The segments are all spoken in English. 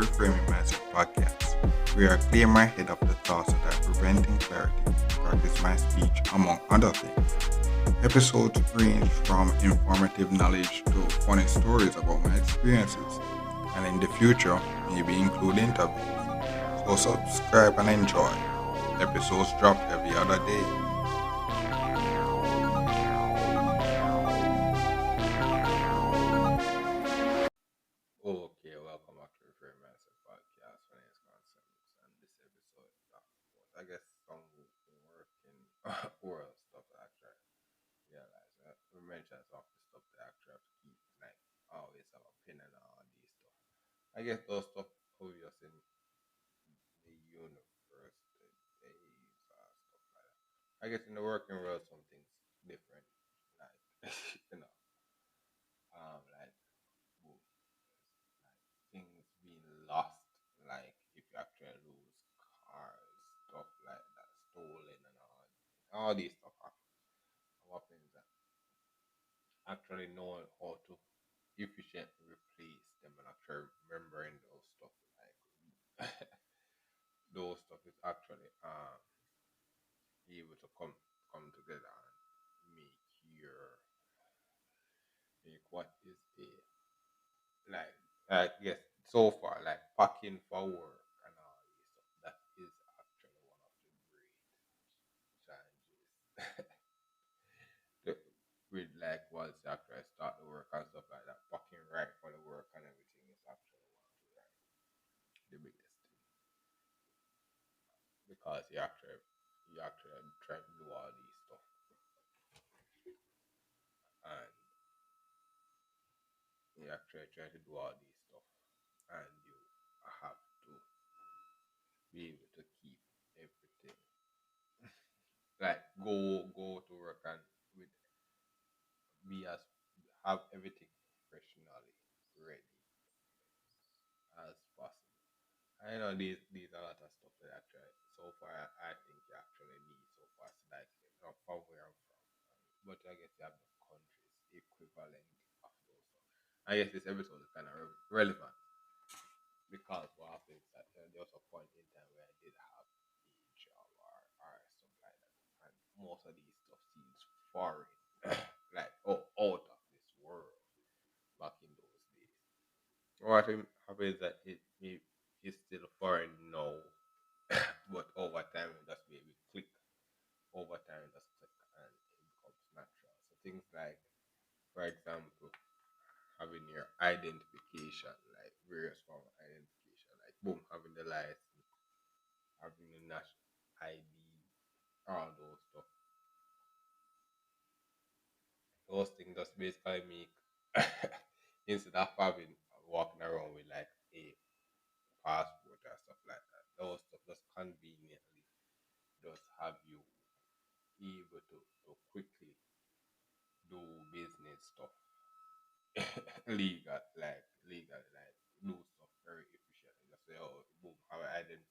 Reframing Mindset podcast. We are clear my head of the thoughts that are preventing clarity, practice my speech, among other things. Episodes range from informative knowledge to funny stories about my experiences, and in the future, maybe include interviews. So subscribe and enjoy. Episodes drop every other day. Okay, welcome back to the Frame Mindset Podcast. My name is Concept, and this episode, I guess some working world stuff that I try to realize. We mentioned some of the stuff that I try to keep, like always have a pin and all these stuff. I guess those stuff obvious in the universe, the days, stuff like that. I guess in the working world, some things different, like you know, like boom, like things being lost, like if you actually lose cars, stuff like that, stolen and all these stuff happens that actually knowing how to efficiently replace them and actually remembering those stuff like those stuff is actually able to come together and make what is the like yes so far like packing for work and all these stuff that is actually one of the great challenges with like once you actually start the work and stuff like that packing right for the work and everything is actually one of the biggest thing because you actually try to do all these stuff and you actually try to do all these stuff and you have to be able to keep everything like go to work and with be as have everything professionally ready as possible. I know these are a lot of stuff that actually so far I think you actually need so far so like not from where I'm from. But I guess you have the countries equivalent of those stuff. I guess this episode is kind of relevant because what happens that there was a point in time where I did have a job or stuff like that, and most of these stuff seems foreign, like out of this world back in those days. What happens that it is still foreign now, but over time it just maybe click. Over time it just click and it becomes natural. So things like, for example, having your identification, like various form of identification, like boom, having the license, having the national ID, all those stuff. Those things just basically make instead of having walking around with like a passport or stuff like that, those stuff just conveniently just have you able to quickly do business stuff legal like do stuff very efficiently. Just say, oh boom, how I didn't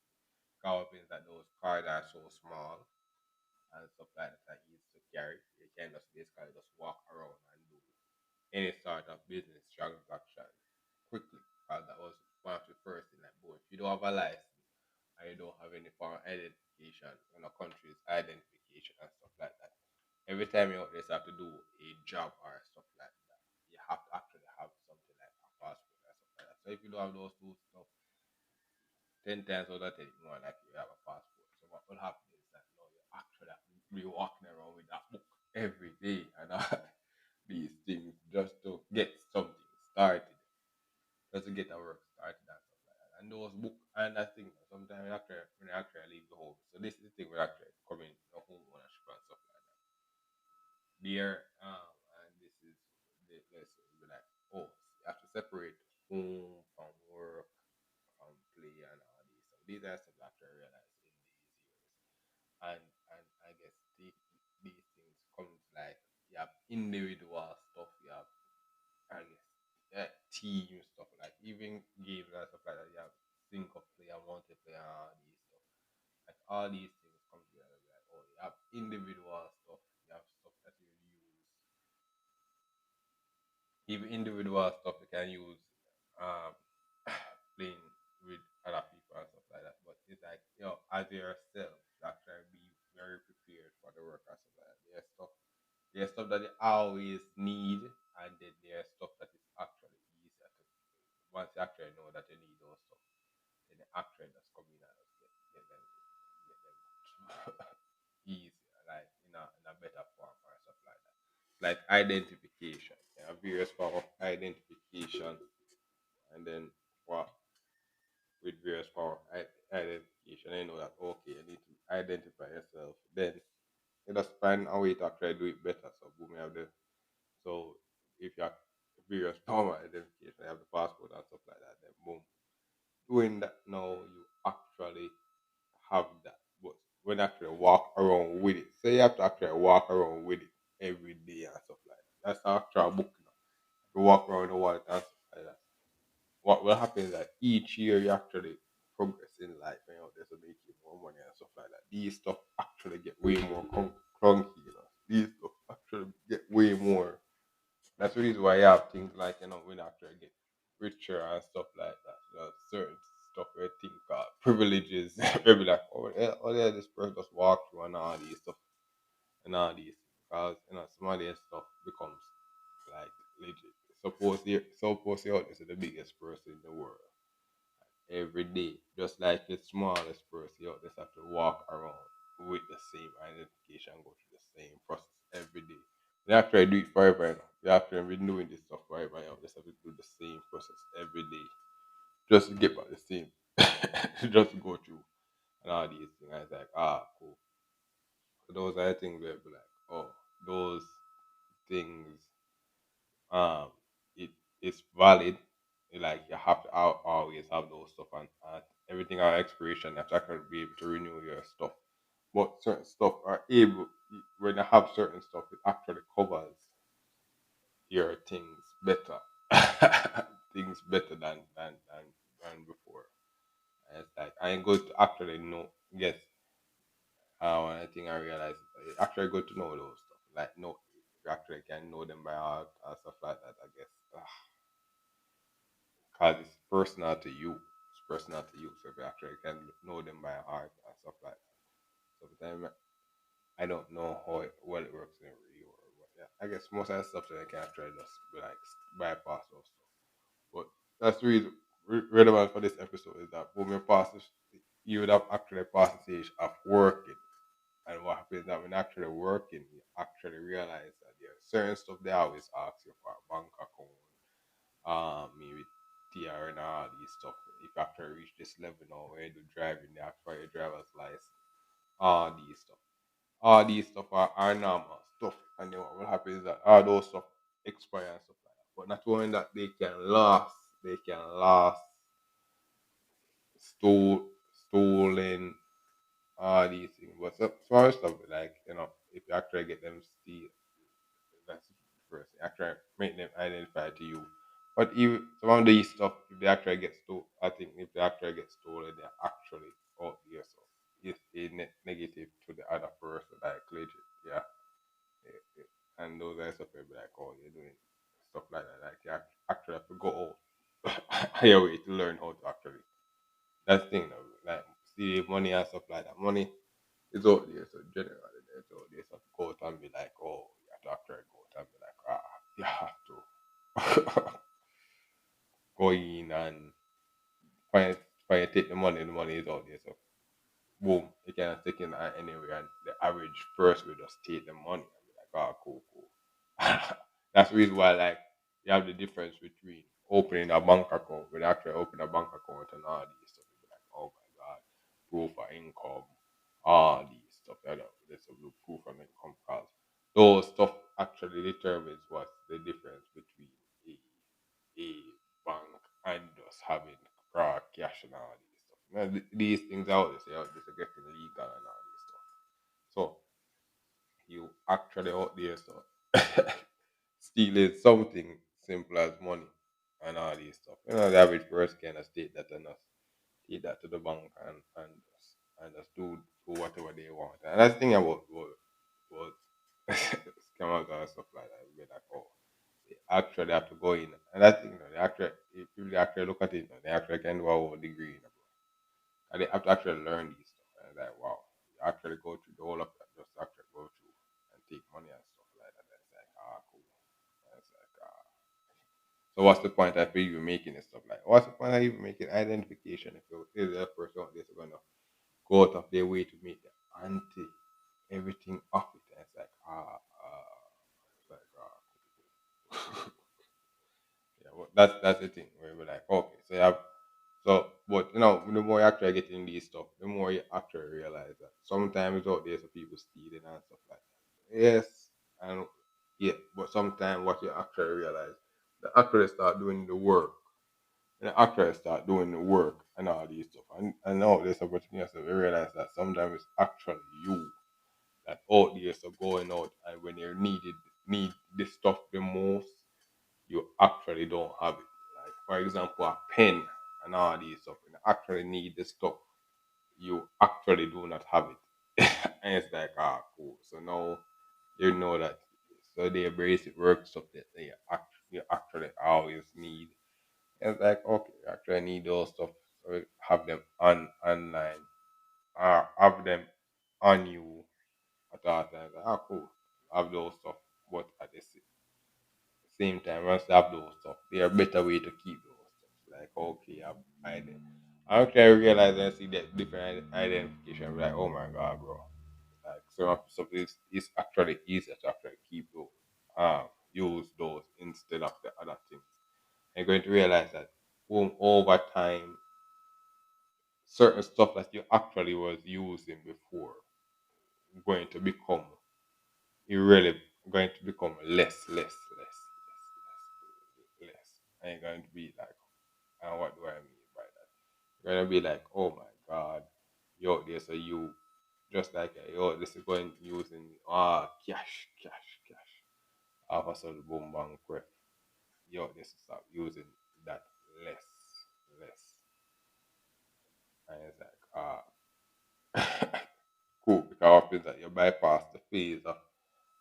cover things that those cards are so small and stuff like that are easy to carry. You can just basically just walk around and do any sort of business transaction quickly. Because that was one of the first thing like boy, if you don't have a license and you don't have any form of identification in a country's identification and stuff like that. Every time you just have to do a job or stuff like that, you have to actually have something like a passport or stuff like that. So if you don't have those two stuff, 10 times out of 10, it's more like you have a passport. So what will happen is that you know you actually have to be walking around with that book every day and all these things just to get something started, just to get our work started and stuff like that. And those book and that thing sometimes when I actually leave the home. So this is the thing we actually coming home ownership and stuff like that. There and this is the lesson be like, oh, you have to separate home from work from play and all these stuff. These are stuff that I realized in these years. And I guess these things comes like you have individual stuff, you have I guess team stuff like even games and stuff like that. You have single player, multiplayer, and all these stuff. Like all these things come together. Like oh, you have individual stuff. You have stuff that you use. Even individual stuff you can use um, playing always need, and then there's stuff that is actually easier to. Once you actually know that you need those stuff, then the actually just come in and just get them easier, like in a better form or stuff like that. Like identification, various form of identification, and then what with various form of identification, you know that okay, you need to identify yourself. Then you just find a way to actually do it better. So boom, you have the so if you have various form of identification, you have the passport and stuff like that. Then boom, doing that now, you actually have that. But when you actually walk around with it, so you have to actually walk around with it every day and stuff like that. That's the actual book now. You walk around the world and stuff like that. What will happen is that each year you actually progress in life, this will make you more money and stuff like that. These stuff actually get way more clunky, These stuff actually get way more. That's the reason why you have things like, when you actually get richer and stuff like that. Certain stuff where you think privileges, maybe like, yeah, this person just walk through and all these stuff and all these. Because, some of this stuff becomes like legit. Suppose you're out there, the biggest person in the world every day, just like the smallest person, you just have to walk around with the same identification, go through the same process every day. You have to do it forever, You have to be doing this stuff forever, Just have to do the same process every day, just to get back the same, just to go through and all these things. And it's like, cool. So those are the things where be like, oh, those things, um, it is valid. Like you have to always have those stuff and everything on expiration. You have to actually be able to renew your stuff. But certain stuff are able when you have certain stuff, it actually covers your things better, things better than before. And it's like I ain't good to actually know. Yes, one thing I realized it's actually good to know those stuff. Like no, you actually can know them by heart and stuff like that. I guess. Because it's personal to you. It's personal to you. So if you actually can know them by heart and stuff like that. Sometimes I don't know how well it works in real world. But yeah, I guess most of the stuff that I can actually just be like bypass those stuff. But that's the reason relevant for this episode is that when you pass this, you would have actually passed the stage of working. And what happens is that when actually working, you actually realize that there are certain stuff they always ask you for a bank account, maybe TR and all these stuff. If you actually reach this level now where you do driving, they ask for your driver's license, all these stuff. All these stuff are normal stuff, and then what will happen is that all those stuff expire and stuff like that. But not only that, they can last, stolen, all these things. But some stuff like if you actually get them steal, that's the first thing. Actually make them identify to you. But even some of these stuff, if they actually get stolen, I think if they actually get stolen, they're actually out there. So it's a negative to the other person, like legit. Yeah. And those are stuff where be like, oh, you're doing stuff like that. Like you actually have to go out your way to learn how to actually. That's the thing, though. Like see money and stuff like that. Money is out there, so generally it's out there. So go out and be like, oh, you have to actually go out and be like, you have to go in and find find take the money. The money is out there, so boom, you can take it anywhere, and the average person will just take the money and be like, cool, cool. That's the reason why, like, you have the difference between opening a bank account with actually opening a bank account and all these stuff. You be like, oh my god, proof of income, all these stuff. There's a proof of income because those stuff actually determines what's the difference between a bank and just having raw cash and all these stuff. Now, these things out there, out there, getting legal and all these stuff. So you actually out there, so stealing something simple as money and all these stuff. The average person can just take that and just take that to the bank and just do whatever they want. And that's the thing about scammers and stuff like that. Be like, oh, they actually have to go in. And that's the thing, they actually, if you actually look at it, they actually can do a whole degree. And they have to actually learn these stuff. And like, wow, you actually go through the whole of that, just actually go through and take money and stuff like that. And it's like, So what's the point of even making this stuff like? What's the point of even making identification if the person out there is gonna go out of their way to make the anti everything of it? And it's like it's like yeah, well, that's the thing where we're like, okay, so you have so, but the more you actually get in these stuff, the more you actually realize that sometimes out there, some people stealing and stuff like that. Yes, and yeah, but sometimes what you actually realize, they actually start doing the work, and they actually start doing the work and all these stuff. And all this opportunity, so we realize that sometimes it's actually you that out there so going out, and when you need this stuff the most, you actually don't have it. Like for example, a pen and all these stuff. You actually need this stuff. You actually do not have it. And it's like cool. So now you know that so the basic work stuff that you actually always need. And it's like okay, you actually need those stuff. So have them online or have them on you at all times. Cool. Have those stuff. But at the same time, once you have those stuff, there are better way to keep those stuff. Like, okay, I don't care realize and see that different identification. I'm like, oh my god, bro. Like, some stuff is actually easier to actually keep those, use those instead of the other things. And you're going to realize that over time, certain stuff that you actually was using before going to become irrelevant, going to become less. And you're going to be like, and what do I mean by that? You're gonna be like, oh my god, yo, there's a you, just like yo, this is going using cash. All of a sudden, boom, bang, quick. Yo, this is stop using that less, and it's like cool because it means that you bypass the phase of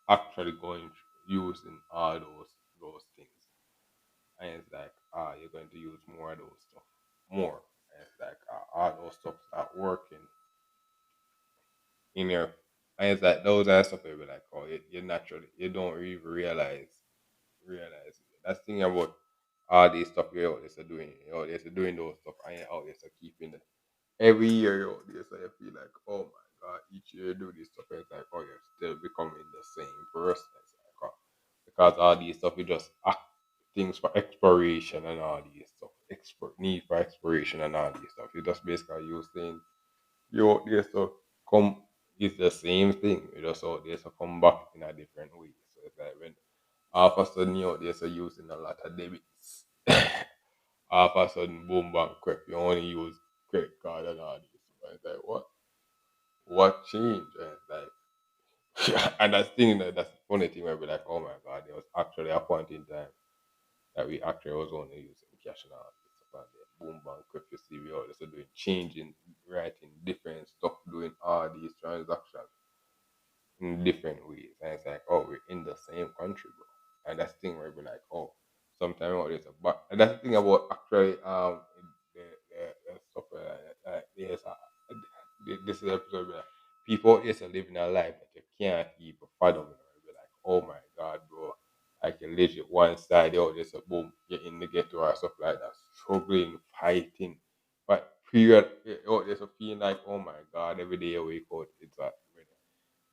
actually going using all those things. And it's like you're going to use more of those stuff more, and it's like all those stuff start working in your, and it's like those are stuff that be like oh you naturally you don't even realize it. That's the thing about all these stuff you're out there doing, doing those stuff and you're out there keeping it every year you're out there, so you feel like oh my god, each year you do this stuff and it's like oh you're still becoming the same person. It's like, because all these stuff you just act things for exploration and all these stuff. Need for exploration and all these stuff. You just basically use things you out there so come it's the same thing. You just out there so come back in a different way. So it's like when all of a sudden you out there so using a lot of debits. All of a sudden boom bang quick you only use credit card and all this. And it's like what? What changed? And it's like and that's the funny thing where we're like, oh my god, there was actually a point in time that we actually was only using cash and all this stuff and then boom bang quick you see we all just doing changing, writing different stuff, doing all these transactions in different ways. And it's like, oh, we're in the same country, bro. And that's the thing where we're like, oh, sometimes what is a but and that's the thing about actually the stuff there's this is episode where people is living a life that you can't even fathom. You're like, oh my god, bro. I can legit one side out there's a boom, you're in the ghetto or stuff like that, struggling, fighting. But period, oh, there's a feeling like, oh my god, every day you wake up, it's like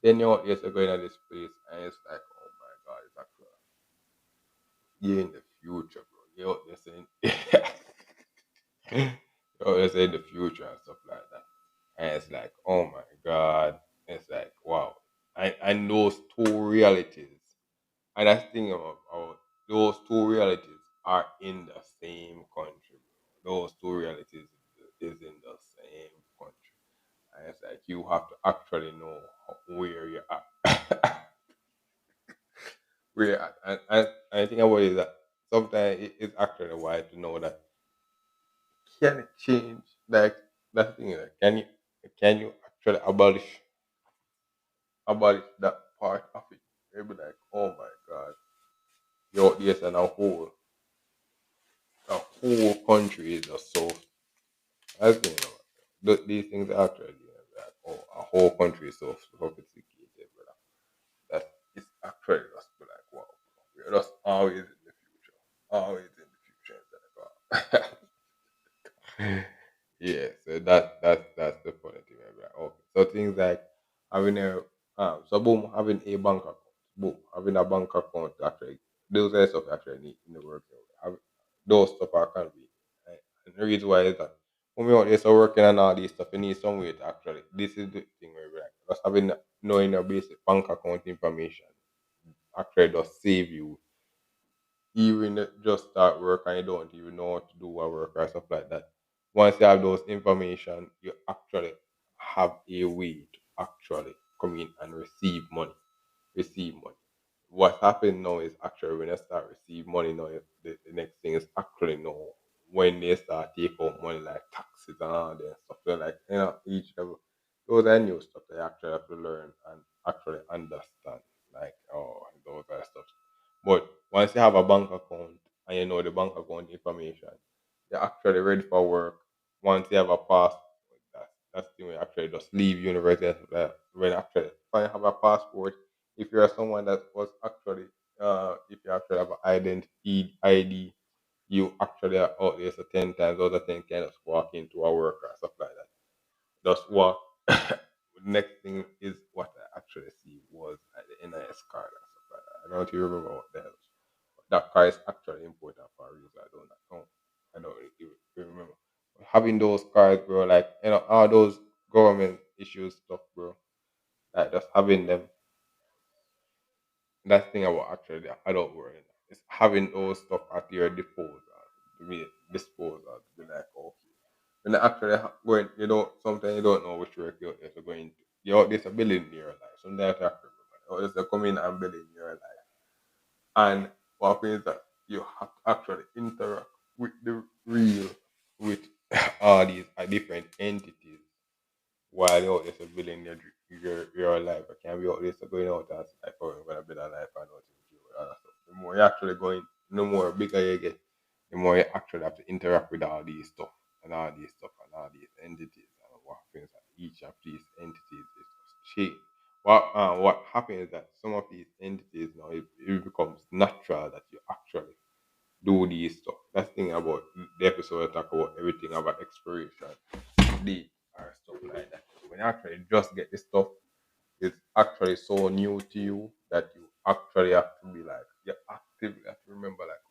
then you're yes, you're going to this place and it's like, oh my god, it's actually you're in the future, bro. You're just saying you're just in the future and stuff like that. And it's like, oh my god. It's like, wow. And those two realities. And that's the thing about those two realities are in the same country, bro. Those two realities is in the same country. And it's like you have to actually know where you're at. Where and I think about it is that sometimes it's actually wise to know that can it change like that thing like can you actually abolish that part of it? Maybe like oh my god, yo yes and a whole country is just so I think these things are actually like oh a whole country is so sophisticated, brother. That it's actually just be like wow, we're just always in the future. Always in Yeah, so that's the funny thing. I'm like, okay. So things like having a so boom, having a bank account, boom, having a bank account actually those are stuff actually need in the work. Have, those stuff are can be. Right? And the reason why is that when we out there so working on all these stuff, you need some way to actually this is the thing where we're like just having knowing your basic bank account information actually does save you even just start work and you don't even know what to do at work or stuff like that. Once you have those information, you actually have a way to actually come in and receive money. Receive money. What happened now is actually when you start receive money now, the next thing is actually know when they start take out money like taxes and all that stuff. They're like, each level. Those are new stuff they actually have to learn and actually understand. Like, oh, those are stuff. But once you have a bank account and you know the bank account information, you're actually ready for work. Once you have a passport, that's the way actually just leave university. When actually when you have a passport, if you're someone that was actually if you actually have an identity ID, you actually are out there so 10 times out of 10 can just walk into a work or stuff like that. Just walk. Next thing is what I actually see was the NIS card and stuff like that. I don't know if you remember what that was. That car is actually important for a reason. I don't really remember. Having those cars, bro, like all those government issues stuff, bro. Like just having them. That thing about actually the adult world is having those stuff at your disposal to be disposal to be like okay. When they actually going, you know, sometimes you don't know which work you're going to. You're out there's a building in your life. Sometimes you have to remember. Or there's a come in and build in your life. And what happens is that you have to actually interact with the real, with all these different entities while you're out there so building your life. I can't be out there so going out and like, oh, I'm going to build a life and nothing to do with other stuff. The more you actually going, the more bigger you get, the more you actually have to interact with all these stuff and all these stuff and all these entities. And what happens that each of these entities is just change. What happens is that some of these entities now it becomes natural that you actually do these stuff. That's the thing about the episode I talk about everything about exploration, deep or stuff like that. When you actually just get this stuff, it's actually so new to you that you actually have to be like you actively have to remember like,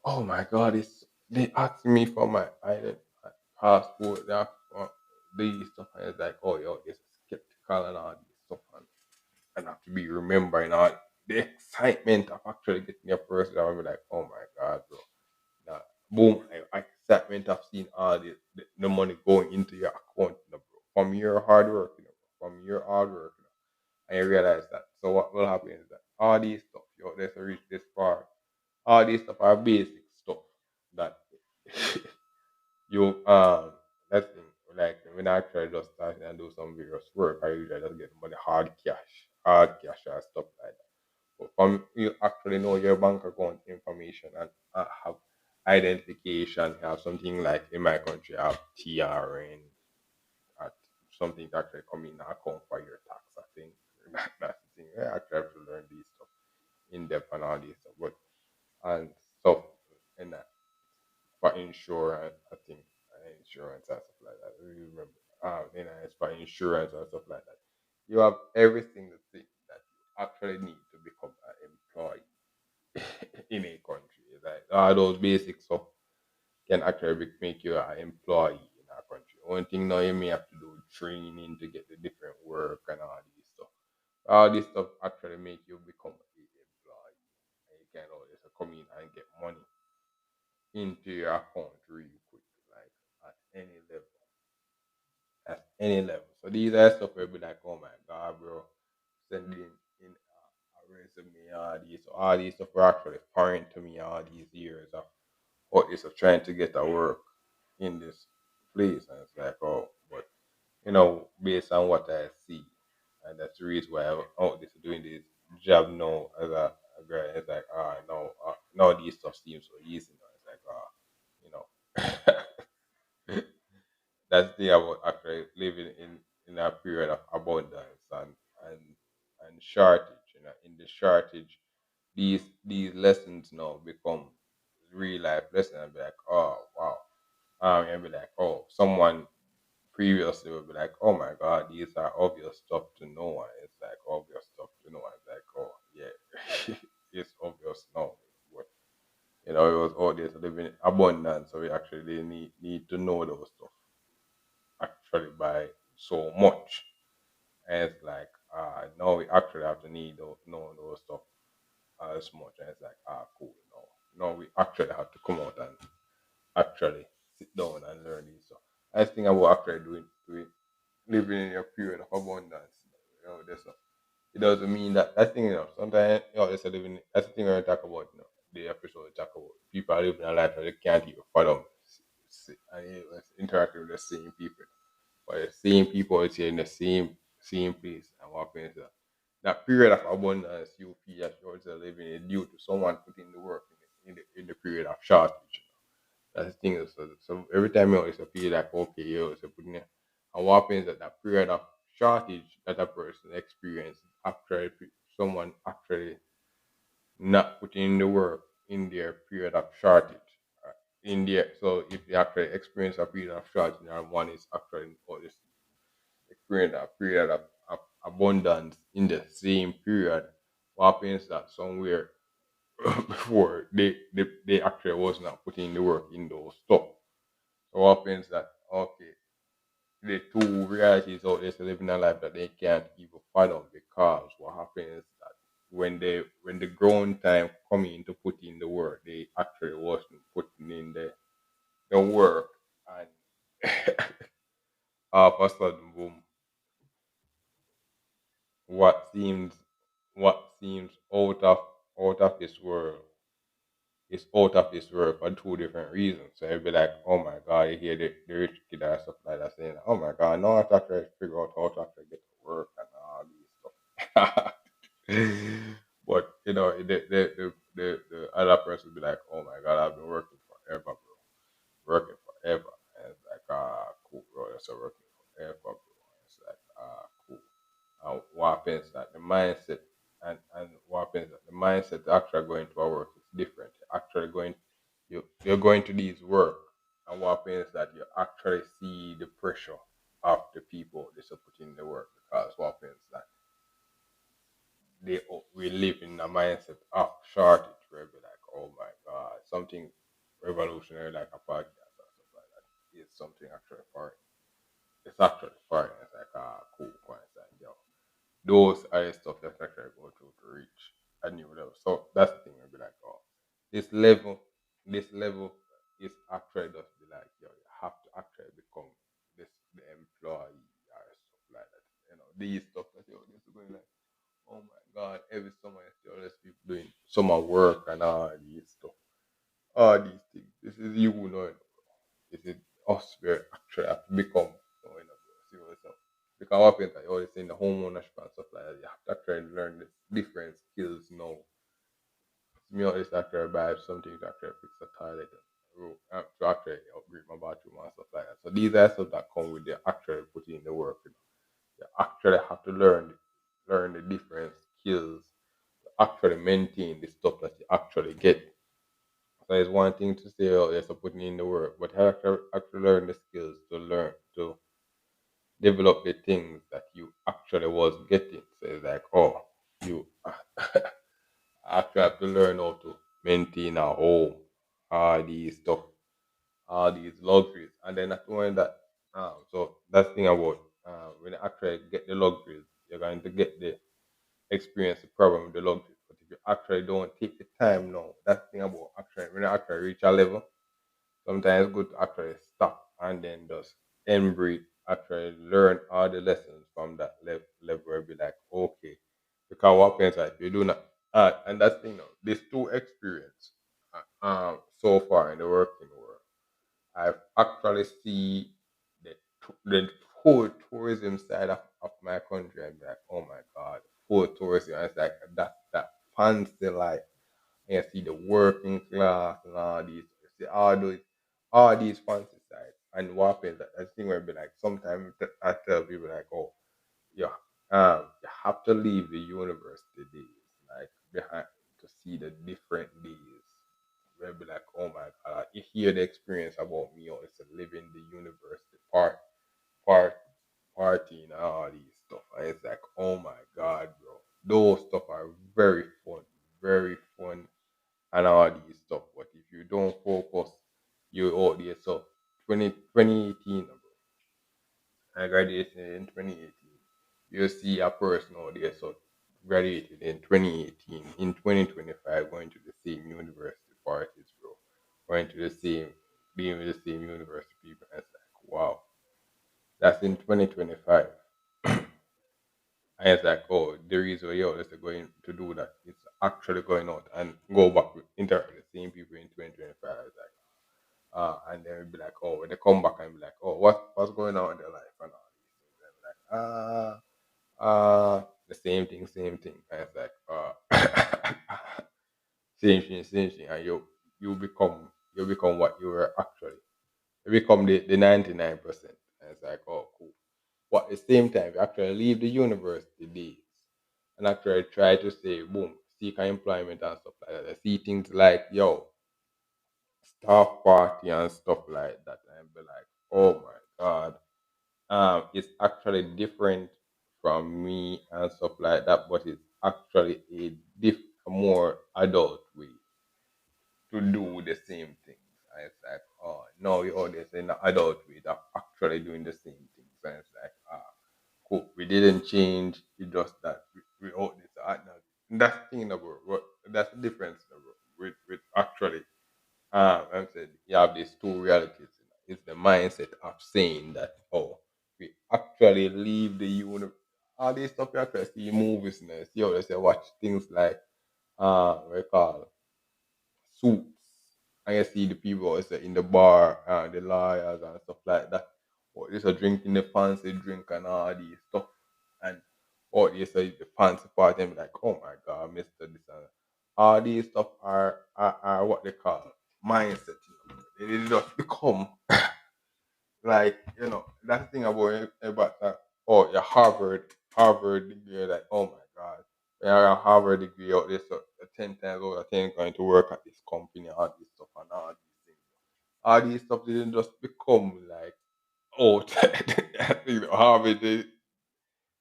oh my god, it's they asked me for my ID, my passport, they asked for these stuff and it's like, oh yo, it's skeptical and all this stuff and have to be remembering all the excitement of actually getting your person. I'll be like, oh my god, bro. Now, boom, excitement of seeing all the money going into your account, bro. From your hard work, from your hard work, and you realize that. So what will happen is that all these stuff, there's to reach this far. All these stuff are basic stuff that you that thing like when I actually just start and do some various work, I usually just get money hard cash or stuff like that. But from you actually know your bank account information and have identification, you have something like in my country, I have TRN, at something to actually come in and account for your tax. I think that's the thing. I actually have to learn these stuff in depth and all these stuff, but and stuff and that for insurance, I think insurance and stuff like that. I really remember, it's for insurance and stuff like that. You have everything the thing that you actually need to become an employee in a country. Like all those basic stuff can actually make you an employee in our country. One thing now you may have to do training to get the different work and all these stuff. All this stuff actually make you become an employee. And you can always come in and get money into your account really quick, like at any level. At any level. So these are stuff where be like, oh my god, bro, sending in a resume, all these stuff were actually foreign to me all these years of what is of trying to get a work in this place. And it's like, oh, but based on what I see, and that's the reason why I'm out this doing this job now as a girl. It's like, no, now these stuff seems so easy now. It's like, that's the thing about actually living in a period of abundance and and shortage. In the shortage, these lessons now become real life lesson and be like, oh wow. And be like, oh, someone previously would be like, oh my god, these are obvious stuff to know. And it's like obvious stuff to know. And it's like, oh yeah, it's obvious now. But it was all there to live in abundance, so we actually need to know those stuff actually by so much. And it's like, now we actually have to need those know those stuff as much. And it's like, cool, no, we actually have to come out and actually sit down and learn these stuff. I think about actually doing living in a period of abundance. This stuff. It doesn't mean that thing. Sometimes it's a living. That's the thing when we talk about. The episode we talk about people are living a life that they can't even fathom, and interacting with the same people, but the same people is in the same place. And what happens is that period of abundance you feel that you're also living in due to someone putting the work in the period of shortage. That's the thing. So every time you always feel like okay, you always putting it. And what happens at that period of shortage that a person experiences after someone actually not putting in the work in their period of shortage. In there, so if they actually experience a period of shortage and one is actually or this experience a period of abundance in the same period, what happens that somewhere before they actually was not putting the work in those stuff. So what happens that okay, the two realities out there is living a life that they can't even fathom because what happens is that when the grown time coming to put in the work, they actually wasn't putting in the work and all of a sudden boom, what seems what seems out of this world is out of this world for two different reasons. So it'd be like, oh my god, you hear the rich kid or stuff like that saying, oh my god, now I have to actually figure out how to actually get to work and all these stuff. But the other person would be like, oh my god, I've been working forever, bro. Working forever. And it's like, cool, bro. That's a working forever, bro. It's like, cool. What happens that the mindset and what happens that the mindset actually going to our work is different. Actually going you're going to these work and what happens that you actually see the pressure of the people that's putting in the work because what happens that we live in a mindset of shortage where we like, oh my god, something revolutionary like a podcast or stuff like that is something actually foreign. It's actually foreign. It's like cool coincidence, yo. Those are the stuff that actually go through to reach a new level. So that's the thing. I'll be like, oh, this level, this level is actually just be like, yo, you have to actually become the employee or stuff like that. These stuff that you're just going like, oh my god, every summer I see all these people doing summer work and all these stuff, all these things. This is you knowing. This is us we actually have to become knowing. See yourself. Because what happens, I always say in the homeownership and stuff like that, you have to actually learn the different skills now. Me always actually buy something to actually fix a toilet to actually upgrade my bathroom and stuff like that. So these are stuff that come with the actually putting in the work. You actually have to learn the different skills to actually maintain the stuff that you actually get. So it's one thing to say, oh, yes, I'm putting in the work, but you actually learn the skills to learn to develop the things that you actually was getting. So it's like, oh, you actually have to learn how to maintain a home, all these stuff, all these luxuries, and then not only that. So that's the thing about when you actually get the luxuries, you're going to get the experience the problem with the luxuries. But if you actually don't take the time now, that's the thing about actually when you actually reach a level. Sometimes it's good to actually stop and then just embrace, actually learn all the lessons from that level where be like, okay. Because what happens is if you do not, and that's the thing now, this two experience so far in the working world, I've actually see the whole tourism side of my country and be like, oh my god, full tourism. And it's like that fancy life and you see the working class and all these, you see all these fancy sides. And what happens, I think will be like, sometimes I tell people like, oh, yeah, you have to leave the university days, like behind to see the different days. They'll be like, oh my god, you hear the experience about me, or it's a living the university part party and all these stuff. And it's like, oh my god, bro. Those stuff are very fun and all these stuff. But if you don't focus, you out there. So 2018, bro. I graduated in 2018. You see a person out there, so graduated in 2018, in 2025, going to the same university parties, bro. Going to the same, being with the same university people. And it's like, wow, that's in 2025. And it's like, oh, the reason why you're just going to do that, it's actually going out and go back with interact with the same people in 2025. It's like, and then we'll be like, oh, when they come back and be like, oh, what's going on in their life and all these things. And be like, the same thing. And it's like, same thing. And you become what you were actually. You become the 99%. And it's like, oh, cool. But at the same time, you actually leave the university days and actually try to say, boom, seek an employment and stuff like that. I see things like, yo, staff party and stuff like that, and be like, oh my god, it's actually different from me and stuff like that, but it's actually a more adult way to do the same things. And it's like, oh, no, you're all this in the adult way that actually doing the same things. And it's like, cool, we didn't change, it just that we all this. That's the thing, bro. That's the difference, bro, with actually I'm saying you have these two realities. It's the mindset of saying that, oh, we actually leave the universe. All these stuff you actually see in movies and you see how they say watch things like what you call suits. And you see the people also in the bar, the lawyers and stuff like that. Or just a drinking the fancy drink and all these stuff. And or they say the fancy party and be like, oh my god, Mr. This and that. All these stuff are what they call mindset. They just become like, that's the thing about that. Oh, your Harvard degree, like, oh my god. You have a Harvard degree out there, so 10 times over 10 going to work at this company, all this stuff and all these things. All these stuff didn't just become like, oh, Harvard,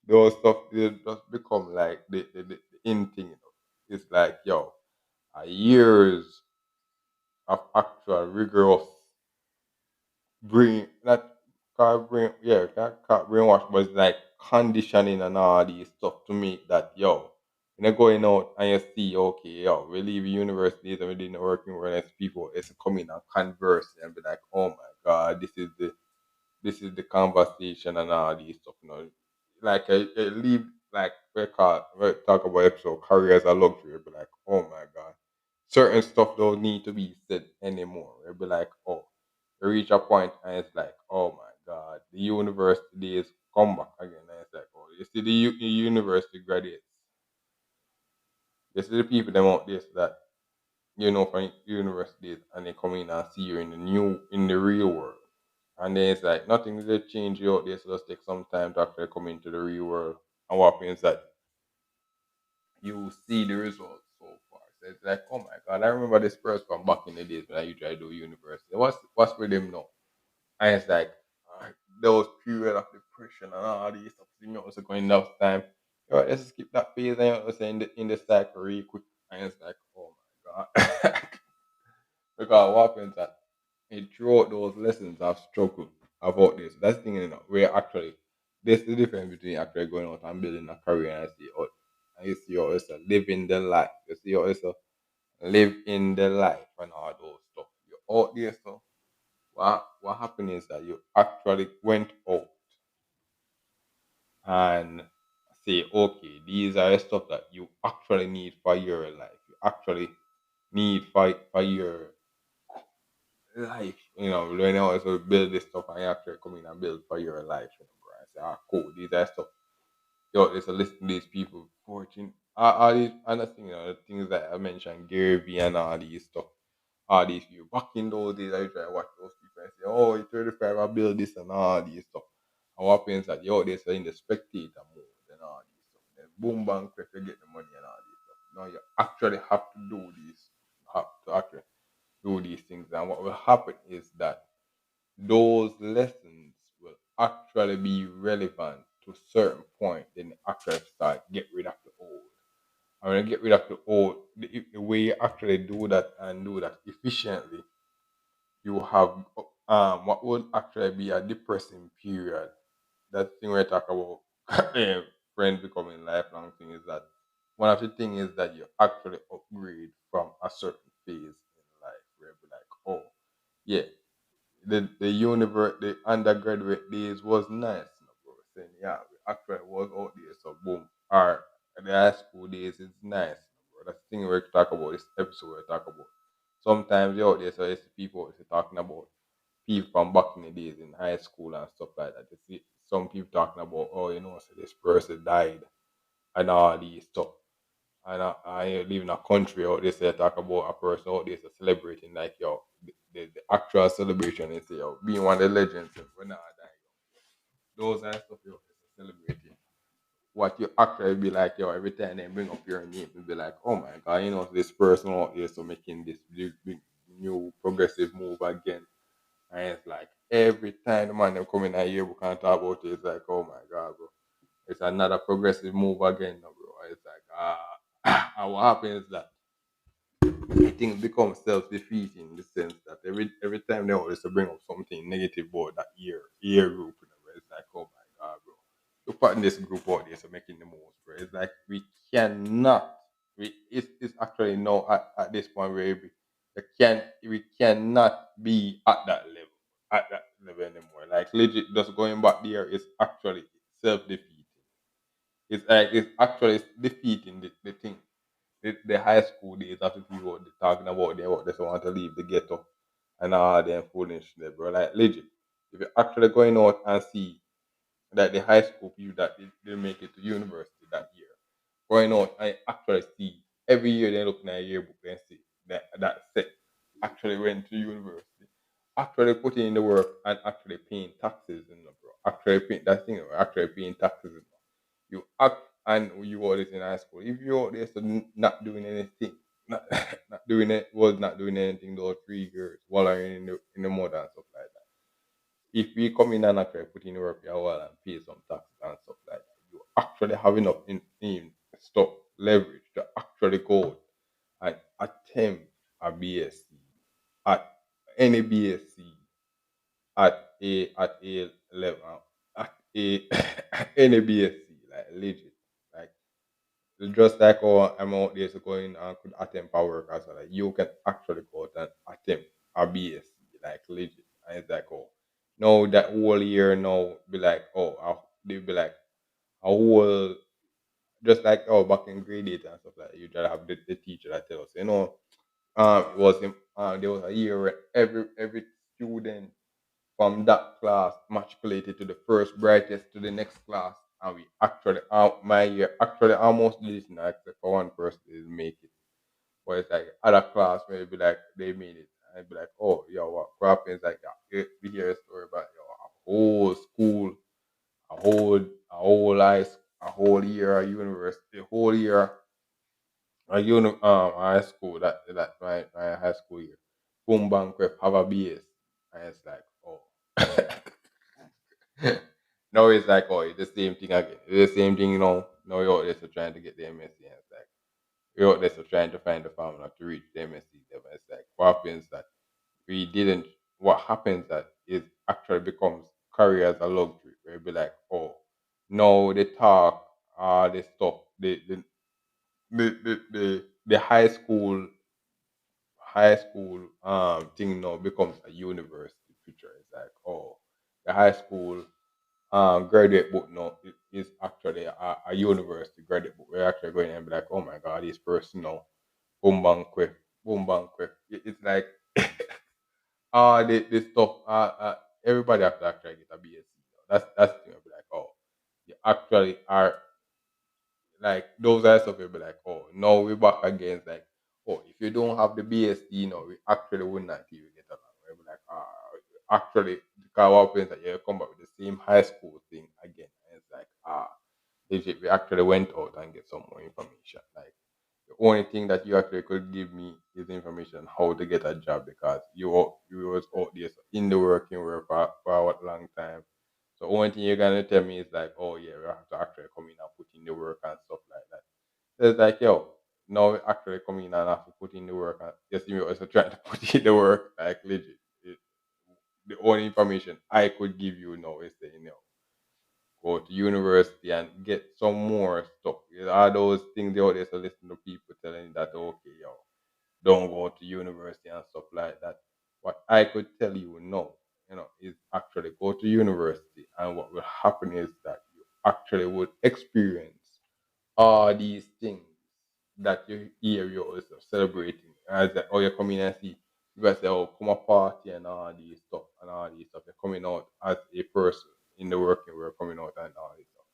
those stuff didn't just become like the in thing, It's like, yo, years of actual rigorous brain that can't brain yeah can't brainwash but it's like conditioning and all these stuff to make that yo when you're going out and you see okay yo we leave universities and we didn't working with as people it's coming and converse and be like oh my god this is the conversation and all these stuff, Like I leave like we talk about episode career as a luxury, be like, oh my god. Certain stuff don't need to be said anymore. It'll be like, oh, you reach a point and it's like, oh my god, the university days come back again. And it's like, oh, you see the university graduates. You see the people them out there that from universities and they come in and see you in the real world. And then it's like nothing really change you out there, so just take some time to actually come into the real world. And what happens that you see the results so far. So it's like, oh my god, I remember this person from back in the days when I used to do university. What's with him now? And it's like those period of depression and all these stuff, also going enough time. Let's skip that phase and in the cycle really quick. And it's like, oh my god. Because what happens that throughout those lessons I've struggled about this. That's the thing, where actually there's the difference between actually going out and building a career and you see how it's living the life. You see how it's live in the life and all those stuff. You're out there, so what happened is that you actually went out and say, okay, these are the stuff that you actually need for your life. You actually need for your life. When you also build this stuff and you actually come in and build for your life, bro. I say, cool, these are stuff. Yo, there's a list of these people, fortune, all these other things, the things that I mentioned, Gary Vee and all these stuff, all these people. Back in those days, I used to watch those people and say, oh, you're 35, I build this and all these stuff. And what happens that, yo, they're in the spectator mode and all these stuff. Then boom, bang, quick, you get the money and all these stuff. Now you actually have to do this. You have to actually. do these things. And what will happen is that those lessons will actually be relevant to a certain point, then actually start get rid of the old. And when you get rid of the old, the way you actually do that and do that efficiently, you have what would actually be a depressing period. That thing we talk about friends becoming lifelong thing is that one of the things is that you actually upgrade from a certain phase in life where you be like, oh yeah, the universe, the undergraduate days was nice, bro. Saying yeah, we actually was out there, so boom. Or the high school days is nice, bro. That's the thing we talk about. This episode we talk about. Sometimes you're out there, so it's people is talking about people from back in the days in high school and stuff like that. You see some people talking about, oh, so this person died and all these stuff. And I live in a country out there, so they talk about a person out there so celebrating like the actual celebration is yo, being one of the legends when I die. Those are stuff you celebrating. What you actually be like, yo, every time they bring up your name, you'll be like, oh my god, this person out here so making this big new progressive move again. And it's like every time the man them come in here, we can't talk about it. It's like, oh my god, bro. It's another progressive move again, no, bro. It's like, and what happens is that I think it becomes self defeating in the sense that every time they always to bring up something negative about that year group, it's like, oh my god, bro. Look at this group out there so making the most, bro. It's like cannot it's actually no at this point where we cannot be at that level anymore. Like legit just going back there is actually self defeating. It's like it's actually defeating the thing the high school days after people were talking about they just want to leave the ghetto and all them foolishness, bro. Like legit. If you're actually going out and see that the high school people that they make it to university that year, going out I actually see every year they looking at a yearbook and see that set actually went to university. Actually putting in the work and actually paying taxes, bro. Actually paying that thing, actually paying taxes. You act and you were this in high school. If you're out there so not doing anything, not, not doing anything those 3 years, wallowing in the mud and stuff like that. If we come in and actually put in work for a while and pay some taxes and stuff like that, you actually have enough in stock leverage to actually go and attempt a BSc at any BSc at a level at a any BSc like legit like just like how I'm out there so going and could attempt power work as well. Like you can actually go out and attempt a BSc, like legit. And it's like, oh, no, that whole year now be like, oh, they be like a whole, just like, oh, back in grade 8 and stuff like that. You just have the teacher that tells us, it was, there was a year where every student from that class matriculated to the first brightest to the next class. And we actually, my year actually almost did it, except for one person didn't make it. But it's like other class where it'd be like they made it. And I'd be like, oh, yo, what happens? Like, yeah, we hear a story about a whole school, a whole year of university, a whole year high school, that my high school year. Boom bang quick, have a BS. And it's like, oh. No, it's like, oh, it's the same thing again. It's the same thing, No, you're out there still trying to get the MSc. And it's like, you're out there still trying to find the formula to reach the MSc level. It's like, we didn't, what happens that it actually becomes career as a luxury. Where it be like, oh, no, they talk, they stop, the high school thing now becomes a university picture. It's like, oh, the high school graduate book now is actually a university graduate book. We're actually going and be like, oh my god, this person now, boom bang quick, boom bang quick. It's like this stuff. Everybody have to actually get a BSc. That's the thing. I'll be like, oh, you actually are like those are stuff. You'll be like, oh, no, we're back again. It's like, oh, if you don't have the BSc, we actually would not even get along. We'll be like, actually, because what happens that you come back with the same high school thing again. And it's like, legit, we actually went out and get some more information. Like, the only thing that you actually could give me is information on how to get a job because you was out there in the working world for a long time. So only thing you're gonna tell me is like, oh yeah, we have to actually come in and put in the work and stuff like that. So it's like, yo, now we actually come in and have to put in the work and just you also trying to put in the work like legit. The only information I could give you now is saying, go to university and get some more stuff. You know, all those things out there, so listen to people telling you that, okay, yo, don't go to university and stuff like that. What I could tell you no, is actually go to university, and what will happen is that you actually would experience all these things that you hear you also celebrating. As like, oh, you come in and see, you guys say, oh, come a party and all these stuff and all these stuff. You're coming out as a person in the working world, coming out and all this stuff.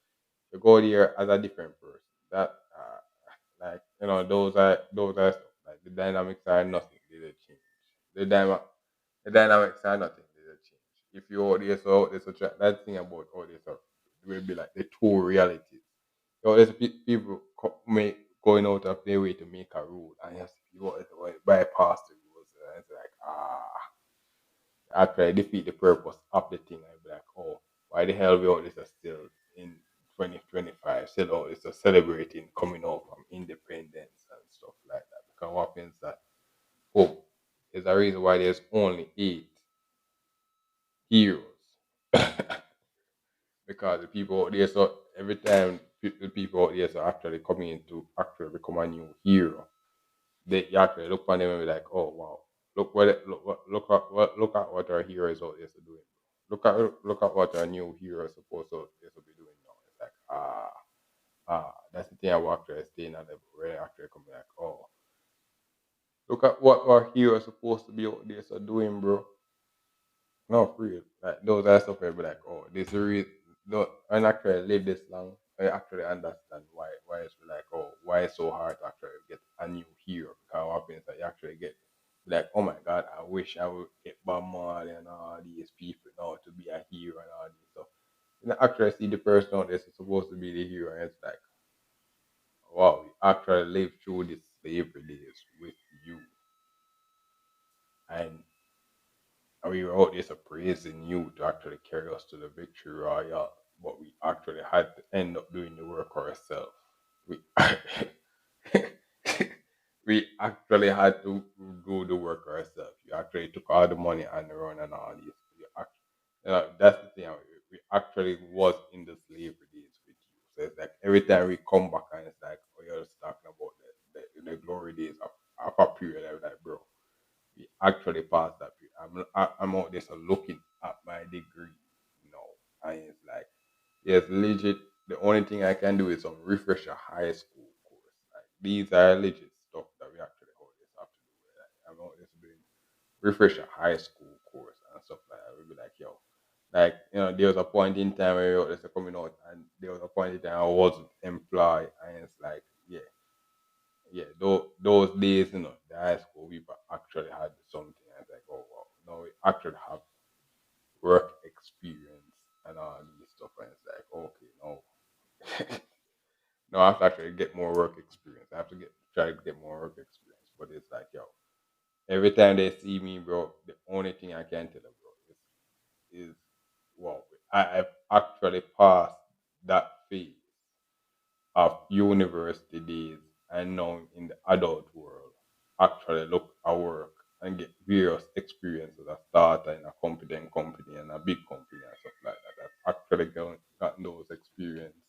You go there as a different person. That like those are stuff. Like the dynamics are nothing. They don't change. The dynamic the dynamics are nothing. They don't change. If you out there so out there so that thing about all this stuff will be like the two realities. So there's people going out of their way to make a rule, and yes, you want to bypass the rules, and it's like actually defeat the purpose of the thing. I'd be like, oh, why the hell we all this are still in 2025, still all this are celebrating coming out from independence and stuff like that. Because what happens that, oh, there's a reason why there's only 8 heroes. Because the people out there, so every time the people out there are actually coming in to actually become a new hero, they you actually look on them and be like, oh wow, look at what our heroes out there are doing. Look at what our new hero is supposed to be doing now. It's like that's the thing I actually staying at level where I actually come like, oh, look at what our hero is supposed to be out there so doing, bro. No, for real. Like those are stuff where be like, oh, this real. No, and actually live this long. I actually understand why it's like, oh, why it's so hard to actually get a new hero. Because what happens that you actually get like, oh my god, I wish I would get Bob Marley and all these people now to be a hero and all this stuff. And I actually see the person out there that's supposed to be the hero, and it's like, wow, we actually lived through this slavery days with you, and we were out there so praising you to actually carry us to the victory royale, but we actually had to end up doing the work ourselves. We we actually had to do the work ourselves. You actually took all the money and run and all this. That's the thing. We actually was in the slavery days with you. So it's like every time we come back and it's like, oh, you're just talking about the glory days of a period. I'm like, bro, we actually passed that period. I'm out there so looking at my degree, and it's like, yes, legit. The only thing I can do is some refresher high school course. Like these are legit stuff that we actually always have to do. Like, I'm always doing refresher high school course and stuff like that. We'll be like, yo, like there was a point in time where we were coming out, and there was a point in time I wasn't employed, and it's like, yeah, yeah, those days, the high school people actually had something. I was like, oh wow, no, we actually have work experience and all these stuff. And it's like, okay, no, no, I have to actually get more work experience. I have to try to get more work experience. But it's like, yo, every time they see me, bro, the only thing I can tell them, bro, is wow, I've actually passed that phase of university days and now in the adult world actually look at work and get various experiences as starter in a competent company and a big company and stuff like that. I've actually gotten those experiences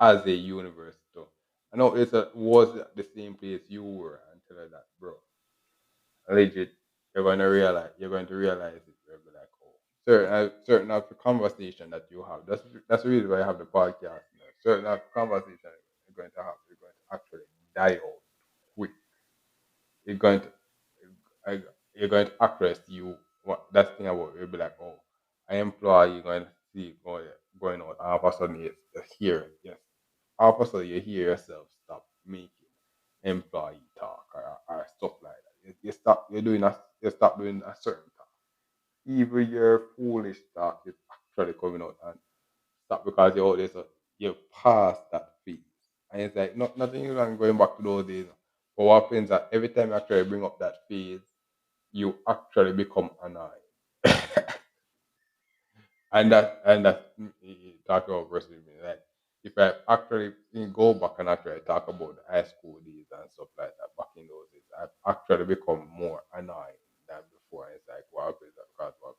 as a university. I know was at the same place you were until that, bro. Legit, you're going to realize it. You'll be like, oh, certain of the conversation that you have. That's the reason why I have the podcast. Certain of the conversation you're going to actually die out quick. You're going to, I- you're going to access you. What that's the thing about it. You'll be like, oh, I employ you going to see going out. All of a sudden, you hear yes. All of a sudden, you hear yourself stop making employee talk or stuff like that. You stop doing a certain talk. Even your foolish talk is actually coming out and stop because you're out there, so you pass that phase. And it's like nothing wrong going back to those days. But what happens that every time you actually bring up that phase, you actually become annoyed. And that talk about versus me. Like if I actually go back and actually talk about the high school days and stuff like that back in those days, I've actually become more annoyed than before. And it's like what happens that because what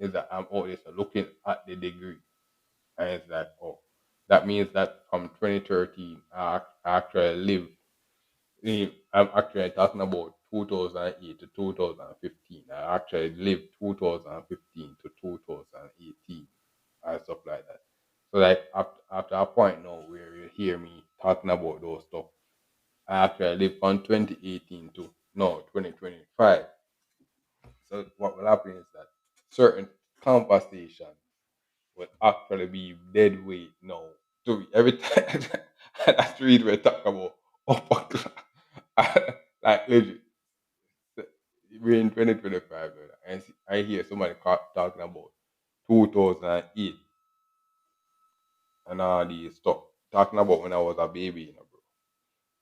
is that I'm always looking at the degree and it's like, oh, that means that from 2013 I actually live. I'm actually talking about 2008 to 2015. I actually lived 2015 to 2018 and stuff like that. So like after a point now where you hear me talking about those stuff, I actually live from 2018 to no 2025. So what will happen is that certain conversation will actually be dead weight now. So every time that's the reason we're talking about upper class. Like legit. We're in 2025, brother, and I hear somebody talking about 2008 and all these stuff. Talking about when I was a baby, bro.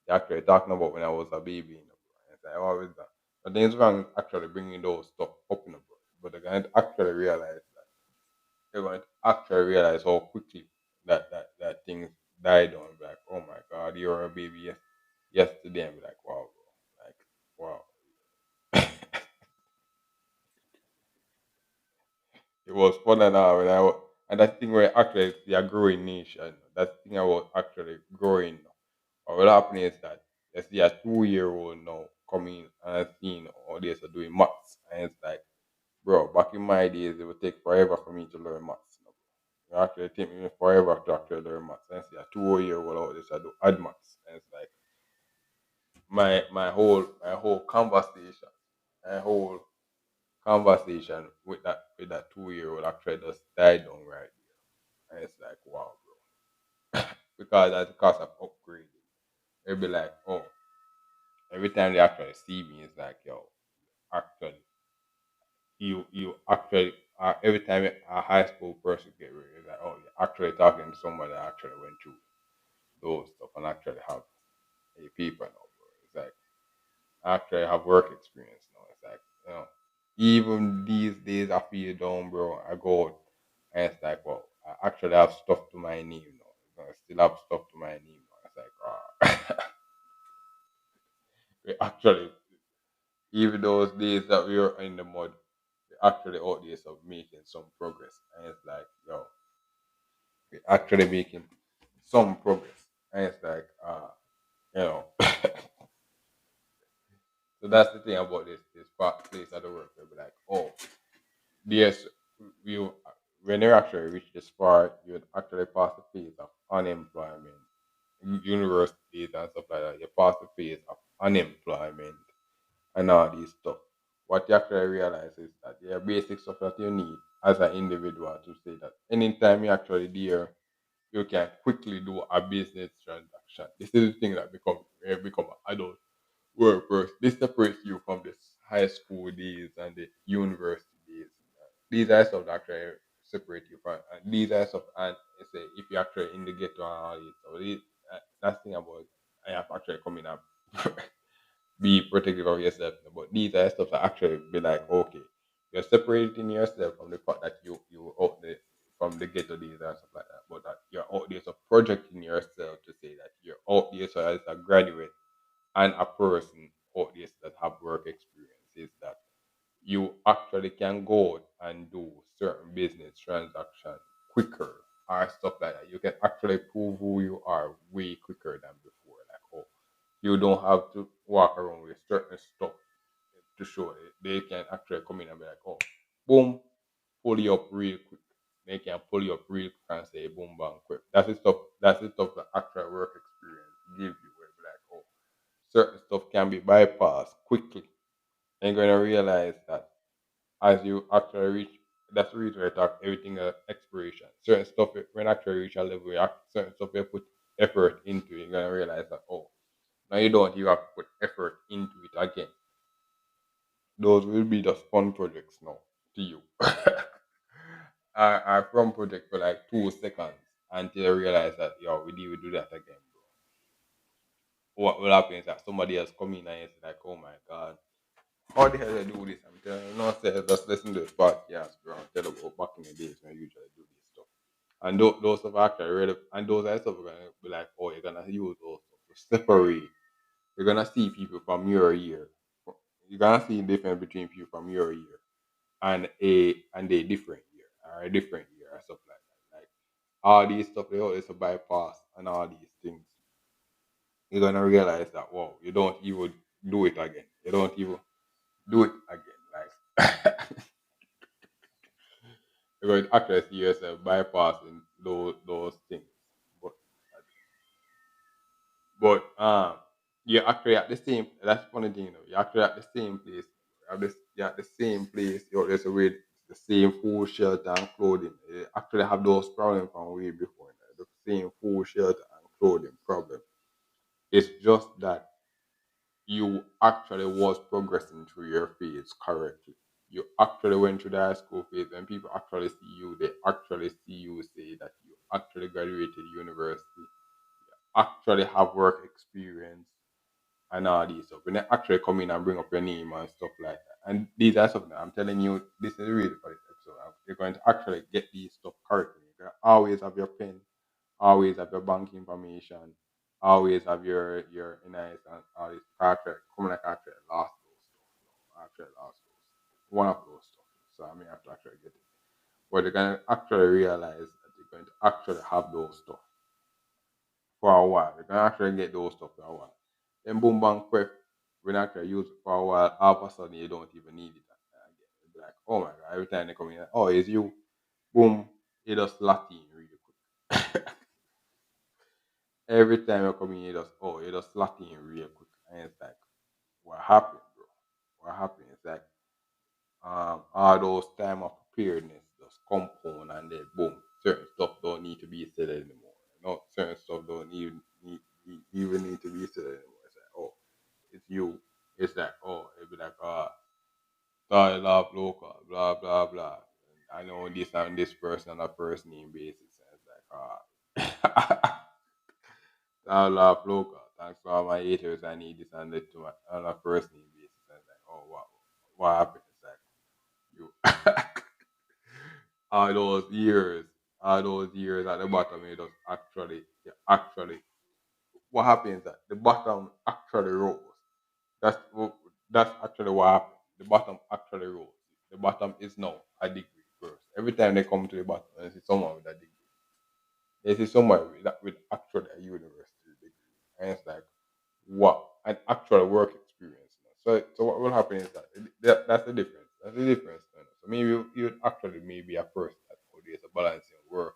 They're actually talking about when I was a baby, bro. And it's like, oh, is that? But things wrong actually bringing those stuff up, bro. But they're going to actually realize that they're going to actually realize how quickly that things die down. Be like, oh my God, you were a baby yesterday, and be like, wow, bro. Like, wow. It was fun and all when and that thing where actually they are growing niche and that thing I was actually growing. Or what happening is that let's see a 2 year old now coming and seeing all this are doing maths and it's like, bro, back in my days it would take forever for me to learn maths. It actually take me forever to actually learn maths. And see a 2 year old out this I do add maths. And it's like my whole conversation, my whole conversation with that 2 year old actually just died down right there. And it's like, wow, bro. Because at the cost of upgrading, it'll be like, oh, every time they actually see me, it's like, yo, actually, you actually, every time a high school person get rid, it's like, oh, you're actually talking to somebody that actually went through those stuff and actually have a people now, bro. It's like, I actually have work experience now. It's like, even these days I feel down, bro. I go out and it's like, well, I actually have stuff to my name now. I still have stuff to my name now. It's like, we actually, even those days that we were in the mud, we actually out there of making some progress. And it's like, yo, we actually making some progress. And it's like, you know, so that's the thing about this place at the work. They'll be like, oh, yes, you when you actually reach this part, you would actually pass the phase of unemployment, universities and stuff like that. You pass the phase of unemployment and all these stuff. What you actually realize is that there are basic stuff that you need as an individual to say that anytime you actually there, you can quickly do a business transaction. This is the thing that become an adult workers. This separates you from the high school days and the university days. These are stuff that actually separate you from. And these are stuff, and I say if you're actually in the ghetto and all this, so that's the thing about I have actually coming up. Be protective of yourself. But these are stuff that actually be like, okay, you're separating yourself from the fact that you out there from the ghetto days and stuff like that. But that you're out there so projecting yourself to say that you're out there so as a graduate and a person out there that have work experiences that you actually can go out and do certain business transaction quicker or stuff like that. You can actually prove who you are way quicker than before. Like, oh, you don't have to walk around with certain stuff to show it. They can actually come in and be like, oh, boom, pull you up real quick. They can pull you up real quick and say boom bang quick. That's the stuff that actual work experience give you where it be like, oh, certain stuff can be bypassed quickly. And you're gonna realize that as you actually reach that's the reason I talk everything expiration. Certain stuff when actually reach a level certain stuff you put effort into, you're gonna realize that oh now you don't you have to put effort into it again. Those will be just fun projects now to you. I from project for like 2 seconds until I realize that yo we do that again, bro. what will happen is that somebody else come in and it's like, oh my god, how the hell I do this? I'm telling you, no, say, just listen to this podcast, bro. I'm telling you, back in the days when I usually do this stuff. And those stuff actually really, and those are stuff are gonna be like, oh, you're gonna use those stuff to separate. You're gonna see people from your year. You're gonna see the difference between people from your year and a different year or a different year or stuff like that. Like all these stuff, they always a bypass and all these things. You're gonna realize that wow, you don't even do it again. You don't even do it again. Like you're going to actually see yourself bypassing those things. But but you're actually at the same. That's the funny thing, though. You're actually at the same place. You're at the same place. You're just with the same food, shelter, and clothing. You actually have those problems from way before. The same food, shelter, and clothing problem. It's just that you actually was progressing through your phase correctly. You actually went through the high school phase, and people actually see you. They actually see you say that you actually graduated university, actually have work experience, and all these stuff. When they actually come in and bring up your name and stuff like that. And these are something I'm telling you, this is really for this episode. You're going to actually get these stuff correctly. You can always have your pen, always have your bank information, always have your NIS and all this actually come like actually lost those stuff. No, actually lost those. One of those stuff. So I may have to actually get it. But you're gonna actually realize that you're going to actually have those stuff for a while. You can actually get those stuff for a while. Then boom bang quick, when I actually use it for a while, all of a sudden you don't even need it again. You'll be like, oh my god, every time they come in, like, oh, it's you. Boom, it just Latin really quick. Every time you come in, it just Latin real quick. And it's like, what happened, bro? What happened? It's like all those time of preparedness just compound and then boom, certain stuff don't need to be said anymore. No, certain stuff don't even need to be said anymore. It's like, oh, it's you. It's like, oh, it'd be like, style of local, blah blah blah. I know this and this person on a first name basis. And it's like, style of local. Thanks for all my haters. I need this and that to my on a first name basis. And it's like, oh wow, what happened? It's like you. all those years at the bottom, it does actually, yeah, actually, what happens that the bottom actually rose. That's that's actually what happened. The bottom actually rose. The bottom is now a degree first. Every time they come to the bottom, they see someone with a degree. They see someone with actually a university degree, and it's like what an actual work experience. So what will happen is that's the difference. That's the difference. So maybe you actually maybe a person that nowadays a balancing work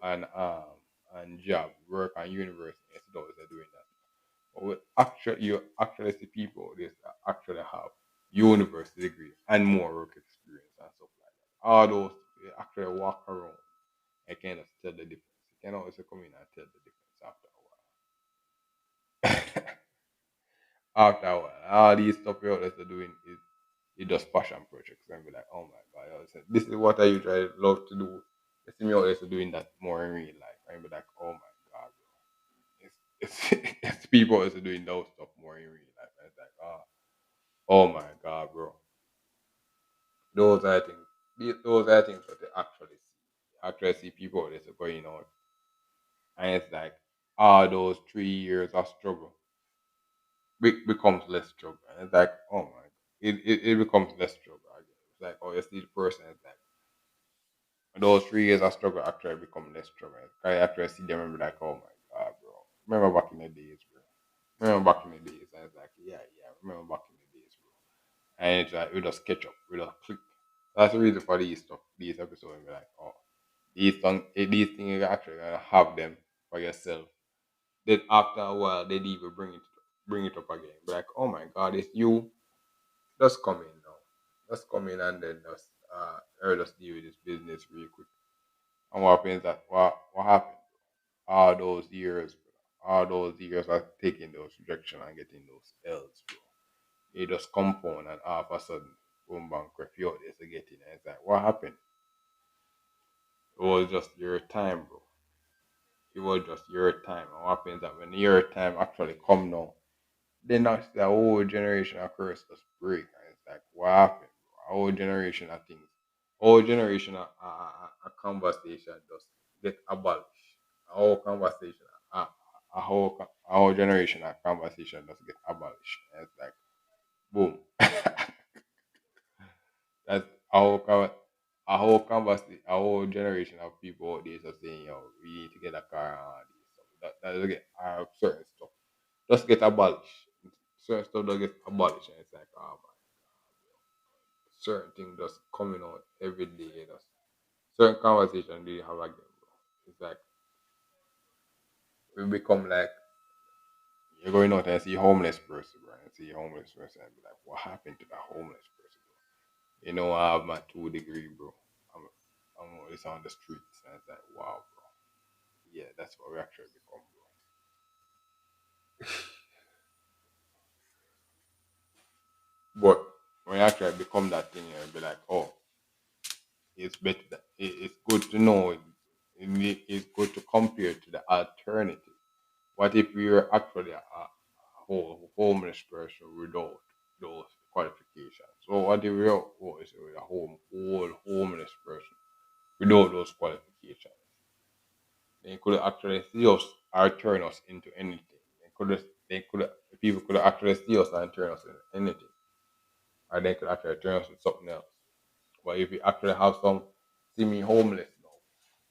and job, work and university institutes are doing that. But you actually see people this that actually have university degree and more work experience and stuff like that. All those they actually walk around and kind of tell the difference. You can always come in and tell the difference after a while. After a while, all these stuff you're always doing is you just passion projects and be like, oh my god, this is what I usually love to do. You see me always doing that more in real life. And be like, oh my god, it's people is doing those stuff more in real life. And it's like, oh my god, bro. Those are things. Those are things that they actually see. Actually see people that's going on, and it's like all those 3 years of struggle becomes less struggle. And it's like, oh my, it becomes less struggle again. It's like, oh, you see the person. It's like those 3 years of struggle actually become less struggle. I actually see them and be like, oh my god, bro. Remember back in the days, bro. Remember back in the days. And it's like, yeah, yeah, remember back in the days, bro. And it's like we just catch up, we just click. That's the reason for these stuff, these episodes. And be like, oh, these things you actually gonna have them for yourself. Then after a while, they'd even bring it up again. Be like, oh my god, it's you. Just come in now. Just come in and then just deal with this business real quick. And what happens that what happened? All those years of taking those rejection and getting those L's, bro. It just compound and all of a sudden, boom bang, you out there to get in. And it's like, what happened? It was just your time, bro. it was just your time. And what happens that when your time actually come now, then that's the whole generation of curse just break. And it's like, what happened? A whole generation of things, whole generation of conversation just get abolished. A whole conversation, a whole generation of conversation just get abolished. And it's like, boom. That's a whole conversation, a whole generation of people out there just saying, yo, we need to get a car and all this stuff. That does get certain stuff just get abolished. Certain stuff does get abolished, and it's like, oh man, certain things just coming out every day. Just certain conversation they have again, bro. It's like we become like you're going out and see a homeless person, bro, and see a homeless person and be like, what happened to that homeless person, bro? You know, I have my 2 degree, bro. I'm I'm always on the streets, and it's like, wow, bro. Yeah, that's what we actually become, bro. But when you actually become that thing, and be like, oh, it's better. It's good to know. It's good to compare to the alternative. What if we were actually a whole homeless person without those qualifications? So what if we was a whole homeless person without those qualifications? They could actually see us or turn us into anything. They could people could actually see us and turn us into anything, or they could actually turn us into something else. But if you actually have some see me homeless now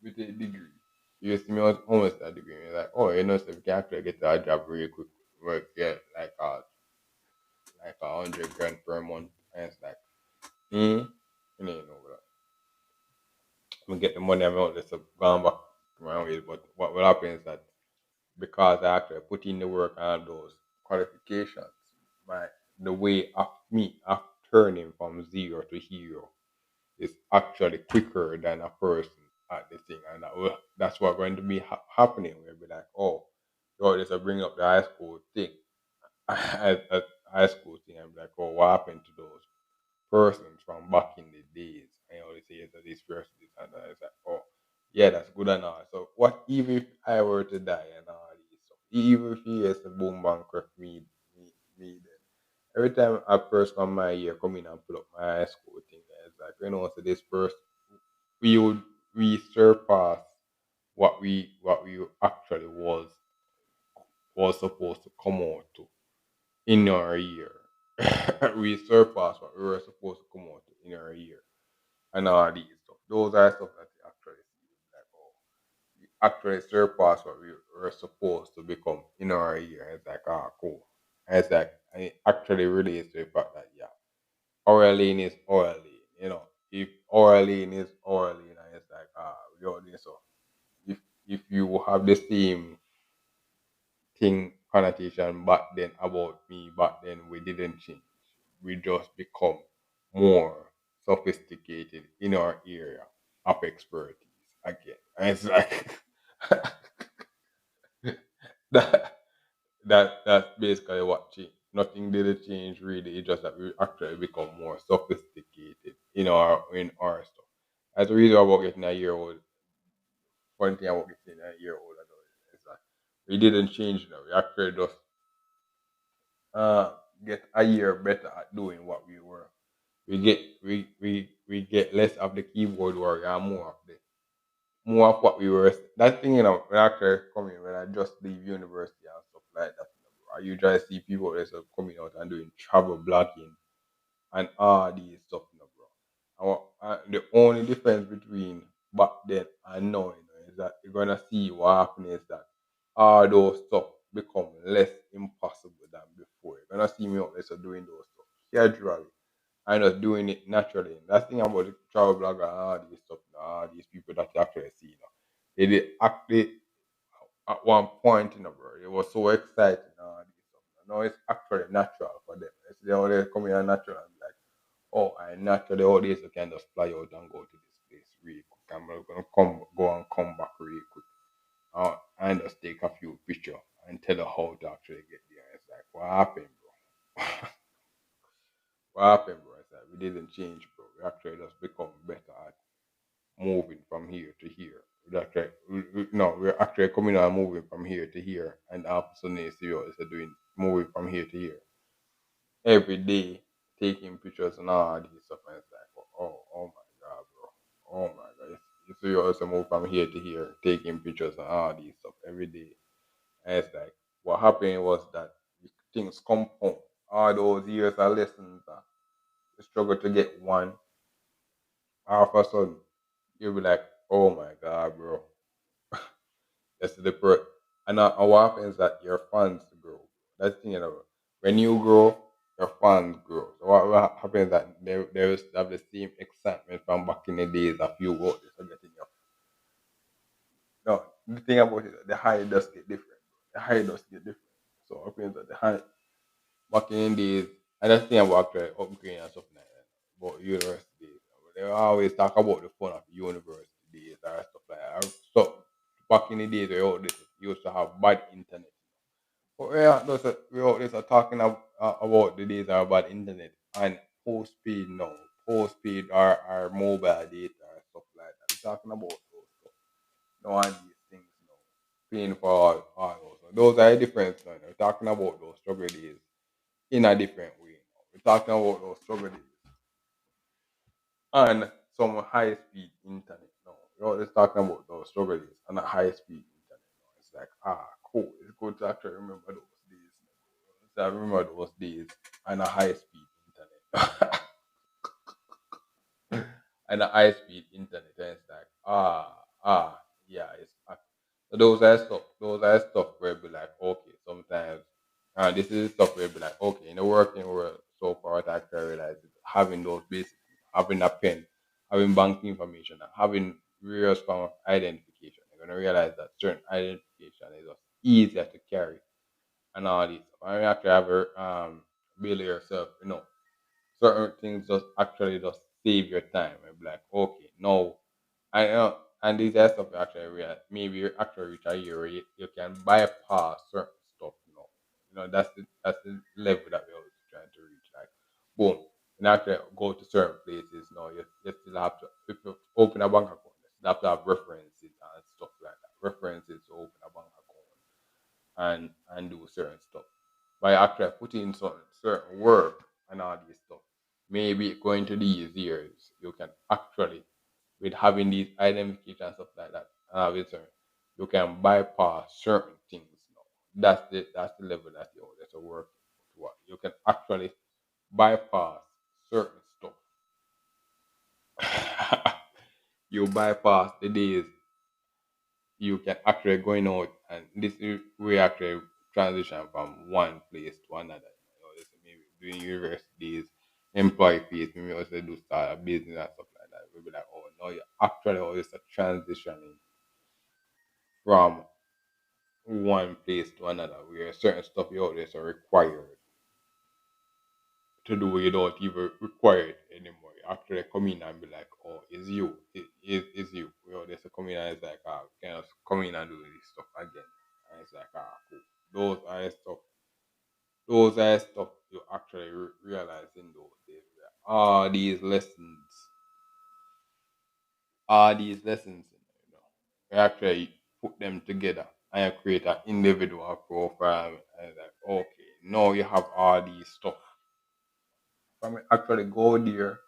with a degree, you see me homeless with a degree, and you're like, oh, you know, so we can actually get a job really quick, work get like 100 grand per month, and it's like, you know that. I'm gonna get the money I'm out there, so gone back to my ways. But what will happen is that because I actually put in the work and those qualifications, my the way of me of turning from zero to hero is actually quicker than a person at the thing, and that's what's going to be happening. We'll be like, oh, so this will bring up the high school thing, at high school thing, and be like, oh, what happened to those persons from back in the days? And all they say is that this person, this and that. It's like, oh, yeah, that's good and all. So what even if I were to die and all these stuff, even if he is a boom bankrupt me then. Every time a person come my year come in and pull up my high school thing, it's like, so this person we would we surpass what we actually was supposed to come out to in our year. We surpass what we were supposed to come out to in our year and all these stuff. Those are stuff that you actually see. Like, oh, we actually surpass what we were supposed to become in our year. It's like, ah, cool. And it's like, and it actually relates to the fact that, yeah, Oralin is Oralin. If Oralin is Oralin, and it's like, we all this. So if if you have the same thing connotation back then about me back then, we didn't change. We just become more sophisticated in our area of expertise again. And it's like that that's basically what changed. Nothing did change really. It's just that we actually become more sophisticated in our stuff. That's the reason about getting a year old. One thing about getting a year old is that we didn't change now. We actually just uh get a year better at doing what we were. We get less of the keyboard warrior and more of what we were. That thing, when I actually come in, when I just leave university and stuff like that, I usually see people that's coming out and doing travel blogging and all these stuff, bro. The only difference between back then and now, is that you're gonna see what happens is that all those stuff become less impossible than before. You're gonna see me out there so doing those stuff casually and just doing it naturally. That's the thing about the travel blogger and all these stuff, all these people that you actually see, They did actually at one point, bro. It was so exciting and all these stuff. Now it's actually natural for them. It's the only coming in natural and be like, oh, I naturally all this you can just fly out and go to this place really quick. I'm gonna go and come back really quick. And just take a few pictures and tell her how to actually get there. It's like, what happened, bro? What happened, bro? It's like we didn't change, bro. We actually just become better at moving from here to here. No, we're actually coming on moving from here to here, and all of a sudden you see us doing moving from here to here every day, taking pictures and all these stuff, and it's like, oh my god, bro, oh my god, you see us move from here to here, taking pictures and all these stuff every day, and it's like, what happened was that things compound. All those years of lessons, you struggle to get one, all of a sudden you'll be like, oh my god, bro. That's the different. And what happens is that your funds grow. That's the thing, when you grow, your funds grow. So what happens is that they will have the same excitement from back in the days of you work this or getting your. No, the thing about it, the high does get different. The high does get different. So what happens that the high back in the days, and that's the thing about upgrading and stuff like that. About universities, they always talk about the fun of university days or stuff like that. So back in the days, they all this used to have bad internet. But we always are talking about the days of bad internet and post speed now, post speed or mobile data or stuff like that. We're talking about those stuff. No one these things, paying for all those. Those are different. We're talking about those struggle days in a different way. We're talking about those struggle days and some high speed internet. No, we're always talking about those struggle days and a high speed internet. No, it's like cool. It's good to actually remember those days. So I remember those days and a high speed internet. And the high speed internet. And it's like, yeah, so those are stuff. Those are stuff where be like, okay, sometimes, this is stuff where be like, okay, in the working world, so far, what I actually realize is having those basic, having a pen, having bank information, and having various form of identification. You're gonna realize that certain identification is just easier to carry and all these stuff. I mean, actually have build yourself, certain things just actually just save your time and be like, okay, no, I know, and these are stuff you actually real maybe you actually reach a year where you can bypass certain stuff, that's the level that we're always trying to reach. Like, boom, and actually go to certain places. You still have to if you open a bank account, you still have to have references and stuff like that. References to open a bank account and do certain stuff. By actually putting in certain work and all these stuff, maybe going to these years, you can actually, with having these identification and stuff like that, and have it, you can bypass certain things now. That's the level that's a work toward. You can actually bypass certain stuff. You bypass the days you can actually going out, and this is we actually transition from one place to another. This maybe doing universities, employee fees, maybe also do start a business and stuff like that. We'll be like, oh no, you're actually always a transitioning from one place to another where certain stuff you always are required to do, you don't even require it anymore. You actually come in and be like, oh, it's you. It's you. There's a come in and it's like, can I come in and do this stuff again? And it's like, cool. Those are stuff. Those are stuff you actually realize in those days. Where these lessons, you actually put them together and you create an individual profile. And it's like, okay, now you have all these stuff. I mean, actually go there.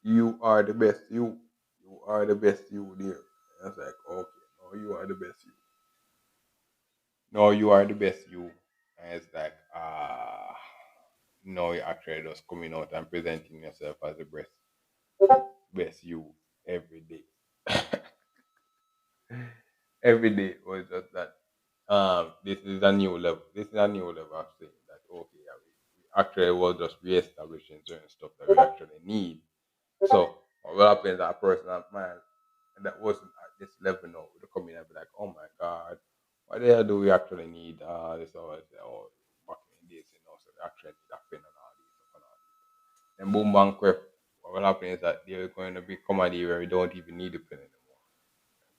You are the best you. You are the best you there. And it's like, okay, no, you are the best you. No, you are the best you. And it's like, no, you're actually just coming out and presenting yourself as the best you every day. Every day was just that. This is a new level. This is a new level of saying that, okay, yeah, we actually was just re-establishing certain stuff that we actually need. So what happens that a person of mine that wasn't at this level now would come in and be like, oh my god, what the hell do we actually need? This always back in the days, so we actually need a pen and all this stuff and all this. Then boom bang quick, what will happen is that there's going to become a day where we don't even need a pen anymore.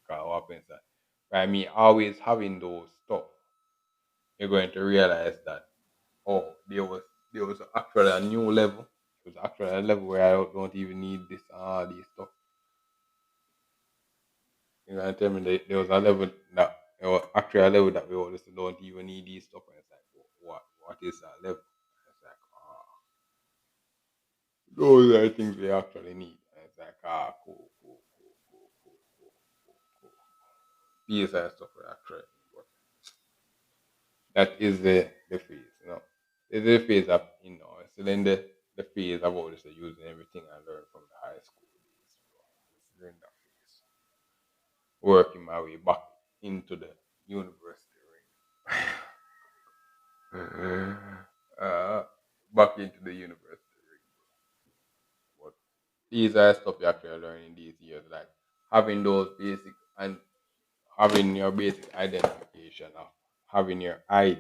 Because what happens that by me always having those stuff, you're going to realize that, oh, there was actually a new level. It was actually a level where I don't even need this these stuff. You know, tell me there was a level that there was actually a level that we always don't even need these stuff. And it's like, what is that level? It's like, those are things we actually need. And it's like, cool. These are stuff we actually need. But that is the phase, you know. It's the phase of, still in the phase of always using everything I learned from the high school days. So still in that phase. Working my way back into the university ring. uh, back into the university ring. But these are stuff you actually learn in these years, like having those basic and having your basic identification of having your ID,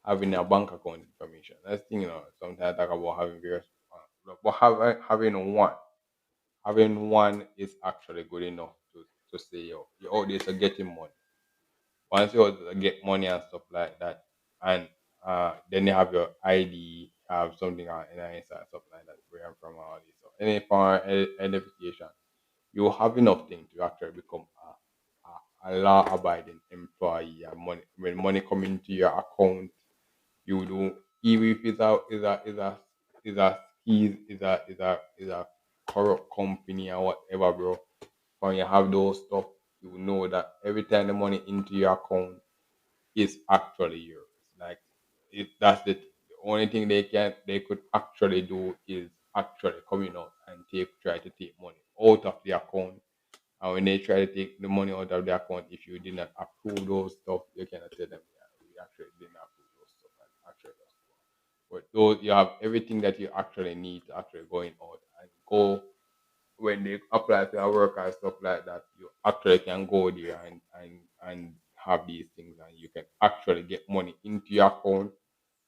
having your bank account information. That's the thing, sometimes I talk about having various, but having one is actually good enough to say, you're out there to getting money. Once you get money and stuff like that, and then you have your ID, have something on NIS and stuff like that, where I'm from, all this. So any form of identification, you have enough thing to actually become a law-abiding employee. And money, when money come into your account, you do, even if it's a corrupt company or whatever, bro. When you have those stuff, you know that every time the money into your account is actually yours. Like, that's the only thing they could actually do is actually coming out and try to take money out of the account. And when they try to take the money out of the account, if you did not approve those stuff, you cannot tell them, yeah, we actually didn't approve those stuff. And actually, that's but those, you have everything that you actually need to actually going out and go. When they apply to a work and stuff like that, you actually can go there and have these things, and you can actually get money into your account,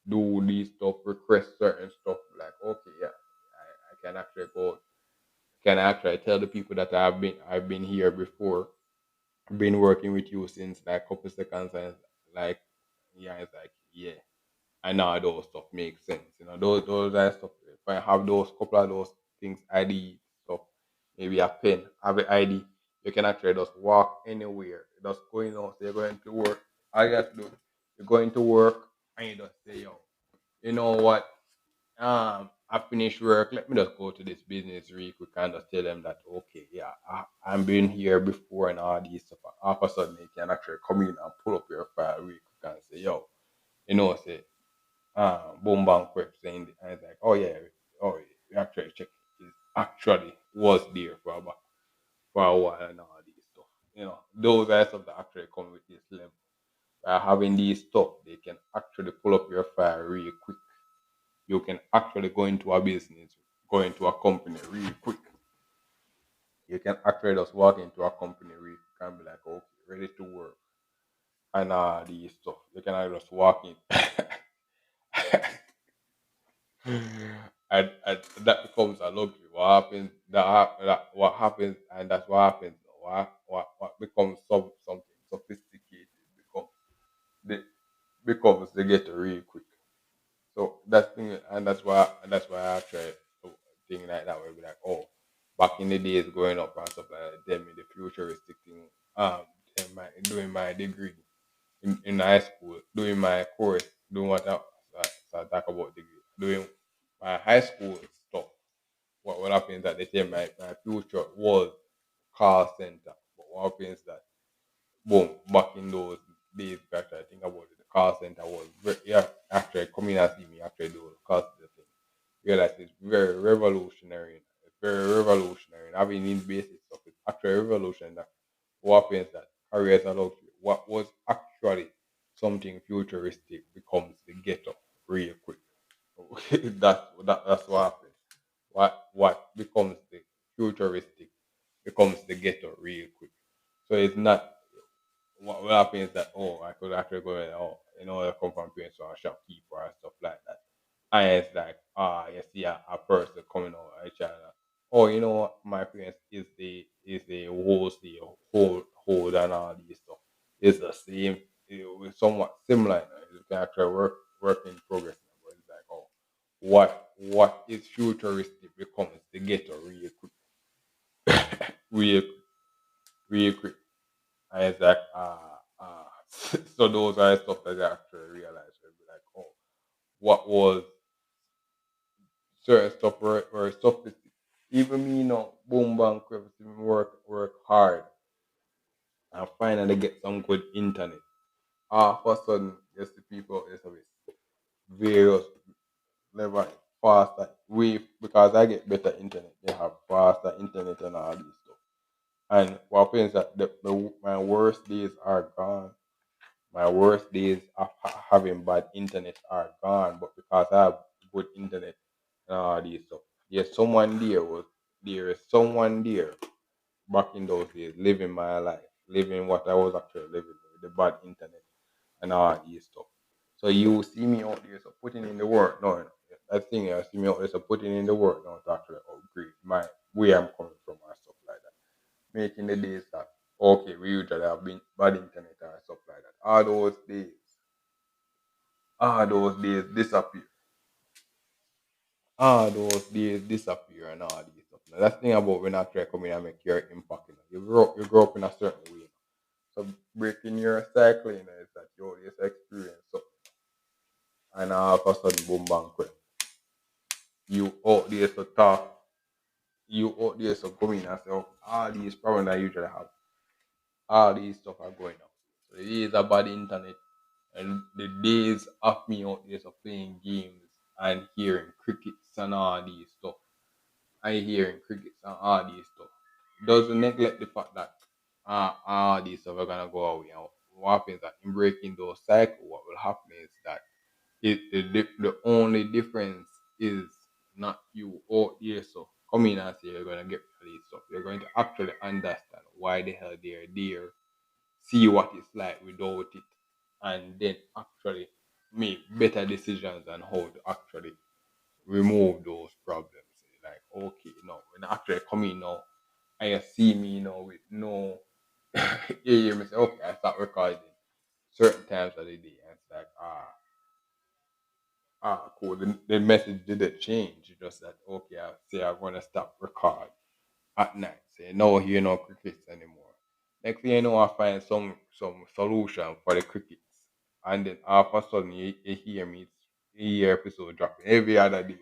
do these stuff, request certain stuff, like, okay, yeah, I can actually go, can actually tell the people that I've been here before, been working with you since like couple seconds, and like, yeah, it's like, yeah, I know those stuff makes sense. Those are stuff. If I have those couple of those things, ID stuff, maybe a pen, have an ID, you can actually just walk anywhere. Just going out, so you're going to work. All you have to do, you're going to work, and you just say, yo, you know what? I finished work. Let me just go to this business real quick and just tell them that, okay, yeah, I've been here before and all these stuff. And all of a sudden, they can actually come in and pull up your file real quick and say, yo, say, boom bang quick saying, and it's like, oh yeah, oh yeah, we actually check it actually was there for a while and all these stuff. Those are stuff that actually come with this level. By having these stuff, they can actually pull up your file really quick. You can actually go into a business, go into a company really quick. You can actually just walk into a company really quick and be like, okay, ready to work and all these stuff. You can just walk in. And that becomes a luxury. What happens? What happens, and that's what happens. What becomes something sophisticated the becomes they get real quick. So that's thing, and that's why I actually think like that. Where be like, oh, back in the days growing up and stuff like that, them in the futuristic thing, doing my degree in high school, doing my course, doing so I talk about degree, doing my high school stuff. What happens that they say my future was call center. But what happens that, boom, back in those days, actually, I think about it, the call center was yeah, actually coming and see me actually do the call center thing. Realize it's very revolutionary. It's very revolutionary. And having these basic stuff is actually revolutionary. That what happens that careers are luxury. What was actually something futuristic becomes the ghetto real quick. That's what happens. What becomes the futuristic becomes the ghetto real quick. So it's not, what will happen is that, oh, I could actually go and, oh, I come from parents or a shopkeeper and stuff like that. And it's like, you see a person coming out a child. Oh, what, my parents is the hold and all these stuff. It's the same, it's somewhat similar. You can actually work in progress. But it's like, oh, what is futuristic becomes the ghetto real quick. real real quick. And it's like, so those are the stuff that I actually realized. I'd be like, oh, what was certain stuff where stuff is, even me, boom, bang, everything work hard and finally get some good internet. All of a sudden, you see people, there's a various level faster, way, because I get better internet, they have faster internet and all these stuff. And what happens is that my worst days are gone. My worst days of having bad internet are gone, but because I have good internet and all these stuff, there is someone there back in those days living my life, living what I was actually living with the bad internet and all these stuff. So you see me out there, so putting in the work. No, that thing I see me out there, so putting in the work now to actually upgrade my where I'm coming from and stuff like that. Making the days that okay, we usually have been bad internet and stuff like that. All those days disappear. All those days disappear and all these stuff. Now, that's the thing about when I try coming and make your impact. You grow up in a certain way. So breaking your cycle, is that you just experience something and all of a sudden boom bang quick. You out there to talk, you out there to come in and say, oh, all these problems I usually have, all these stuff are going on. So the days about the internet and the days of me out there so playing games and hearing crickets and all these stuff. I hearing crickets and all these stuff. Doesn't neglect the fact that all these stuff are gonna go away. And what happens that in breaking those cycles, what will happen is that the only difference is not you out there so come in and say you're gonna get rid of these stuff. You're going to actually understand why the hell they're there, see what it's like without it, and then actually make better decisions on how to actually remove those problems. Like, okay, no, when I actually come in now, and you see me with no, you hear me say, okay, I start recording certain times of the day, and it's like, cool. The message didn't change. It's just that, okay, I say I'm going to stop record at night. Say, no, hear no crickets anymore. Next thing you know, I find some solution for the crickets. And then all of a sudden, you hear me, you hear episode dropping every other day.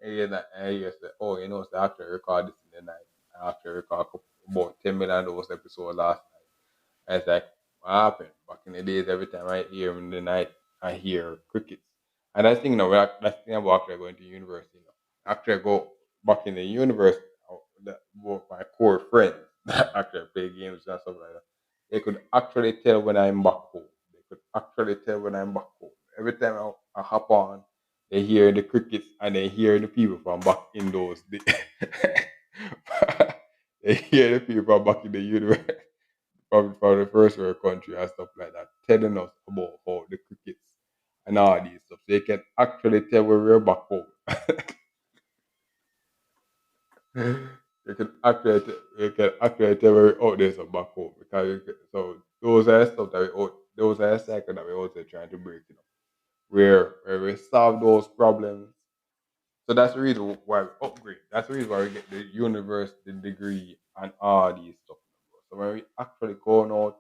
And you hear that, and you say, oh, so I have to record this in the night. I have to record about 10 million of those episodes last night. And it's like, what happened? Back in the days, every time I hear in the night, I hear crickets. And I think, that's the thing about actually going to university. After I go back in the university, both my core friends that actually play games and stuff like that, they could actually tell when I'm back home. They could actually tell when I'm back home. Every time I hop on, they hear the crickets and they hear the people from back in those days. They hear the people from back in the university from the first world country and stuff like that, telling us about how the crickets and all these stuff. So they can actually tell where we're back home. They can actually tell where we're out there so back home because so those are the stuff that those are the cycle that we're also trying to break, where we solve those problems. So that's the reason why we upgrade. That's the reason why we get the university degree and all these stuff. So when we actually go out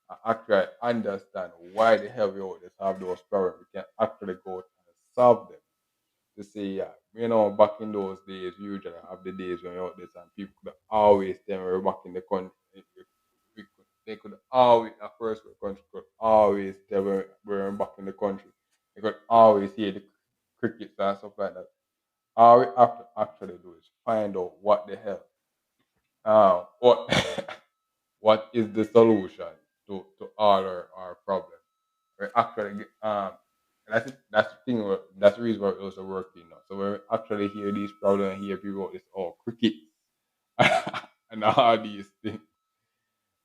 and actually understand why the hell we always have those problems, we can actually go out and solve them. To say, yeah, back in those days, we usually have the days when you're out there and people could always tell me we're back in the country. They could always, at first, the country could always tell we're back in the country. They could always hear the crickets and stuff like that. All we have to actually do is find out what the hell, what what is the solution to all our problems. We actually that's the thing. That's the reason why it was working now. So when we actually hear these problems, hear people this cricket and all these things,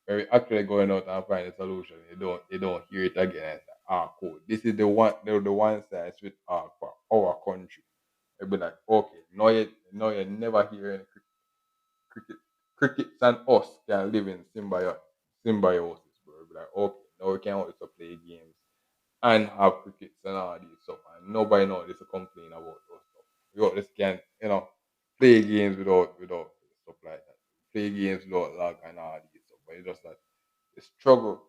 when we actually going out and find a solution, they don't hear it again. It's like, cool. This is the one size with for our country. They'll be like, okay, no, you never hear any cricket. Crickets and us can live in symbiosis, bro. They'll be like, okay, now we can also play games and have crickets and all these stuff. And nobody knows this to complain about those stuff. You just can't, play games without stuff like that. Play games without lag and all these stuff. But it's just that. The struggle,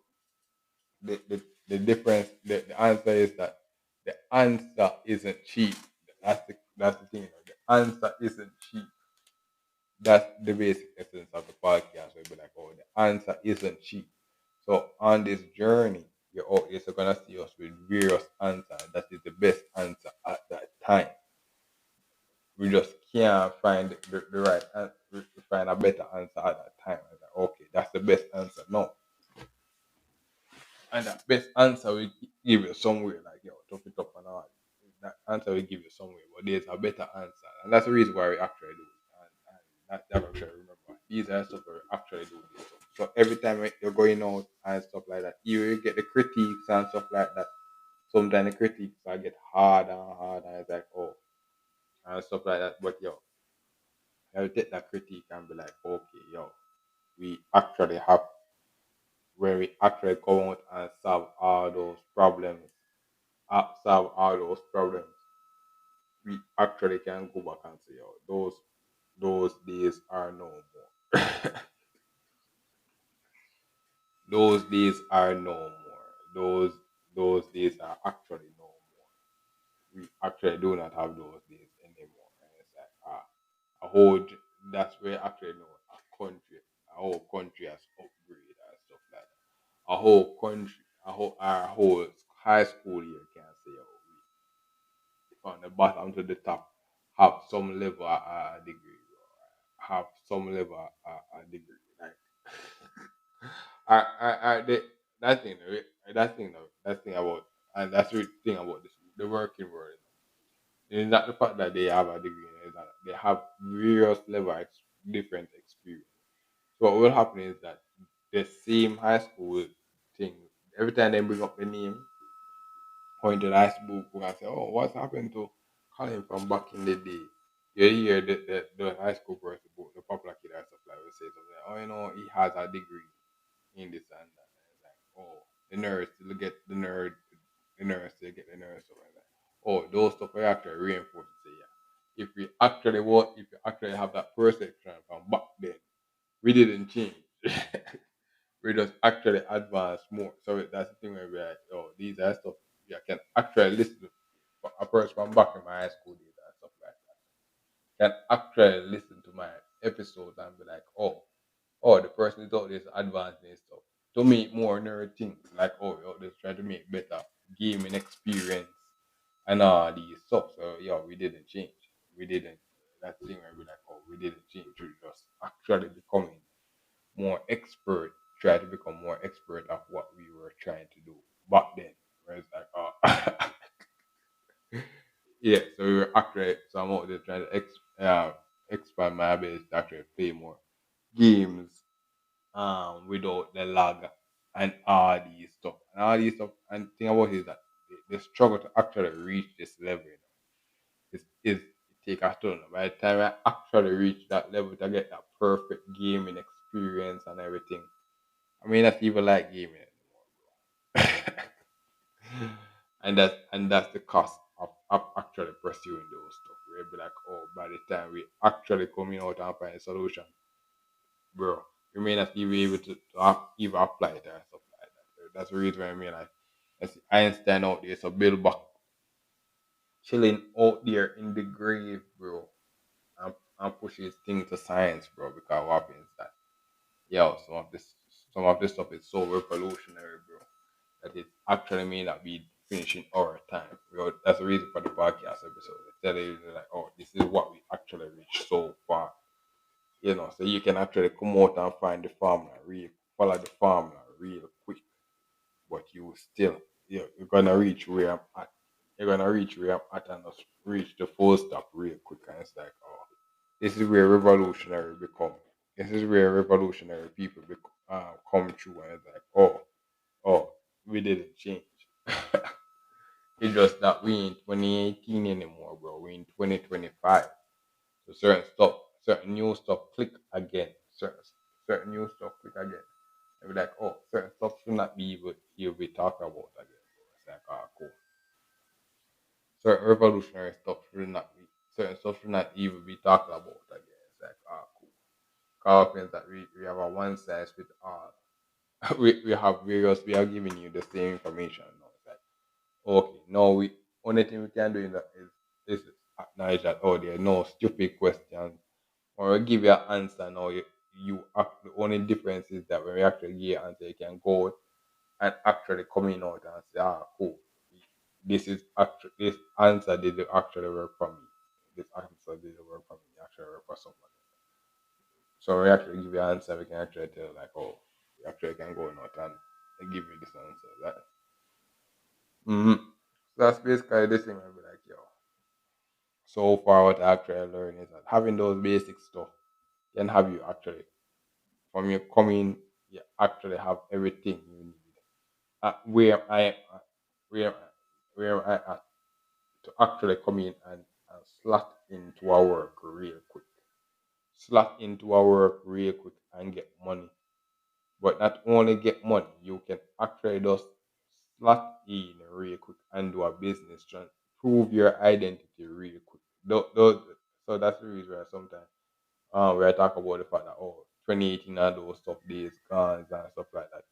the difference, the answer is that the answer isn't cheap. That's the thing. The answer isn't cheap. That's the basic essence of the podcast. We'll be like, oh, the answer isn't cheap. So on this journey, you're always gonna see us with various answers. That is the best answer at that time. We just can't find the right answer. We find a better answer at that time. It's like, okay, that's the best answer. No, and that best answer will give you somewhere like yo, tough it up and all. That answer will give you somewhere, but there's a better answer, and that's the reason why we actually do it. And that's what we should remember. These are stuff we actually do this stuff. So every time you're going out and stuff like that, you get the critiques and stuff like that. Sometimes the critiques I get harder and harder, and it's like oh and stuff like that. But yo, I will take that critique and be like, okay, yo, we actually have where we actually go out and solve all those problems solve all those problems, we actually can go back and say, oh, those days are no more. Those days are no more. Those days are actually no more. We actually do not have those days anymore. And it's like a whole that's where actually know a whole country has upgraded and stuff like that. A whole country, our whole high school year can say, oh, from the bottom to the top have some level degree, have some level degree. Like they, that thing, that thing about, and that's the thing about this, the working world. It's not the fact that they have a degree, it's that they have various level different experience. So what will happen is that the same high school thing, every time they bring up the name, point to the iceberg and say, "Oh, what's happened to Colin from back in the day?" You hear the high school person, the popular kid and stuff like will say something like, "Oh, he has a degree in this and that." And it's like, "Oh, the nurse to get the nerd, the nurse to get the nurse." So like that. Oh, those stuff I actually reinforce to say, yeah. If you actually have that perception from back then, we didn't change. We just actually advance more. So that's the thing where we're like, oh, these are stuff you can actually listen to a person from back in my high school days and stuff like that. Can actually listen to my episodes and be like, oh, the person is out there advancing stuff to make more nerd things. Like, oh, you're out there trying to make better gaming experience and all these stuff. So, yeah, we didn't change. We didn't. That thing where we're like, oh, we didn't change. We just actually becoming more expert, try to become more expert of what we were trying to do back then. Where it's like, oh, yeah, so we were actually, so I'm out there trying to expand my ability to actually play more games without the lag and all these stuff. And all these stuff, and the thing about it is that the struggle to actually reach this level, is it take a turn. By the time I actually reach that level to get that perfect gaming experience and everything, I mean, that's even like gaming anymore, bro. And that's the cost of actually pursuing those stuff. We'll be like, oh, by the time we actually coming out and find a solution, bro, we may not even be able to even apply it and stuff like that. That's the reason why I mean, like, I see Einstein out there, so Bill Buck chilling out there in the grave, bro, and pushes things to science, bro, because what happens that yo, some of this stuff is so revolutionary, bro, that it actually may not be finishing our time. That's the reason for the podcast episode. They tell you like, oh, this is what we actually reached so far. So you can actually come out and find the formula, follow the formula real quick, but you still, you're gonna reach where I'm at. You're gonna reach where I'm at and just reach the full stop real quick, and it's like, oh, this is where revolutionary become. This is where revolutionary people come true, and it's like, oh, we didn't change. It's just that we ain't 2018 anymore, bro. We in 2025. So certain new stuff click again. Certain new stuff click again. And we're like, oh, certain stuff should not be even be talked about again, bro. It's like, cool. Certain revolutionary stuff should not be. Certain stuff should not even be talked about again. It's like, cool. Car things that we have a one size fit all. we have various, we are giving you the same information now. It's like, okay, no, we only thing we can do in that is acknowledge that, oh, there are no stupid questions, or we give you an answer now. You act, the only difference is that when we actually give you an answer, you can go and actually coming out and say, ah, cool, this is actually, this answer did actually work for me. This answer did work for me. It actually work for someone. So we actually give you an answer. We can actually tell like, oh, you actually can go out and give you this answer. That. Mm-hmm. So that's basically this thing. I'll be like, yo. So far, what I actually learned is that having those basic stuff can have you actually from your coming, you actually have everything you need. Where I am at, where where I at to actually come in and slot into our work real quick. Slot into our work real quick and get money. But not only get money, you can actually just slot in real quick and do a business trying prove your identity real quick. So that's the reason why sometimes we are talking about the fact that, oh, 2018 and those stuff days guns and stuff like that.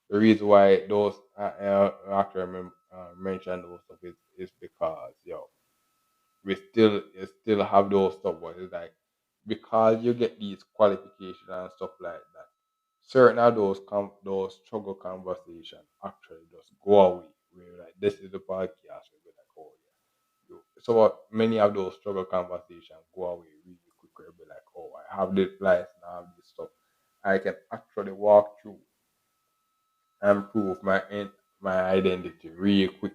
The reason why those I actually remember mention those stuff is because, yo, we still you still have those stuff, but it's like because you get these qualifications and stuff like that, certain of those struggle conversation actually just go away. Where like this is the podcast, we be like, oh yeah. So many of those struggle conversations go away really quick. We'll be like, oh, I have this life and I have this stuff. I can actually walk through and prove my identity really quick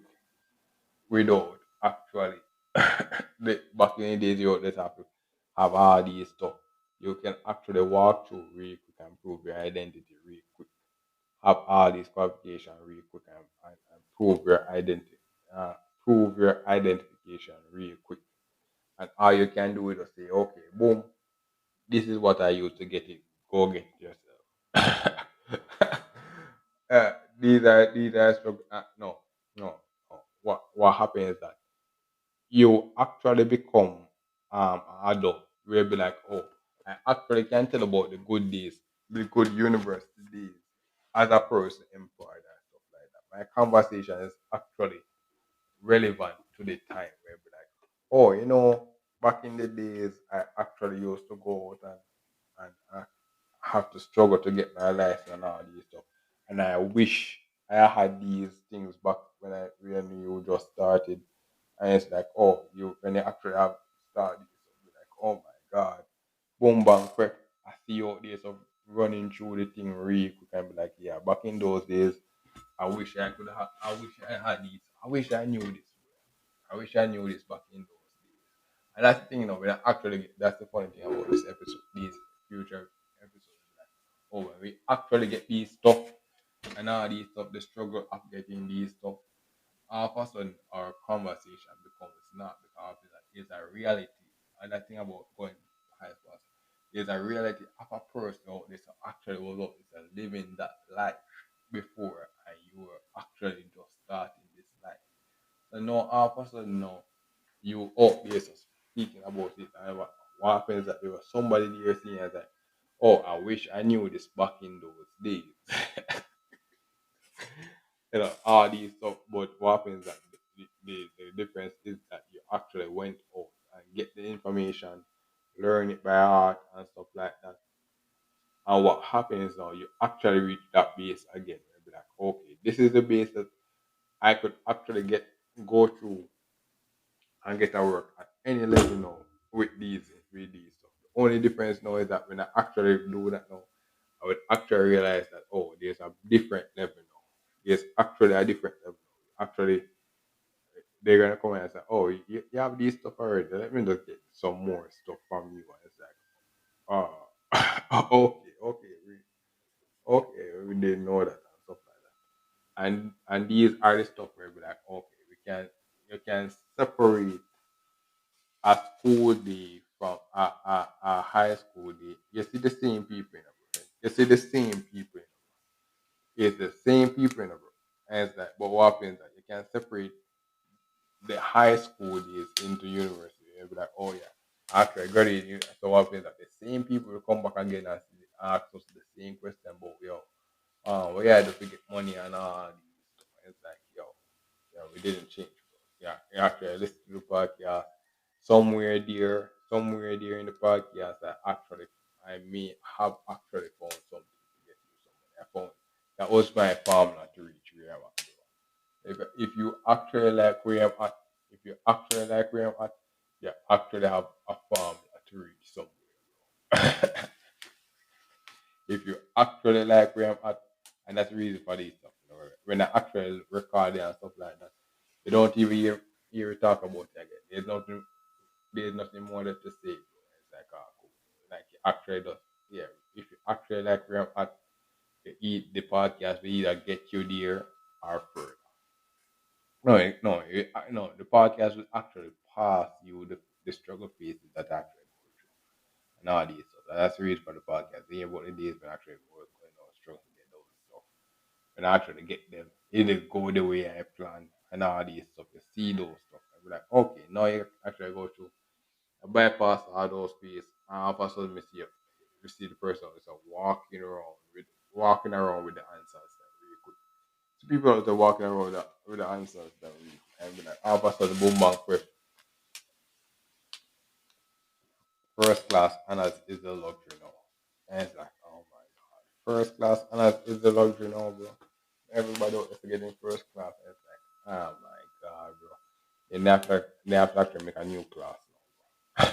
without actually back in the days you always have all these stuff. You can actually walk through really quick and prove your identity really quick. Have all these qualifications really quick and prove your identity. Uh, Prove your identification really quick. And all you can do is just say, okay, boom, this is what I use to get it. Go get it yourself. These are no, no, no. What happens is that you actually become an adult. You'll be like, oh, I actually can tell about the good days, the good university days as a person employed and stuff like that. My conversation is actually relevant to the time where be like, oh, back in the days, I actually used to go out and have to struggle to get my license and all these stuff. And I wish I had these things back when you just started. And it's like, oh, you when you actually have started, you'll be like, oh my god, boom bang quick. I see you out there so running through the thing real quick and be like, yeah, back in those days, I wish I had this. I wish I knew this. I wish I knew this back in those days. And that's the thing, when I actually that's the funny thing about this episode, these future episodes. Like, oh, when we actually get these stuff and all these stuff, the struggle of getting these stuff, all of a sudden our conversation becomes not because it's a reality. And that thing about going to high school, there's a reality of a person out there so actually was out there so living that life before and you were actually just starting this life. So now all of a sudden now you out there so speaking about it and what happens is that there was somebody there saying that, oh, I wish I knew this back in those days. All these stuff. But what happens is that the difference is that you actually went out and get the information, learn it by heart and stuff like that. And what happens now, you actually reach that base again. You'll be like, okay, this is the base that I could actually go through and get a work at any level now with these stuff. The only difference now is that when I actually do that now, I would actually realize that, oh, there's a different level now. There's actually a different level. Actually, they're gonna come and say, "Oh, you have these stuff already. Let me just get some more stuff from you." And it's like, "Oh, okay, we didn't know that and stuff like that." And these are the stuff where we like, okay, you can separate a school day from a high school day. You see the same people in a room. You see the same people in a room. It's the same people in a room. And it's like, but what happens is that you can separate the high school days into university. You'll be like, oh yeah, actually I graduated. So what happens that the same people will come back again and ask us the same question about, yo, we had to get money and all these stuff. It's like, yo, yeah, we didn't change, bro. Yeah, you actually listen to the podcast somewhere there in the podcast, I may have actually found something to get you some money. I found that was my formula to reach where I'm at. If you actually like where I'm at, if you actually like where I'm at, you actually have a formula to reach somewhere. If you actually like where I'm at, and that's the reason for this stuff. You know, when I actually record it and stuff like that, you don't even hear it talk about it again. There's nothing more left to say. Bro. It's like, cool. Like you actually does. Yeah. If you actually like where I'm at, you eat the podcast, we either get you there or further. No. The podcast will actually pass you the struggle phases that actually go through and all these stuff. That's the reason for the podcast. They about the days when actually work, struggle to get those stuff. When I actually get them, it didn't go the way I planned and all these stuff. You see those stuff. I be like, okay, now you actually go through. I bypass all those phases, and all of a sudden, you see the person is walking around with the answers that really quick. So people out there walking around with the answers that really, and be like, all of a sudden, boom, bang, quick. First class honors is the luxury now. And it's like, oh my god. First class honors is the luxury now, bro. Everybody else is getting first class. And it's like, oh my god, bro. They have to actually make a new class now.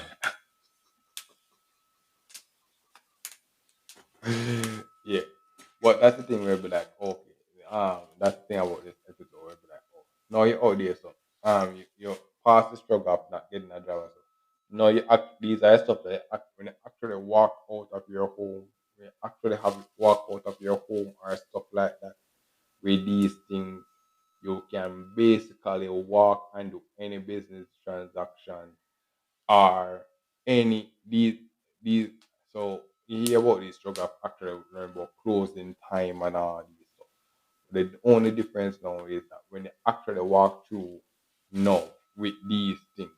Yeah. But that's the thing where be like, okay. That's the thing about this episode where be like, oh, no, you're out there, so you pass the struggle of not getting a job. So no, these are stuff that when you actually walk out of your home, when you actually have to walk out of your home or stuff like that. With these things, you can basically walk and do any business transaction or these. So you hear about this struggle of actually learn about closing time and all these stuff. The only difference now is that when you actually walk through now with these things,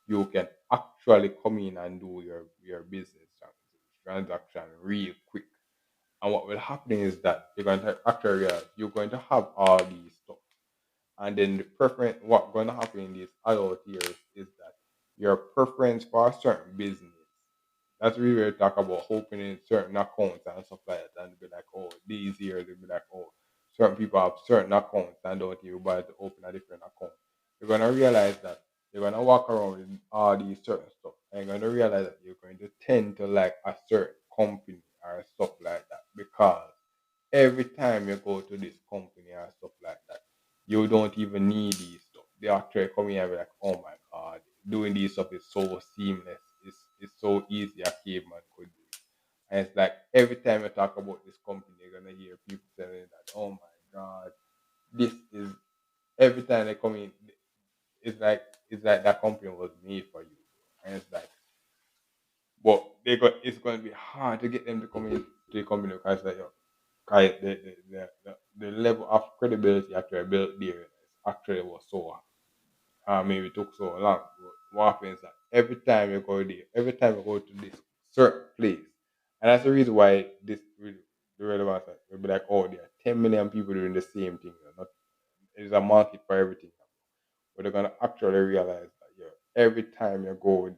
you can actually come in and do your business transaction real quick. And what will happen is that you're going to actually realize you're going to have all these stuff. And then the preference, what's going to happen in these adult years is that your preference for a certain business. That's really where we talk about opening certain accounts and stuff like that. And be like, oh, these years, they'll be like, oh, certain people have certain accounts and don't even bother to open a different account. You're going to realize that you're going to walk around with all these certain stuff. And you're going to realize that you're going to tend to like a certain company or stuff like that because every time you go to this company or stuff like that, you don't even need these stuff. They actually come in and be like, oh my god, doing these stuff is so seamless. It's so easy a caveman could do it. And it's like every time you talk about this company, you're gonna hear people telling that, oh my god, this is every time they come in, it's like that company was made for you. And it's like but it's going to be hard to get them to come into the company because like, the level of credibility actually built there actually was so maybe took so long. But what happens is that every time you go to this certain place, and that's the reason why the relevance will be like, oh, there are 10 million people doing the same thing. Not, there's a market for everything. But they're gonna actually realize that every time you go,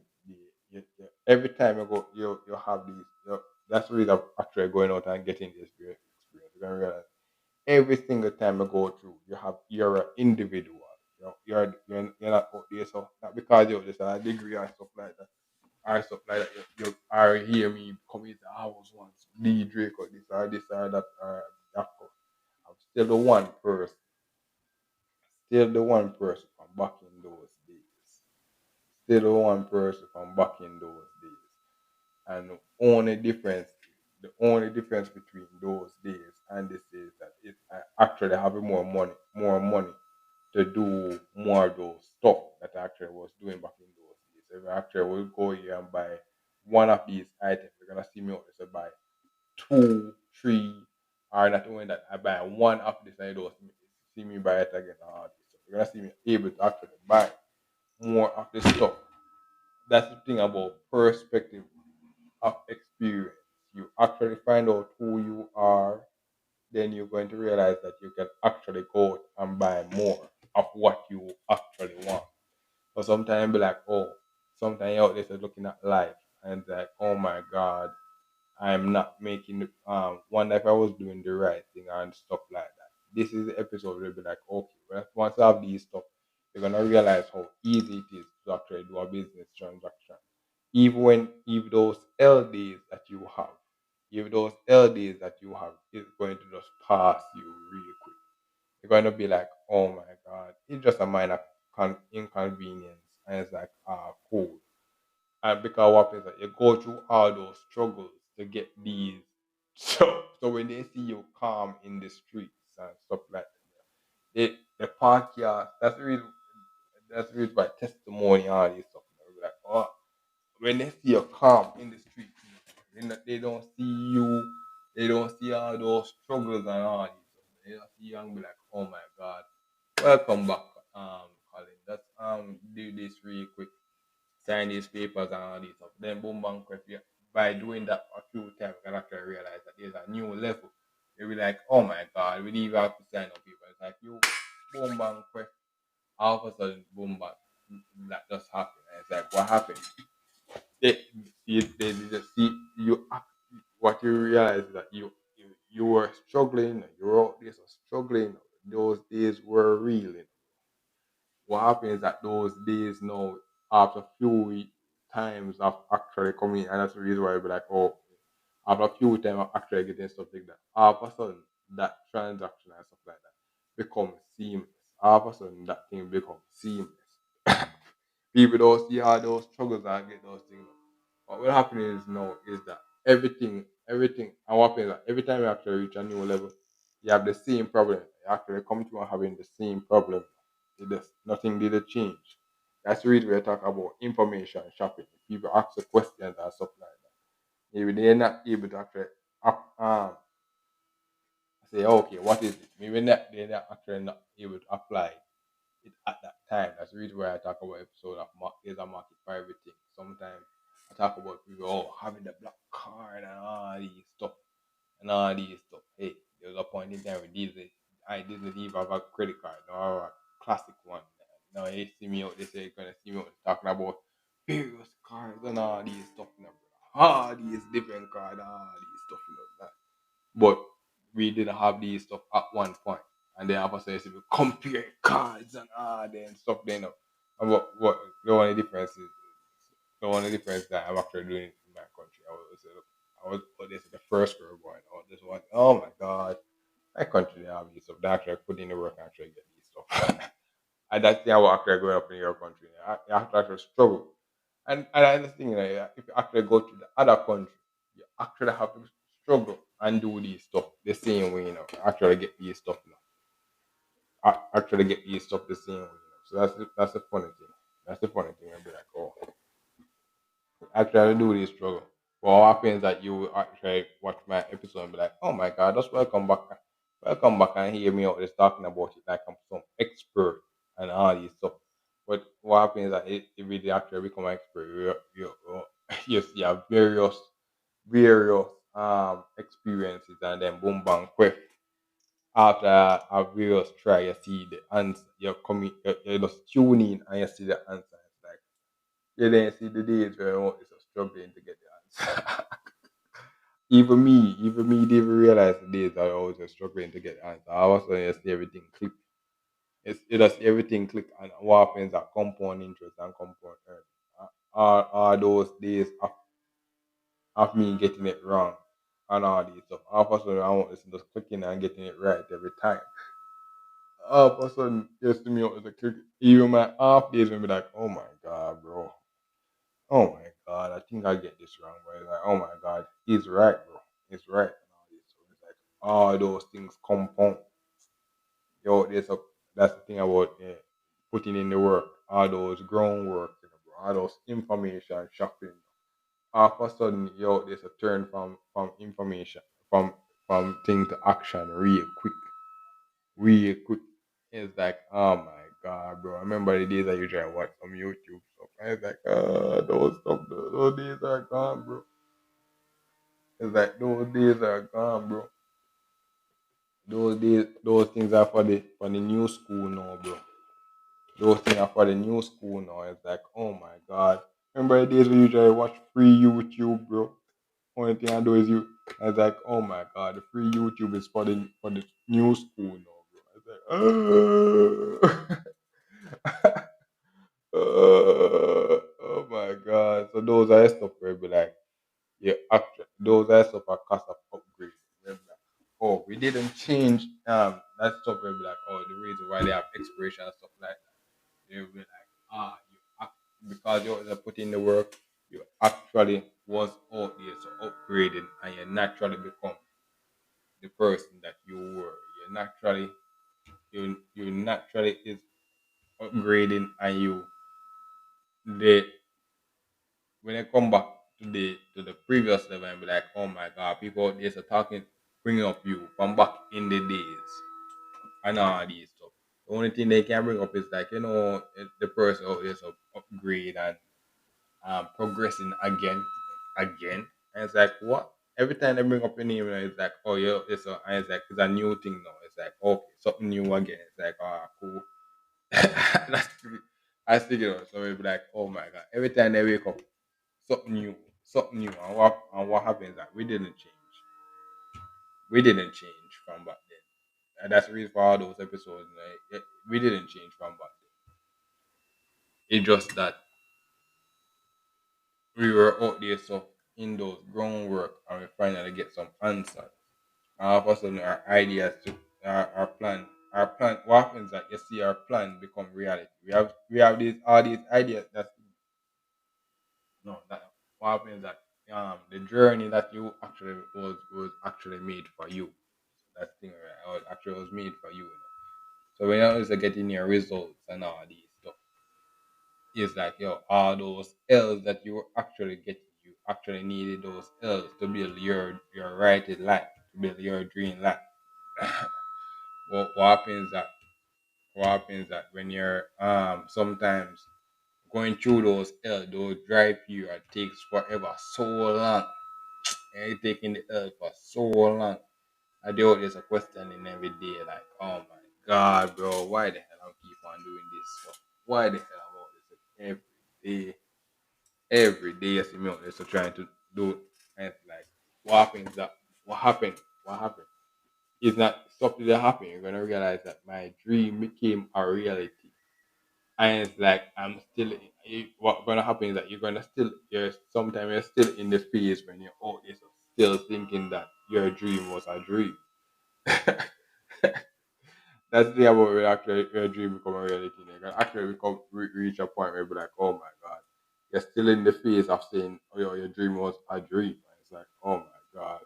every time you go, you have these. That's the reason I'm actually going out and getting this experience. You're gonna realize every single time you go through, you're an individual. You're not out there, so not because you just a degree or stuff like that. Or stuff like that. You or hear me come into the house once, D Drake or this or that or that. I'm still the one person. Still the one person from back in those days. Still the one person from back in those days. And the only difference between those days and this is that I actually have more money to do more of those stuff that I actually was doing back in those days. If I actually will go here and buy one of these items, you're gonna see me out there buy two, three, or not only that, I buy one of this and you don't see me buy it again. All this stuff. You're gonna see me able to actually buy more of this stuff. That's the thing about perspective of experience. You actually find out who you are then you're going to realize that you can actually go out and buy more of what you actually want. So sometimes be like, oh, sometimes you're out there just looking at life and it's like, oh my God, I'm not making wonder if I was doing the right thing and stuff like that. This is the episode where you'll be like, okay, well, once you have these stuff, you're gonna realize how easy it is to actually do a business transaction. Even those LDs that you have, if those LDs that you have is going to just pass you really quick. You're going to be like, oh my God, it's just a minor inconvenience. And it's like, cool. And because what happens is that you go through all those struggles to get these. So when they see you calm in the streets and stuff like that, the podcast, that's the reason why testimony and all this stuff. They'll be like, oh, when they see you calm in the streets, they don't see you, they don't see all those struggles and all this stuff. They don't see you and be like, oh my God, welcome back, Colin. Let's do this really quick, sign these papers and all this stuff. Then boom bang quick. Yeah. By doing that a few times, you can actually realize that there's a new level. You'll be like, oh my God, we didn't even have to sign up people. It's like you boom bang quick, all of a sudden boom bang, that just happened. And it's like, what happened? They just see you. What you realize is that you were struggling, you were out there so struggling. Those days were real. What happens is that those days now, after a few times of actually coming, and that's the reason why I be like, oh, after a few times of actually getting stuff like that, all of a sudden that transaction and stuff like that becomes seamless. All of a sudden that thing becomes seamless. People don't see all those struggles and get those things. What will happen is now is that everything, and what happens is that every time you actually reach a new level, you have the same problem. You actually come to and having the same problem. Nothing did change. That's the reason we talk about information shopping. People ask the questions and stuff like that. Maybe they're not able to actually say, okay, what is it? Maybe they're not actually not able to apply it at that time. That's the reason why I talk about episode of there's a market for everything. Sometimes I talk about people having the black card and all these stuff and all these stuff. Hey, there was a point in time when I didn't even have a credit card or a classic one. Now you see me out, they say you're gonna see me out talking about various cards and all these stuff, you know, all these different cards, all these stuff, you know, that. But we didn't have these stuff at one point. And then after say we compare cards and all that stuff then and what the only difference is the only difference that I'm actually doing in my country. I was what this is the first girl boy. Oh, this one. Oh my god. My country they have these stuff. They actually put in the work and actually get these stuff. And that's the how actually growing up in your country. You have to actually struggle. And the thing, if you actually go to the other country, you actually have to struggle and do these stuff the same way, actually get these stuff, actually get these stuff the same way, So that's the funny thing. That's the funny thing. I'll be like, oh, actually do this struggle. But what happens that you will actually watch my episode and be like, oh my god, just welcome back. Welcome back and hear me out just talking about it like I'm some expert and all this stuff. But what happens is that if you actually become an expert, you see a various experiences and then boom bang quick. After a various try, you see the answer. You're coming, you just tune in and you see the answer. It's like you didn't see the days where I was struggling to get the answer. Even me didn't realize the days that I was just struggling to get the answer. All of a sudden, you see everything click. It does everything click, and what happens at compound interest and compound earn. All those days of me getting it wrong and all these stuff. All of a sudden, I want to just clicking and getting it right every time. All of a sudden, you see me out as a click. Even my half days will be like, oh my god, bro. Oh my god, I think I get this wrong, but it's like, oh my god, he's right, bro. He's right. And all this. So it's like all those things compound. Yo, that's the thing about putting in the work, all those groundwork, bro, all those information shopping. All of a sudden, there's a turn from information, from thing to action real quick. It's like, oh my god, bro. I remember the days I usually watch some YouTube stuff. And it's like, those days are gone, bro. It's like those days are gone, bro. Those days, those things are for the new school now, bro. Those things are for the new school now. It's like, oh my god. Remember the days we usually watch free YouTube, bro? Only thing I do is you. I was like, oh my god, the free YouTube is for the new school now, bro. I was like, oh my god. So those are stuff where be like, yeah, actually, those are stuff are cost of upgrade. Where be like, oh, we didn't change that stuff where be like, oh, the reason why they have expiration and stuff like that. They'll be like, because you was put in the work, you actually was out there so upgraded and you naturally become the person that you were. You naturally is upgrading and you they when they come back to the previous level and be like, oh my god, people out there so talking bringing up you from back in the days and all these stuff. The only thing they can bring up is like, the person out there so upgrade and progressing again. And it's like, what? Every time they bring up your name, it's like, oh, yeah, and it's like, it's a new thing now. It's like, okay, something new again. It's like, cool. That's, I still, so it'll be like, oh my God. Every time they wake up, something new. And what happens is that we didn't change. We didn't change from back then. And that's the reason for all those episodes. We didn't change from back then. It's just that we were out there so in those groundwork and we finally get some answers. And all of a sudden our ideas to our plan what happens that you see our plan become reality. We have these all these ideas that no that what happens that the journey that you actually was actually made for you. That thing right, actually was made for you. So when you're getting your results and all these stuff, it's like all those L's that you were actually getting, you actually needed those L's to build your right life, to build your dream life. What happens that when you're sometimes going through those L, those drive period takes forever, so long, and you're taking the L for so long. And there is a question in every day, like, oh my god, bro, why the hell I keep on doing this stuff? Why the hell I'm all this every day? Every day you see me out there so trying to do it. And it's like what happens that what happened? What happened? It's not something that happened. You're gonna realize that my dream became a reality. And it's like I'm still what gonna happen is that you're sometimes you're still in the phase when you're out there so still thinking that your dream was a dream. That's the thing about when actually your dream become a reality. You can actually reach a point where you be like, oh my god, you're still in the phase of saying, oh your dream was a dream. And it's like, oh my god.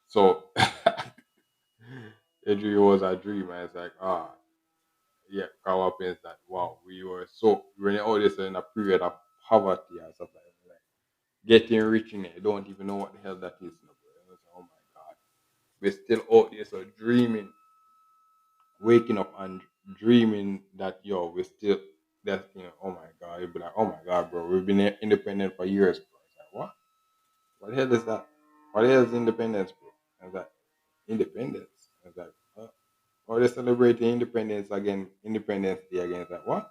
So your dream was a dream, and it's like, yeah, what happens that wow, we were so when you're always in a period of poverty and stuff like that, like getting rich in it, you don't even know what the hell that is. No, bro. And it's like, oh my god, we're still out there so dreaming waking up and dreaming that we still that oh my god, you'd be like, oh my god, bro, we've been independent for years, bro. It's like what? What the hell is that? What the hell is independence, bro? I was like, independence. I was like, oh, they're celebrating independence again, Independence Day again. It's like, what?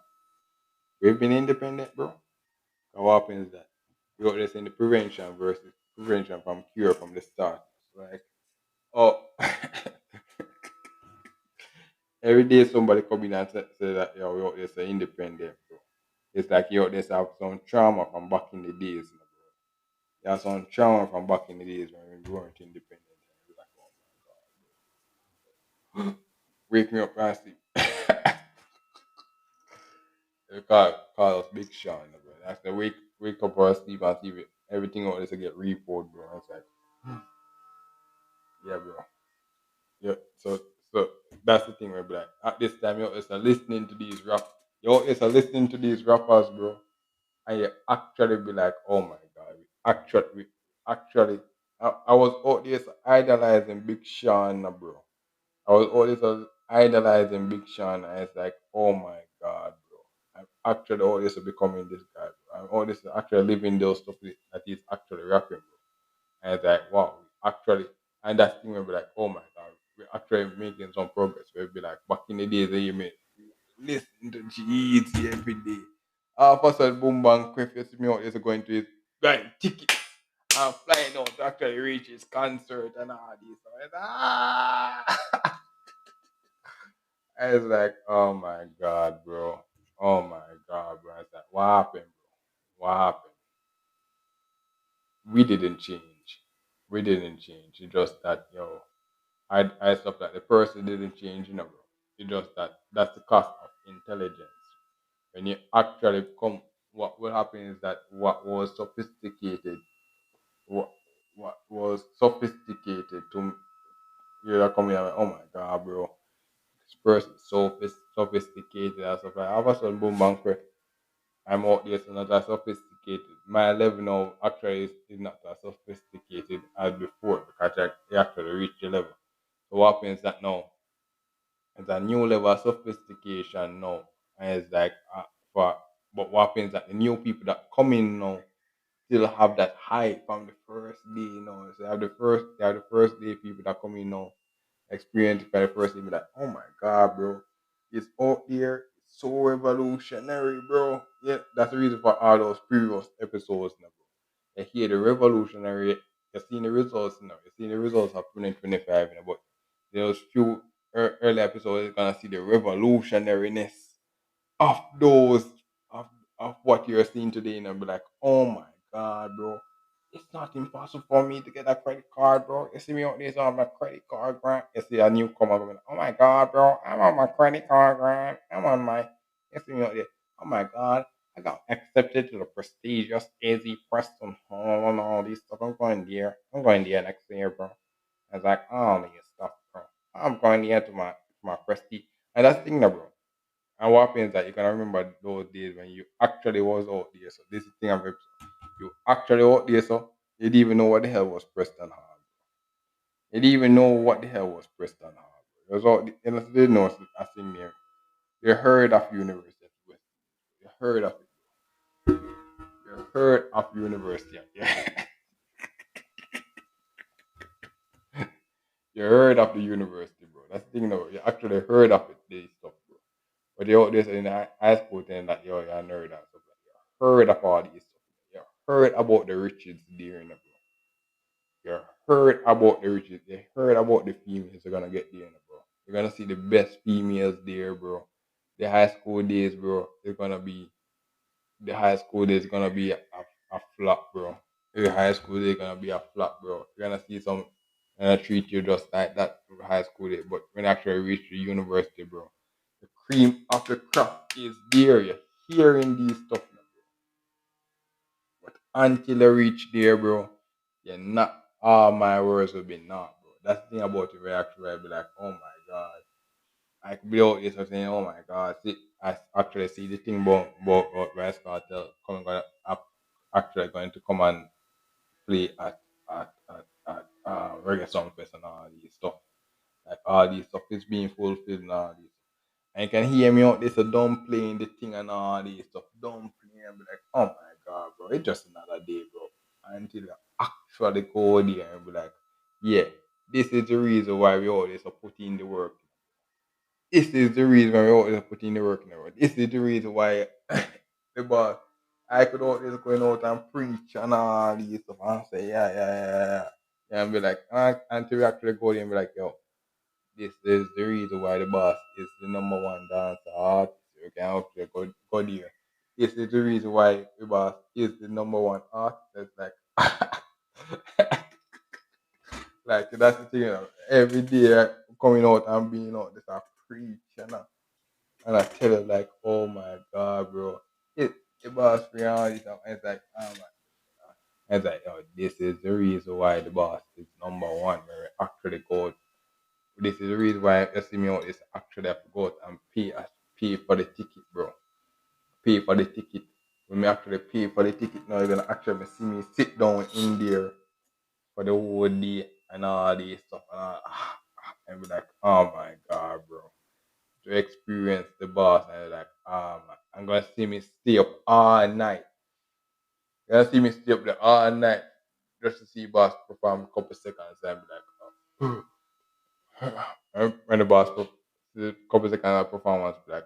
We've been independent, bro. So what happens is that you got this in the prevention versus prevention from cure from the start. Like, oh, every day somebody come in and say that we out there say independent, bro. It's like you out there have some trauma from back in the days, bro. You have some trauma from back in the days when we weren't independent. And you're like, oh my god, wake me up and sleep. They call us Big Sean, bro. That's the wake up or sleep and see everything out there to get reported, bro. It's like, yeah, bro. Yeah. So that's the thing, where be like at this time you're just listening to these you're just listening to these rappers, bro. And you actually be like, oh my god, I was out there idolizing Big Sean, bro. I was always idolizing Big Sean, and it's like, oh my god, bro. I'm actually always becoming this guy, bro. I'm always actually living those stuff that he's actually rapping, bro. And it's like, wow, actually, and that thing will be like, oh my god. we're actually making some progress. We'll be like back in the days that you may listen to GET every day. All of a sudden, boom bang, quick, you see me out there going to his buying tickets and flying out to actually reach his concert and all this. So it's, I was like, oh my god, bro. Oh my god, bro. I was like, what happened, bro? What happened? We didn't change. We didn't change. It's just that, I stuff like the person didn't change, bro. It's just that that's the cost of intelligence. When you actually come, what will happen is that what was sophisticated, what what was sophisticated to you're coming out, oh my god, bro, this person is so sophisticated and stuff like. All of a sudden, boom, bang, quick, I'm out there, so not as sophisticated. My level now actually is not as sophisticated as before because I actually reached the level. So what happens that now? It's a new level of sophistication now. And it's like, for, but what happens that the new people that come in now still have that hype from the first day. So they have the first day people that come in now, experience it for the first day, be like, oh my god, bro, it's out here, it's so revolutionary, bro. Yeah, that's the reason for all those previous episodes now, bro. You hear the revolutionary, you're seeing the results now, you're seeing the results of 2025, but those few early episodes, you're gonna see the revolutionariness of those of what you're seeing today, and I'll be like, oh my god, bro. It's not impossible for me to get a credit card, bro. You see me out there so on my credit card grant. You see a newcomer going, oh my god, bro, I'm on my credit card grant. I'm on my you see me out there. Oh my god, I got accepted to the prestigious AZ Preston Hall and all these stuff. I'm going there. I'm going there next year, bro. I was like, oh this stuff, bro. I'm going there to my prestige. And that's the thing now, bro. And what happens that you can remember those days when you actually was out there. So this is the thing I'm you actually out there, so you didn't even know what the hell was Preston Hall. You didn't even know what the hell was Preston Hall. It was all you know, they know I think there. You heard of University of West. You heard of it. You heard of University. Yeah. You heard of the university, bro. That's the thing though. You actually heard of it, this stuff, bro. But you out there in high school then that you're a nerd and stuff like that. You heard of all these stuff. You heard about the riches there in the bro. You heard about the riches. You heard about the females you're gonna get there in the bro. You're gonna see the best females there, bro. The high school days, bro, it's gonna be the high school days gonna be a flop, bro. The high school days gonna be a flop, bro. You're gonna see some and treat you just like that for high school day. But when you actually reach the university, bro, the cream of the crop is there. You're hearing these stuff now, bro. But until you reach there, bro, you're not all my words will be not, bro. That's the thing about the reaction where I be like, oh my god. I could be out here so saying, oh my god, see, I actually see the thing about Rice Cartel coming up actually going to come and play at Reggae Song Fest and all these stuff. Like all these stuff is being fulfilled and all these. And you can hear me out there, so don't playing the thing and all these stuff. Don't play and be like, oh my god, bro, it's just another day, bro. Until you actually go there and be like, yeah, this is the reason why we always put in the work. This is the reason why we always put in the work now. This is the reason why the boss I could always going out and preach and all these stuff and say, yeah. Yeah, and be like, until we actually go there and be like, yo, this is the reason why the boss is the number one dancer artist. You can actually go there. This is the reason why the boss is the number one artist. It's like, like that's the thing. Every day coming out and being out, this a preach, and I tell her like, oh my god, bro, it boss reality stuff. And it's like, oh my. And it's like, oh, this is the reason why the boss is number one. Where we actually go. This is the reason why you see me out is actually have to go out and pay for the ticket, bro. Pay for the ticket. When me actually pay for the ticket now, you're gonna actually see me sit down in there for the whole day and all this stuff and be like, oh my god, bro. To experience the boss and like, man, I'm gonna see me stay up all night. You're gonna see me stay up there all night just to see boss perform a couple seconds and be like, oh, When the boss, the couple seconds of performance, like,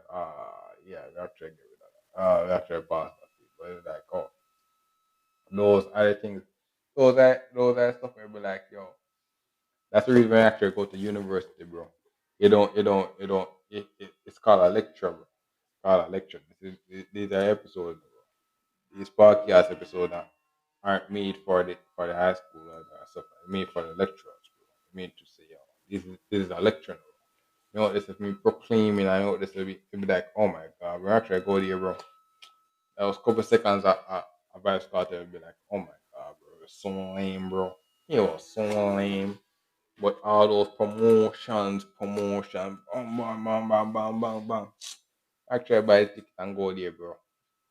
yeah, we have to get rid of that. We have to pass that. But it's like, oh, those other things, those are stuff where be like, yo, that's the reason I actually go to university, bro. It's called a lecture, bro. It's called a lecture. These are episodes, bro. These podcast episodes aren't made for the high school or stuff. Made for the lecturers, bro. Made to say, yo, this is a lecture, bro. You know what this is me proclaiming. I know what this will be. It'll be like, oh my god, we're actually go there, bro. That was a couple seconds. A vibe started. It'll be like, oh my god, bro, it was so lame, bro. It was so lame. But all those promotion, bam, bam, bam, bam, bam, bam, bam. Actually, buy a ticket and go there, bro.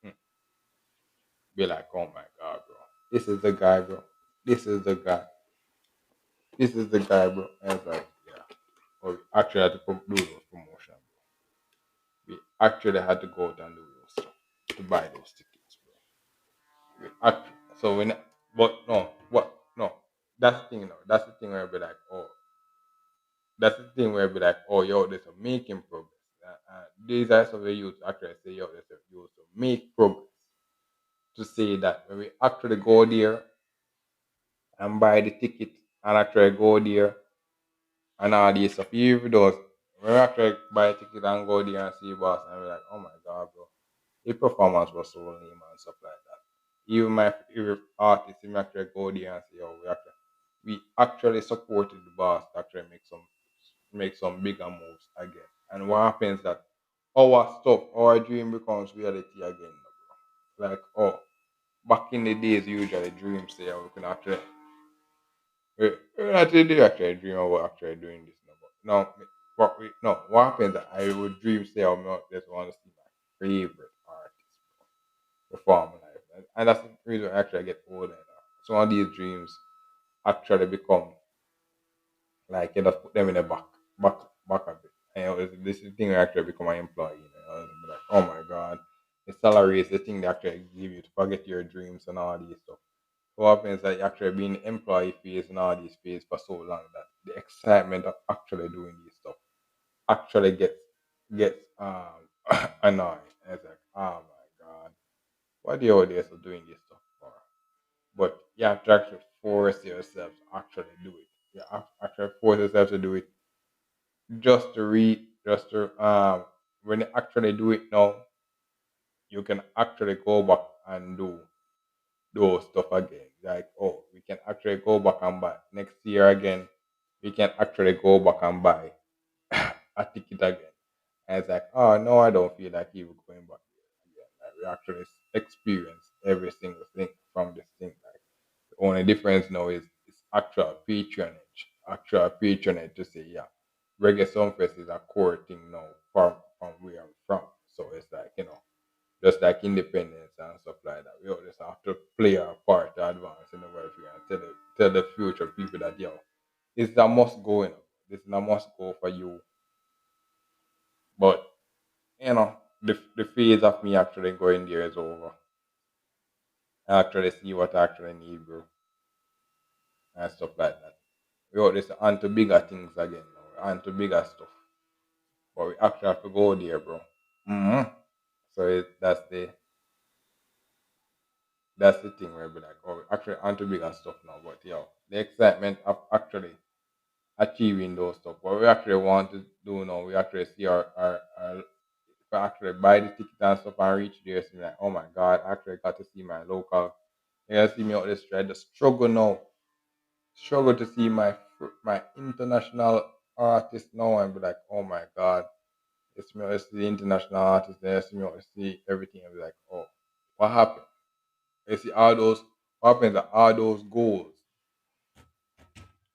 Hmm. Be like, oh my god, bro. This is the guy, bro. This is the guy. This is the guy, bro. And it's like, yeah. But we actually had to do those promotion, bro. We actually had to go out and do those stuff to buy those tickets, bro. We actually, so when, but no, what, no. That's the thing, no. That's the thing where I be like, oh, that's the thing where I be like, oh, yo, there's a making progress. These are some of the youth actually say, yo, there's a youth to make progress. To say that when we actually go there and buy the ticket and actually go there and all these stuff, even those, when we actually buy a ticket and go there and see boss and we're like, oh my god, bro, the performance was so lame and stuff like that. Even my favorite artist, we actually go there and say, oh, we actually supported the boss to actually make some bigger moves again. And what happens that our stuff, our dream becomes reality again, bro. Like, oh, back in the days, usually dreams say, oh, we can actually, we actually do actually dream about actually doing this. No, but no, what happens that I would dream say, oh, I just want to see my favorite artist perform live. And that's the reason I actually get older now. Some of these dreams actually become like you just put them in the back, back of it. And this is the thing I actually become an employee. Be like, oh my god, the salary is the thing they actually give you to forget your dreams and all these stuff. So what happens that you actually being employee phase and all these phase for so long that the excitement of actually doing these stuff actually gets annoying. And it's like, oh my god, what the audience are doing this stuff for? But you have to actually force yourself to actually do it. You have to actually force yourself to do it just to when you actually do it now, you can actually go back and do those stuff again. Like, oh, we can actually go back and buy next year again. We can actually go back and buy a ticket again. And it's like, oh no, I don't feel like even going back there again. Like, we actually experience every single thing from this thing. Like, the only difference now is actual patronage to say, yeah, Reggae Songfest is a core thing now from where I'm from. So it's like, just like independence and stuff like that. We always have to play our part to advance in the welfare and tell the future people that, yo, this is a must go, This is a must go for you. But, the phase of me actually going there is over. I actually see what I actually need, bro, and stuff like that. We always on to bigger things again now, on to bigger stuff. But we actually have to go there, bro. So that's the thing where we like, oh, we actually on to bigger stuff now. But yo, the excitement of actually achieving those stuff. What we actually want to do now, we actually see our if I actually buy the ticket and stuff and reach there, see like, oh my god, I actually got to see my local. You gotta see me out this try the struggle now. Struggle to see my international artist now and be like, oh my god, it's me out to see the international artist there, see me out to see everything and be like, oh, what happened? You see all those what happens that all those goals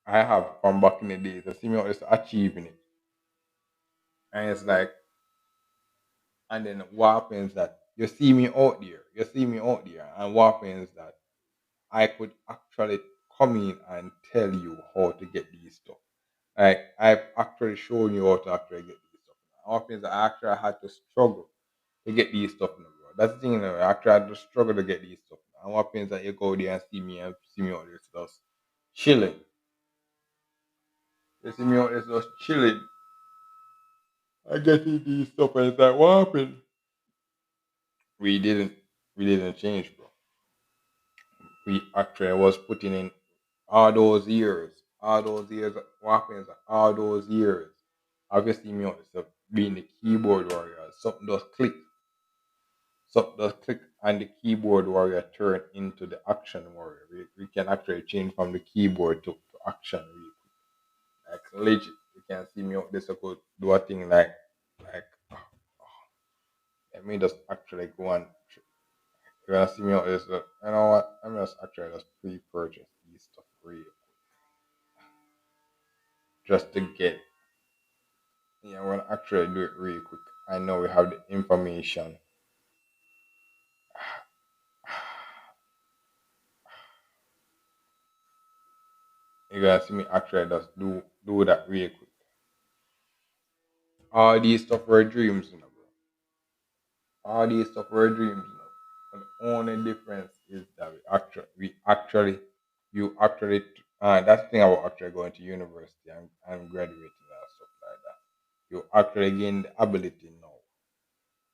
I have from back in the days, I see me out just achieving it. And it's like, and then what happens that you see me out there, and what happens that I could actually come in and tell you how to get these stuff. Like I've actually shown you how to actually get these stuff. What happens that I actually had to struggle to get these stuff now, bro. That's the thing, I actually had to struggle to get these stuff. And what happens that you go there and see me out there just chilling. You see me out there just chilling. I getting these stuff and it's like, what happened? We didn't we didn't change, bro. We actually was putting in all those years, what happens all those years. Obviously me out there being the keyboard warrior, something does click and the keyboard warrior turn into the action warrior. We can actually change from the keyboard to action really quick. Like legit. You can see me out there so could do a thing like let me just actually go and you're gonna see me out there. So, you know what? I'm just actually just pre-purchase these stuff for you just to get. Yeah, I'm gonna actually do it really quick. I know we have the information. You're gonna see me actually just do that really quick. All these stuff were dreams, you know, bro. All these stuff were dreams, you know. And the only difference is that you actually, that's the thing about actually going to university and graduating and stuff like that. You actually gain the ability now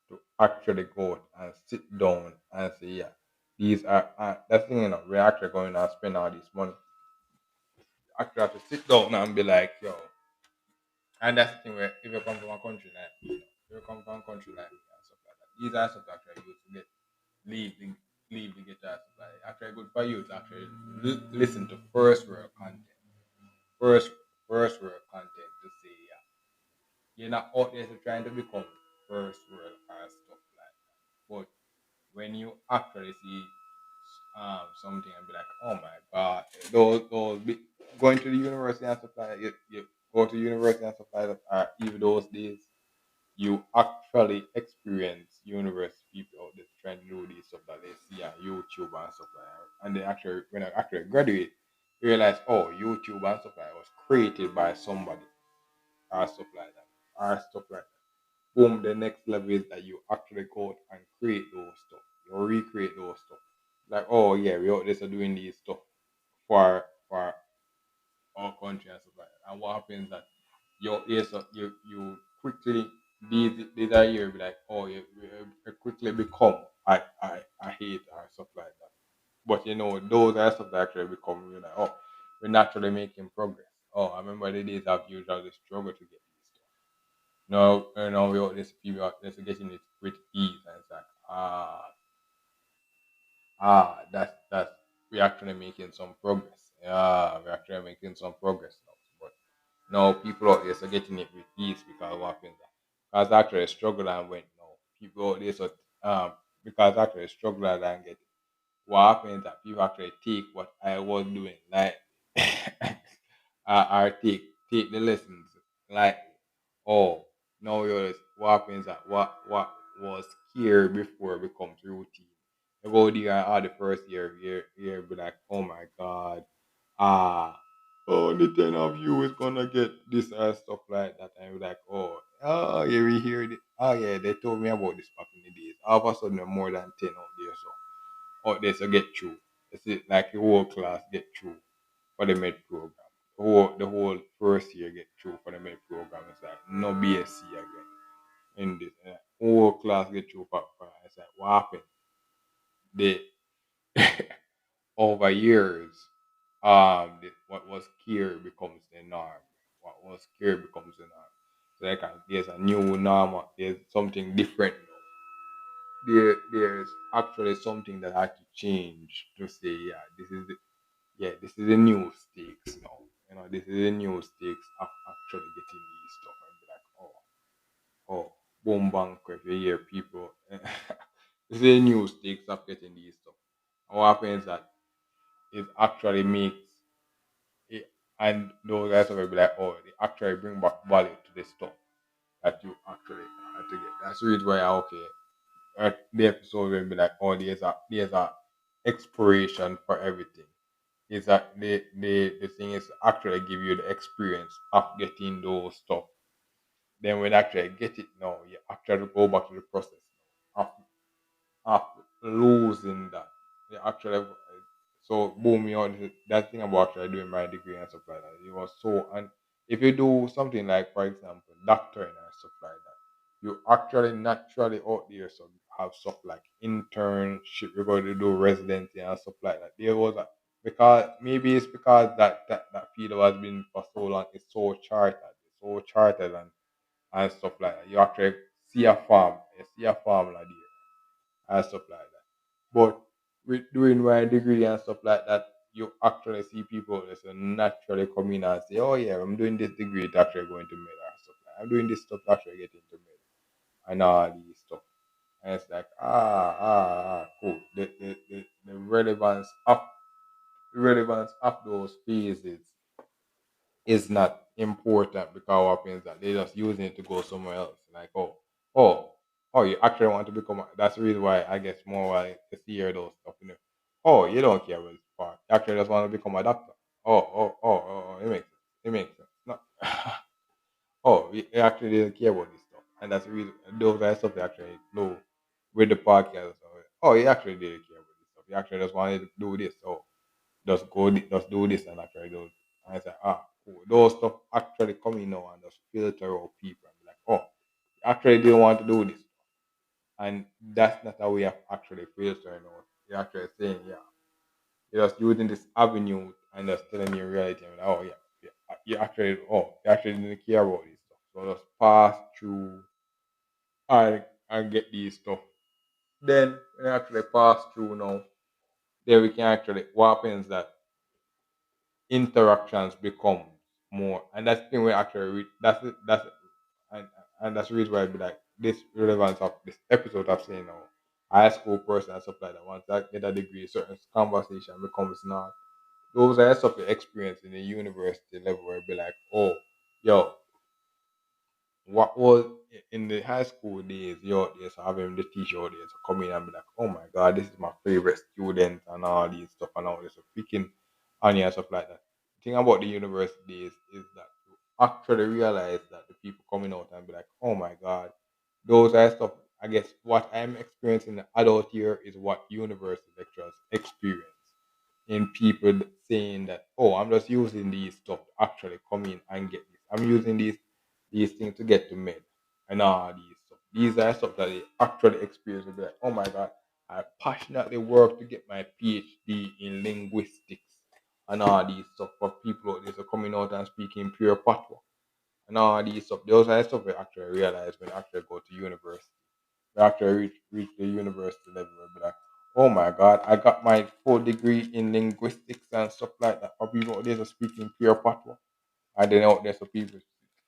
to actually go out and sit down and say, yeah, these are, that's the thing, you know, we're actually going to spend all this money. Actually have to sit down and be like, yo, and that's the thing where if you come from a country like me, if you come from a country like me and stuff like that, these are stuff that actually used to get leave the leave the guitar supply. Actually good for you to actually listen to first world content. First first world content to say yeah. You're not out there to trying to become first world or stuff like that. But when you actually see something and be like, oh my god, going to the university and stuff like that, you go to university and stuff like that, even those days, you actually experience university people out there trying to do this stuff that they see on YouTube and stuff like that. And they actually, when I actually graduate, realize, oh, YouTube and stuff like that was created by somebody or stuff like that, or stuff like that. Boom, the next level is that you actually go out and create those stuff. You recreate those stuff. Like, oh yeah, we out there so doing these stuff for our country and stuff like that. And what happens that you quickly these are here be like, oh you quickly become I hate or stuff like that. But you know, those are stuff that actually become you like, oh, we're naturally making progress. Oh, I remember the days I've usually struggle to get these stuff. No, you know, we all this people out there getting it with ease, and it's like, that's we're actually making some progress. Yeah, we're actually making some progress now. But no, people out there are getting it with ease because what happens? Because actually struggle and went no. People out there so because actually struggle and get what happens that people actually take what I was doing, like or take the lessons like oh now yours what happens that what was here before becomes routine. You go there all the first year be like, oh my god, ah only 10 of you is gonna get this and stuff like that and you're like, yeah we hear it. Oh yeah, they told me about this back in the days. All of a sudden there are more than 10 out there out there to get through. It's like the whole class get through for the med program. The whole first year get through for the med program. It's like no BSc again in this. Whole class get through for it's like what happened? They over years, what was here becomes the norm. What was here becomes the norm. So like there's a new norm. There's something different now. There's actually something that had to change to say, yeah, this is the new stakes now. You know, this is the new stakes of actually getting these stuff and be like, oh, boom banquet, you hear people. This is the new stakes of getting these stuff. And what happens that it actually makes it, and those guys will be like, oh, they actually bring back value to the stuff that you actually had to get. That's the reason why, okay, the episode will be like, oh, there's a expiration for everything. Is that the thing is actually give you the experience of getting those stuff. Then when actually get it now, you actually go back to the process of of losing that. You actually so boom, you know that thing about actually doing my degree and stuff like that. It was so and If you do something like, for example, doctoring or stuff like that, you actually naturally out there, so you have stuff like internship, you're going to do residency and stuff like that. There was a, because maybe it's because that field has been for so long, it's so charted and stuff like that. You actually see a farm, you see a formula there and stuff like that. But with doing my degree and stuff like that, you actually see people just naturally come in and say, "Oh yeah, I'm doing this degree to actually go into med and stuff like that. I'm doing this stuff to actually get into med and all these stuff." And it's like, cool. The relevance of those phases is not important because what happens that they're just using it to go somewhere else. Like, oh, you actually want to become. That's the reason why I guess more why to hear those stuff. Oh, you don't care about this part. You actually just want to become a doctor. It makes sense. It makes sense. No. Oh, you actually didn't care about this stuff, and that's the reason. Those are stuff they actually know with the podcast. Oh, you actually didn't care about this stuff. You actually just wanted to do this. So just do this and actually do it. And I said, cool. Those stuff actually coming now and just filter out people and be like, oh, you actually didn't want to do this. And that's not how we have actually filtering out. You're actually saying, yeah, you're just using this avenue and just telling me reality. And oh, yeah, you actually didn't care about this stuff. So just pass through and get these stuff. Then when you actually pass through now, then we can actually, what happens that interactions become more, and that's the thing we actually and, and that's the reason why I be like this relevance of this episode of saying now high school person and stuff like that. Once I get a degree, certain conversation becomes not. Those are stuff you experience in the university level where it be like, oh, yo, what was in the high school days, you're there, so having the teacher out there to come in and be like, oh my god, this is my favorite student and all these stuff and all this so picking on you and stuff like that. The thing about the university days is that you actually realize that the people coming out and be like, oh my god, those are stuff. I guess what I'm experiencing in adult year is what university lecturers experience in people saying that, oh, I'm just using these stuff to actually come in and get this. I'm using these things to get to med and all these stuff. These are stuff that they actually experience and be like, oh my god, I passionately work to get my PhD in linguistics and all these stuff for people out there so coming out and speaking pure patois and all these stuff. Those are the stuff we actually realize when we actually go to university. After I reach the university level, I'll be like, oh my god, I got my full degree in linguistics and stuff like that. For people out there just speaking pure patois. And then out there, so people,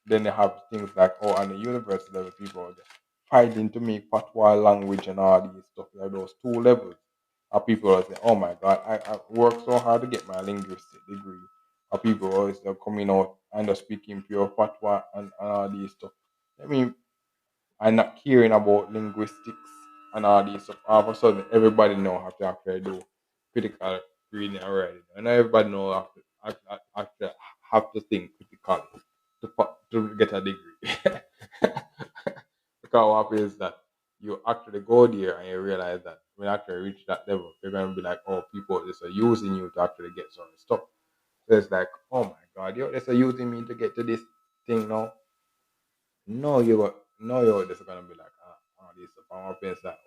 then they have things like, oh, on the university level, people out there fighting to make patois language and all these stuff. Like those two levels of people are saying, oh my god, I worked so hard to get my linguistic degree. Or people always coming out and just speaking pure patois and all these stuff. I mean, and not caring about linguistics and all this stuff. All of a sudden, everybody know how to actually do critical reading and writing, and everybody know how to actually have to think critically to get a degree. Because what happens is that you actually go there and you realize that when you actually reach that level, you're gonna be like, oh, people just are using you to actually get certain stuff. So it's like, oh my god, you're just using me to get to this thing now. No, you're just gonna be like, this stuff. And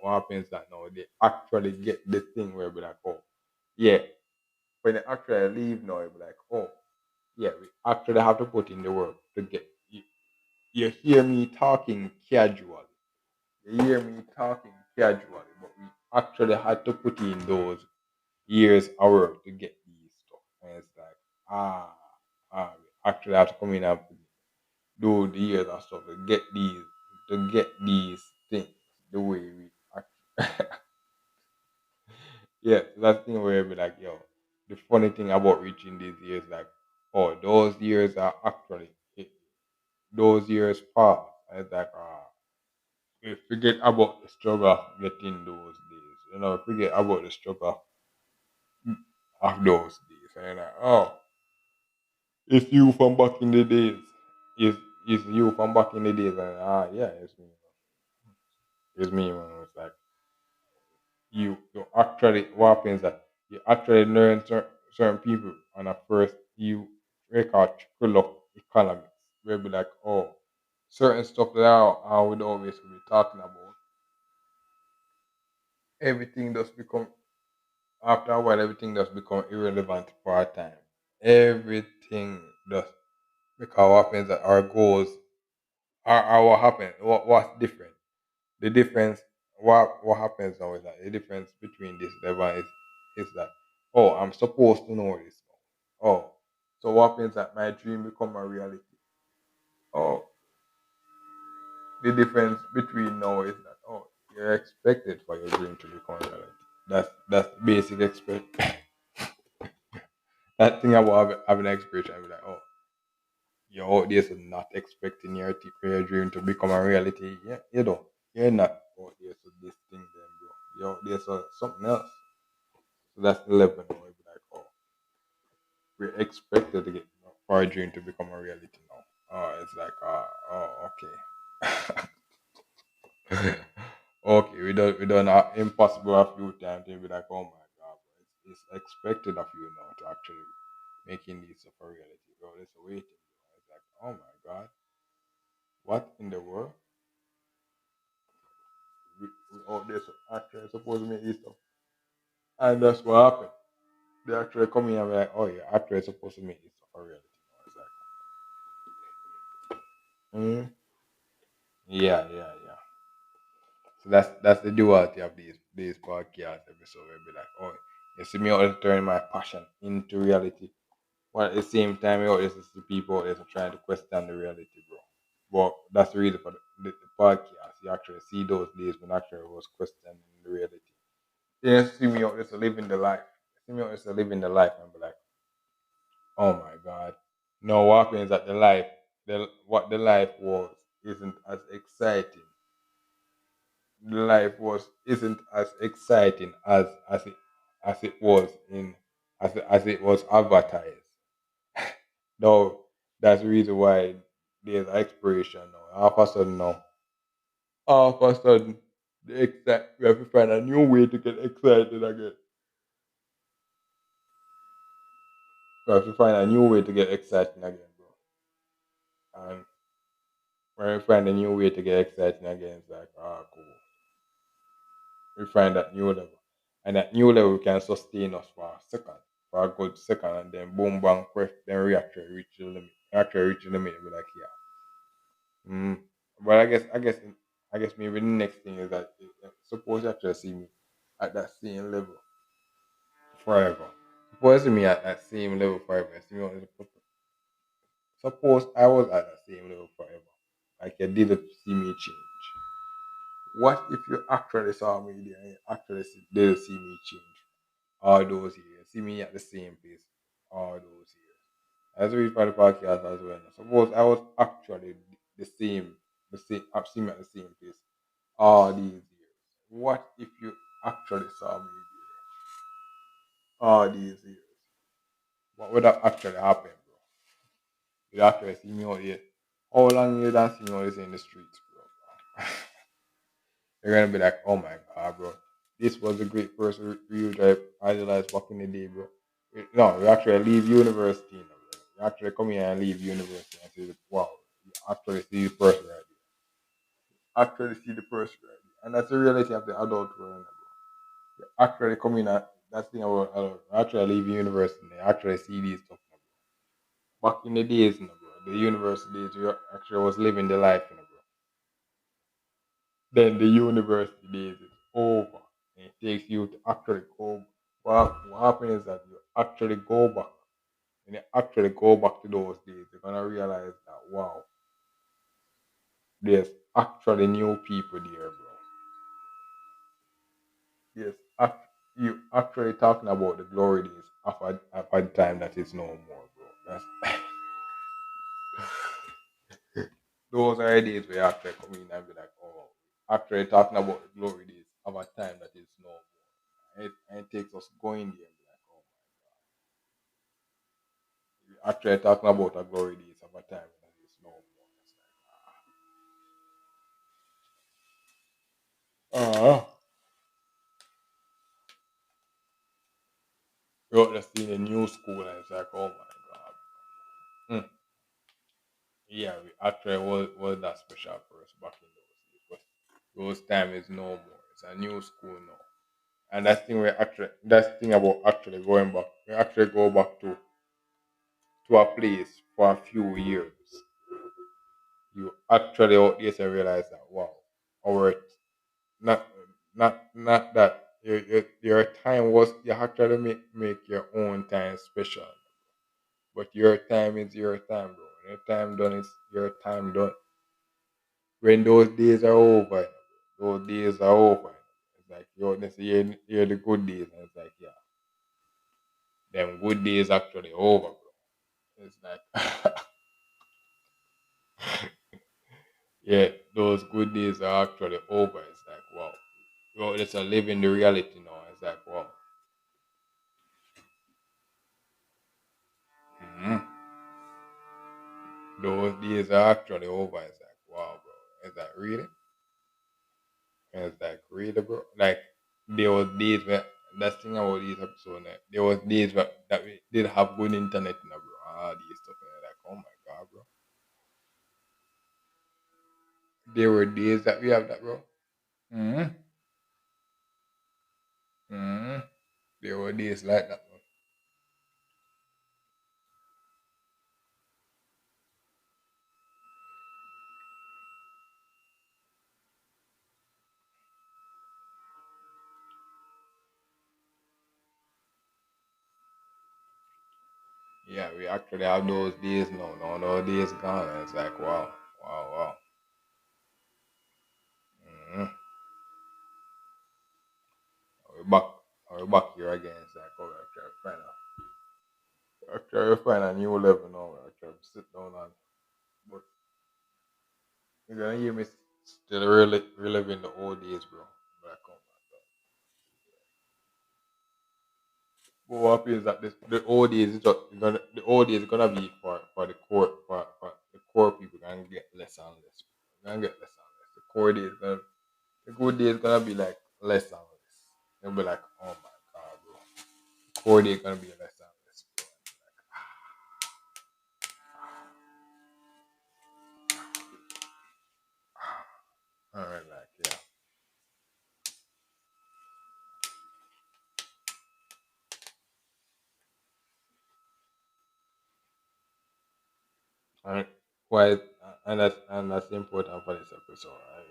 what happens that now they actually get the thing where be like, oh, yeah. When they actually leave now, you'll be like, oh, yeah, we actually have to put in the work to get you hear me talking casually. You hear me talking casually, but we actually had to put in those years of work to get these stuff. And it's like, we actually have to come in and do the years and stuff to get these things the way we act. Yeah, that's the thing where we be like, yo, the funny thing about reaching these years, like, oh, those years are actually those years pass. And it's like, we forget about the struggle of getting those days. Forget about the struggle of those days. And you're like, oh, it's you from back in the days. It's you from back in the days. And yeah, it's me. It's me, man. It's like you actually what happens that you actually learn certain people on a first you record trickle up. economics. We'll be like, oh, certain stuff that I would always be talking about, everything does become after a while, everything does become irrelevant for our time. Everything does because what happens that our goals are what happens. What's different? The difference. What happens now is that the difference between this level is that oh, I'm supposed to know this. Oh, so what happens that my dream become a reality? Oh, the difference between now is that oh, you're expected for your dream to become reality. That's basic expect. That thing about having an expectation, I'm like, oh, you're out there so not expecting your dream to become a reality. Yeah, you don't. You're not out there so this thing then, bro. You're out there so something else. So that's the level now. It'd be like, oh, we're expected to get for our dream to become a reality now. Oh, it's like, oh, okay. Okay, we done impossible a few times. They'll be like, oh my god, bro, it's expected of you now to actually making this a reality, bro. It's a waiting. Bro. It's like, oh my god, what in the world? We out there actually supposed to make this stuff, and that's what happened. They actually come in and be like, oh yeah, actually supposed to make this stuff a reality. Now. It's like, yeah, yeah, yeah. So that's the duality of these podcast episodes. Where be like, oh, you see me out there turning my passion into reality. But at the same time, you always see people out there trying to question the reality, bro. But that's the reason for the podcast. You actually see those days when actually I was questioning the reality. You just see me out there living the life. See me out there living the life and be like, oh my god. No, what happens that what the life was isn't as exciting. The life was isn't as exciting as it was in as it was advertised. No, that's the reason why there's expiration now. All of a sudden now, all of a sudden, we have to find a new way to get excited again. We have to find a new way to get excited again, bro. And when we find a new way to get excited again, it's like, ah, cool. We find that new level. And that new level can sustain us for a second, for a good second, and then boom, bang, quick, then we actually reach the limit. Actually reach the limit, and be like, yeah. Mm. But I guess maybe the next thing is that suppose you actually see me at that same level forever. Suppose you see me at that same level forever. See me suppose I was at that same level forever. Like you didn't see me change. What if you actually saw me there and you actually didn't see me change all those years? See me at the same place all those years. As we for the podcast as well. Suppose I was actually I've seen me at the same place all these years. What if you actually saw me there all these years? What would have actually happened, bro? You'd actually see me out here. How long you done see me out here in the streets, bro? You're gonna be like, oh my god, bro. This was a great first review that I idolized back in the day, bro. No, you actually leave university, bro. You actually come here and leave university and say, wow, you actually see the person right there. Actually see the person right there. And that's the reality of the adult world, bro. You actually come in at that's the thing about adult. You actually leave university and you actually see these stuff, bro. Back in the days, bro, the university days, you actually was living the life, bro. Then the university days is over. And it takes you to actually go. What happens is that you actually go back. When you actually go back to those days, you're gonna realize that wow, there's actually new people there, bro. Yes, you actually talking about the glory days of a time that is no more, bro. That's those are the days where you actually come in and be like, oh, actually talking about the glory days of a time that is no more. And it takes us going there and be like, oh actually talking about a glory days of a time that is no more. It's like, you're just in a new school and it's like, oh my god. Mm. Yeah, we actually was that special for us back in those days. But those time is no more. It's a new school now. And that's the thing about actually going back. We actually go back to a place for a few years. You actually out there to realize that wow, our not not that your time was you actually make your own time special. But your time is your time, bro. When your time done is your time done. When those days are over, those days are over. It's like yo, this hear the good days, and it's like yeah, them good days actually over, bro. It's like yeah, those good days are actually over. It's like wow, yo, it's a living the reality now. It's like wow, mhm. Those days are actually over. It's like wow, bro. Is that really? And it's like really, bro. Like there was days where that's thing about these episodes. Like, there was days where that we did have good internet, now, bro. All these stuff, and like oh my god, bro. There were days that we have that, bro. Mm-hmm. Mm-hmm. There were days like that, bro. Yeah, we actually have those days now. No, those days gone. And it's like wow, wow, wow. Mm-hmm. We're back. We're back here again. It's like oh, I try to find a new level now. I try to sit down and but you're gonna hear me still reliving the old days, bro. Back on. But what happens is that the old days is just gonna the old days is gonna be for the core for the core people gonna get less and less. Gonna get less and less. The good days gonna be like less and less. They'll be like, oh my god, bro. Core days gonna be less and less, bro. Alright, like yeah. Alright. Why and that's important for this episode. Right?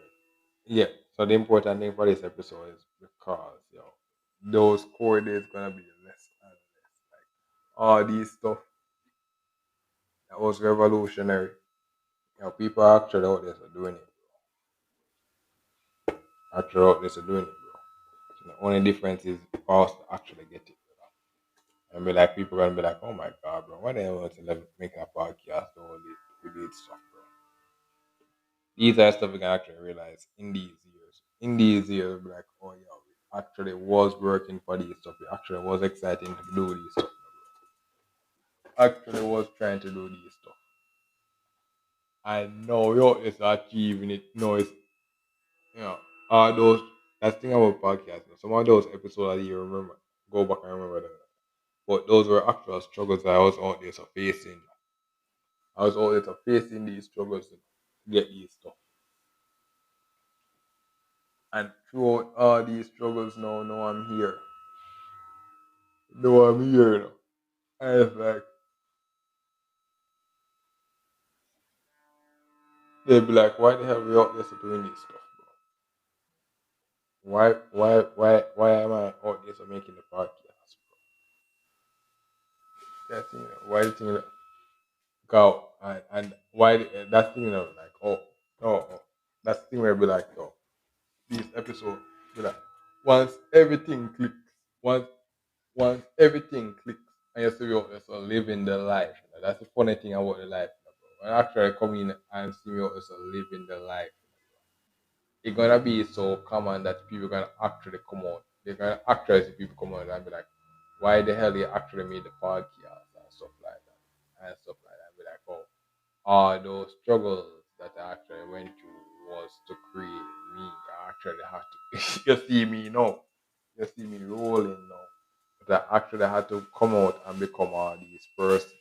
Yeah. So the important thing for this episode is because those core days gonna be less and less. Like all these stuff that was revolutionary. People are actually out there for doing it. Actually out there for doing it, bro. So the only difference is for us to actually get it. And be like people gonna be like, oh my god, bro, why they want to make a podcast all this we did stuff, bro. These are stuff we can actually realize in these years. In these years, be like, oh yeah, we actually was working for these stuff. We actually was exciting to do these stuff. Actually was trying to do these stuff. I know yo it's achieving it. No, it's you know, those that's the thing about podcasts. Some of those episodes that you remember, go back and remember them. But those were actual struggles that I was out there so facing. I was out there so facing these struggles to get these stuff. And throughout all these struggles now I'm here. No, I'm here now. And it's like they'd be like, why the hell we out there so doing this stuff, bro? Why am I out there so making the podcast, bro? That thing, why do you think that go and why that thing, like oh, that's the thing where be like, oh, this episode be like once everything clicks, once once everything clicks, and you see you also living the life. That's the funny thing about the life, bro. When I actually come in and see you also living the life, it's gonna be so common that people gonna actually come out. They're gonna actually see people come out and be like, why the hell you actually made the podcast and stuff like that and stuff like that. Be like, oh, all those struggles that I actually went through was to create me. I actually had to. You see me now. You see me rolling now. But I actually had to come out and become all these person.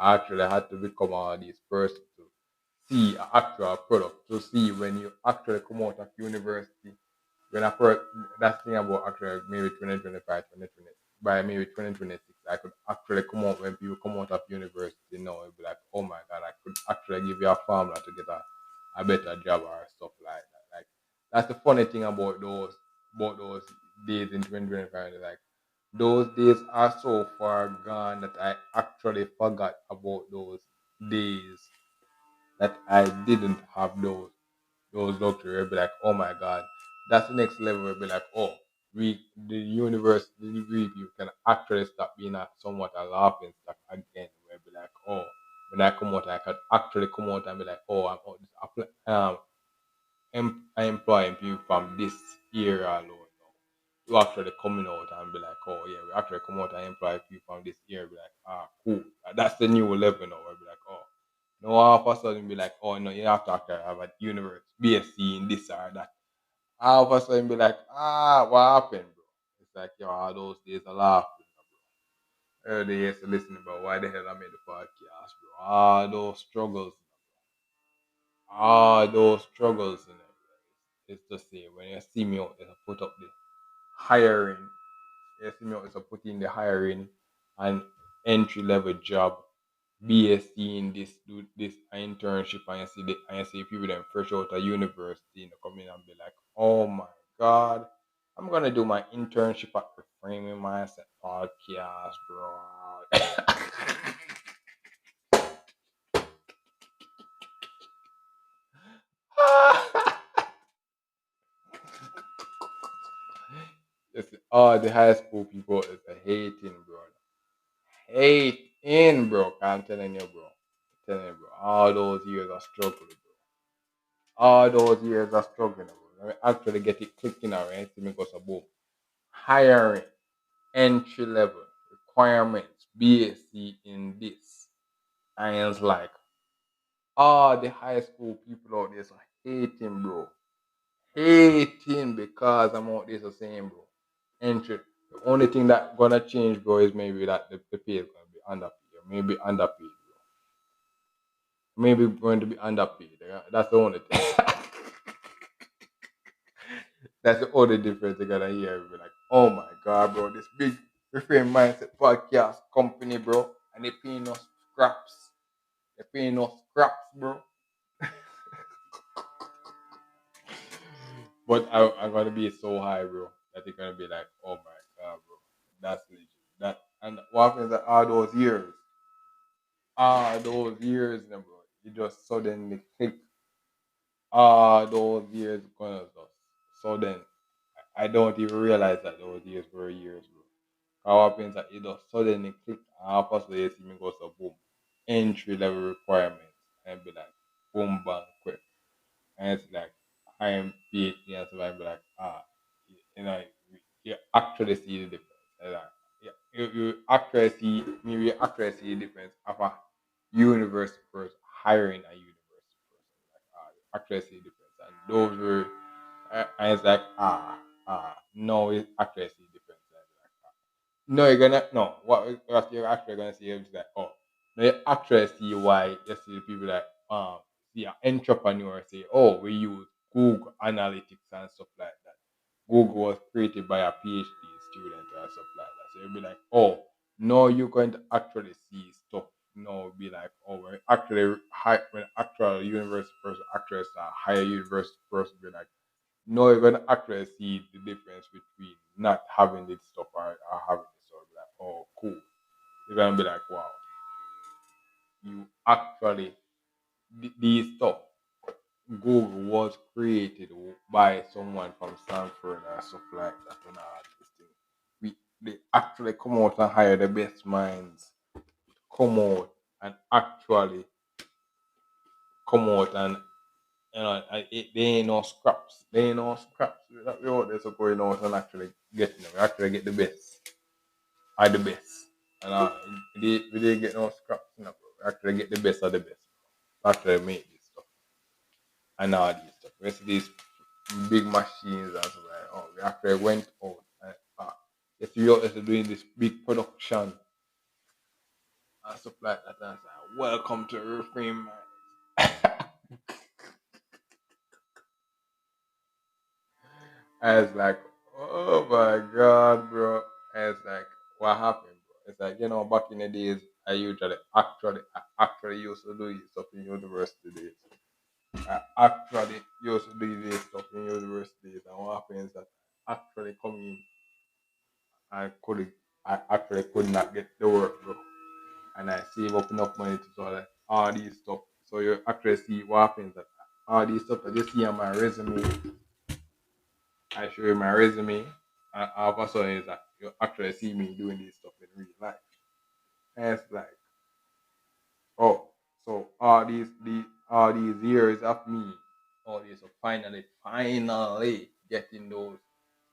I actually had to become all these persons to see an actual product, to see when you actually come out of university. When I first, that's the thing about actually maybe 2025, 2020, by maybe 2026, I could actually come out when people come out of university now, it'd be like, oh my God, I could actually give you a formula to get a better job or stuff like that. Like, that's the funny thing about those days in 2025. Like, those days are so far gone that I actually forgot about those days that I didn't have those luxury. I'd be like, oh my God, that's the next level. I'd be like, oh, the university degree people can actually stop being somewhat a laughing stock again. Where I'd be like, oh, when I come out, I can actually come out and be like, oh, I'm out I employing people from this area alone. You actually coming out and be like, oh yeah, we actually come out and employ people from this area. Be like, ah, cool. That's the new level now. We'll be like, oh, no, all of a sudden be like, oh no, you have to actually have a university BSc in this or that. All of a sudden be like, ah, what happened, bro? It's like, yo, all those days are laughing, bro. Earlier used to listen about why the hell I made the podcast, bro. All those struggles in it. It's to say when you see me out there, put up the hiring. You see me out there, put in the hiring and entry level job. BSc in this, do this internship, and you see people them fresh out of university, come in and be like, oh my God, I'm gonna do my internship at the Framing Mindset podcast, bro. It's, oh, the high school people is a hating, bro. Hating, bro. I'm telling you, bro. I'm telling you, bro. All those years of struggling, bro. All those years of struggling, bro. I actually get it clicking around to make us a boom. Hiring, entry level, requirements, BSc in this. And it's like, all the high school people out there so hating, bro. Hating because I'm out there so saying, bro. Entry. The only thing that gonna change, bro, is maybe that the pay is gonna be underpaid. Maybe underpaid, bro. Maybe going to be underpaid. Yeah? That's the only thing. That's the only difference they're gonna hear. Be like, oh my God, bro, this big reframe mindset podcast company, bro, and they paying us scraps. They're paying us scraps, bro. But I'm gonna be so high, bro, that they're gonna be like, oh my God, bro, that's legit. That and what happens at all those years, bro, you just suddenly click. All those years gonna just sudden. I don't even realize that those years were years, bro. How happens that it just suddenly click and half past the AC me goes to boom. Entry level requirements and be like boom bang quick. And it's like I am PhD and so I be like, you know, you actually see the difference. And like, yeah, you actually see maybe you actually see the difference of a university person hiring a university person. Like you actually see the difference. And those were and it's like no, it actually see the difference. And like, no, you're gonna no. What you're actually gonna see is like, oh, no, you actually see why you see people like the entrepreneur say, oh, we use Google Analytics and stuff like that. Google was created by a PhD student and stuff like that. So you'll be like, oh, no, you're going to actually see stuff. No, be like, oh, when actual university person actually start higher university person be like, no, you're gonna actually see the difference between not having this stuff or having this stuff. Like, oh, cool. You're gonna be like, wow, you actually these stuff. Google was created by someone from Stanford or stuff like that and all these things. They actually come out and hire the best minds, come out and actually come out and they ain't no scraps. They ain't no scraps. We out there so going out and actually getting them. We actually get the best. Are the best. And we didn't get no scraps, bro. We actually get the best of the best. We actually make this stuff. And all these stuff. We see these big machines and stuff like oh, we actually went out and yes, we are also doing this big production and stuff like that. And I was like, welcome to Reframe Minds. I was like, oh my god, bro. I was like, what happened, bro? It's like, back in the days, I actually used to do stuff in university days. I actually used to do this stuff in university days. And what happens is that I actually come in, I could I actually could not get the work, bro. And I save up enough money to sort of all these stuff. So you actually see what happens that all these stuff that you see on my resume, I show you my resume, and all of a sudden is that you actually see me doing this stuff in real life. And it's like, oh, so all these years of me, all this, so finally getting those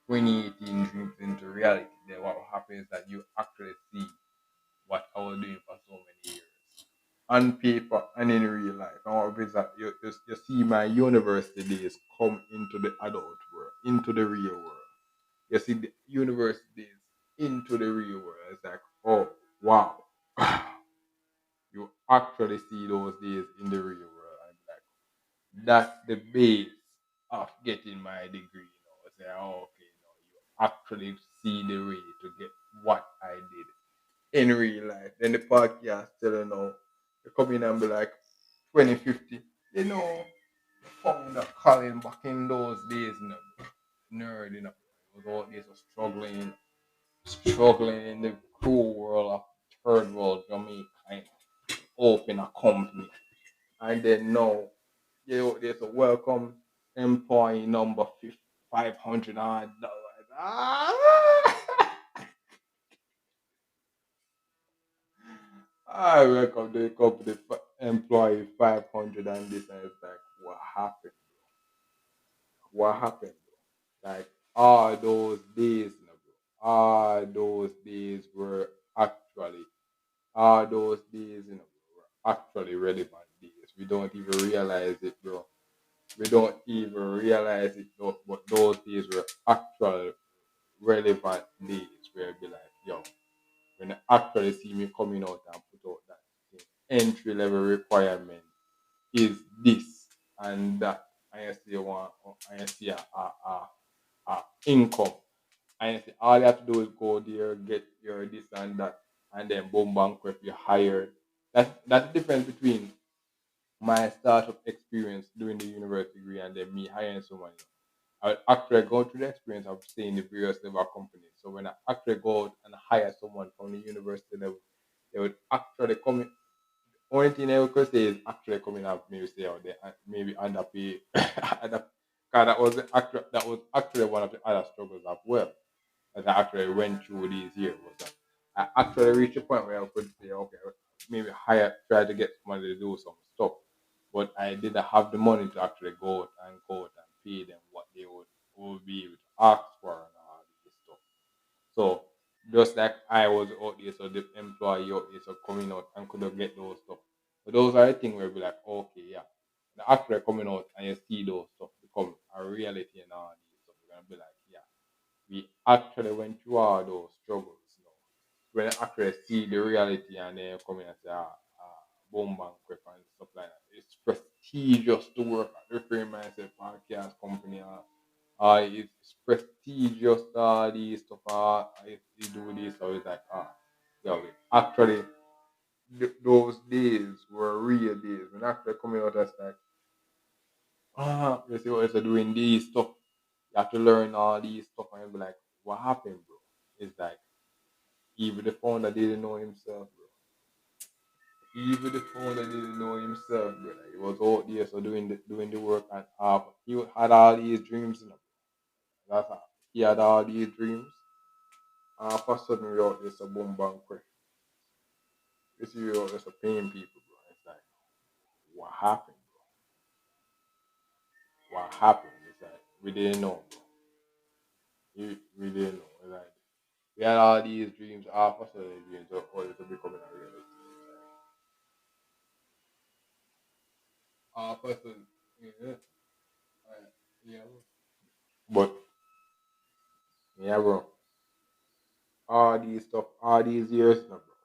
2018 dreams into reality. Then what will happen is that you actually see what I was doing for so many years on paper and in real life. And what is that you see my university days come into the adult world, into the real world. You see the university days into the real world. It's like, oh wow. You actually see those days in the real world. I'm like, that's the base of getting my degree. It's like, oh, okay, you actually see the way to get what I did in real life. Then the podcast still you come in and be like 2050. Found that Colin back in those days, nerd, it was all days of struggling in the cool world of third world Jamaica, open a company. And then now, there's a welcome employee number 500 dollars. I welcome the company employee 500 and this and it's like, what happened? What happened? Like all those days, bro. All those days were actually, all those days, were actually relevant days. We don't even realize it, bro. We don't even realize it, but those days were actual relevant days where it be like, yo, when they actually see me coming out and put out that thing, entry level requirement is this and that. I see one, I see a income. And say all you have to do is go there, get your this and that, and then boom, bang, you're hired. That's the difference between my startup experience doing the university degree and then me hiring someone. I would actually go through the experience of staying in the various level of companies. So when I actually go out and hire someone from the university level, they would actually come in. Only thing I could say is actually coming up maybe stay out there and maybe underpay. Under, cause that was actually one of the other struggles as well as I actually went through these years was that I actually reached a point where I could say, okay, maybe hire, try to get somebody to do some stuff, but I didn't have the money to actually go out and pay them what they would be able to ask for and all this stuff. So just like I was out there, so the employee out there, so coming out and couldn't get those stuff. But those are the things where be like, okay, yeah. And actually coming out and you see those stuff become a reality and all these stuff, you're gonna be like, yeah, we actually went through all those struggles. When I actually see the reality and then come in and say, boom, bang, quick and stuff like that. It's prestigious to work at the Frame Mindset podcast company. It's prestigious, these stuff. If you do this, so it's like, yeah, actually, those days were real days. When actually coming out, as like, you see what you're doing these stuff. You have to learn all these stuff and you'll be like, what happened, bro? It's like, even the founder didn't know himself, bro. Even the founder didn't know himself, bro. Like, he was out there, so doing the work, and he had all these dreams, That's how he had all these dreams. And all of a sudden, we out there, so boom, bang, quick. You see, we out there, so paying people, bro. It's like, what happened, bro? What happened? It's like, we didn't know, bro. We didn't know. It's like, we had all these dreams, all of a sudden, the dreams are all to becoming a reality. It's like, all of a sudden, yeah, yeah. But yeah, bro. All these stuff, all these years, no, bro.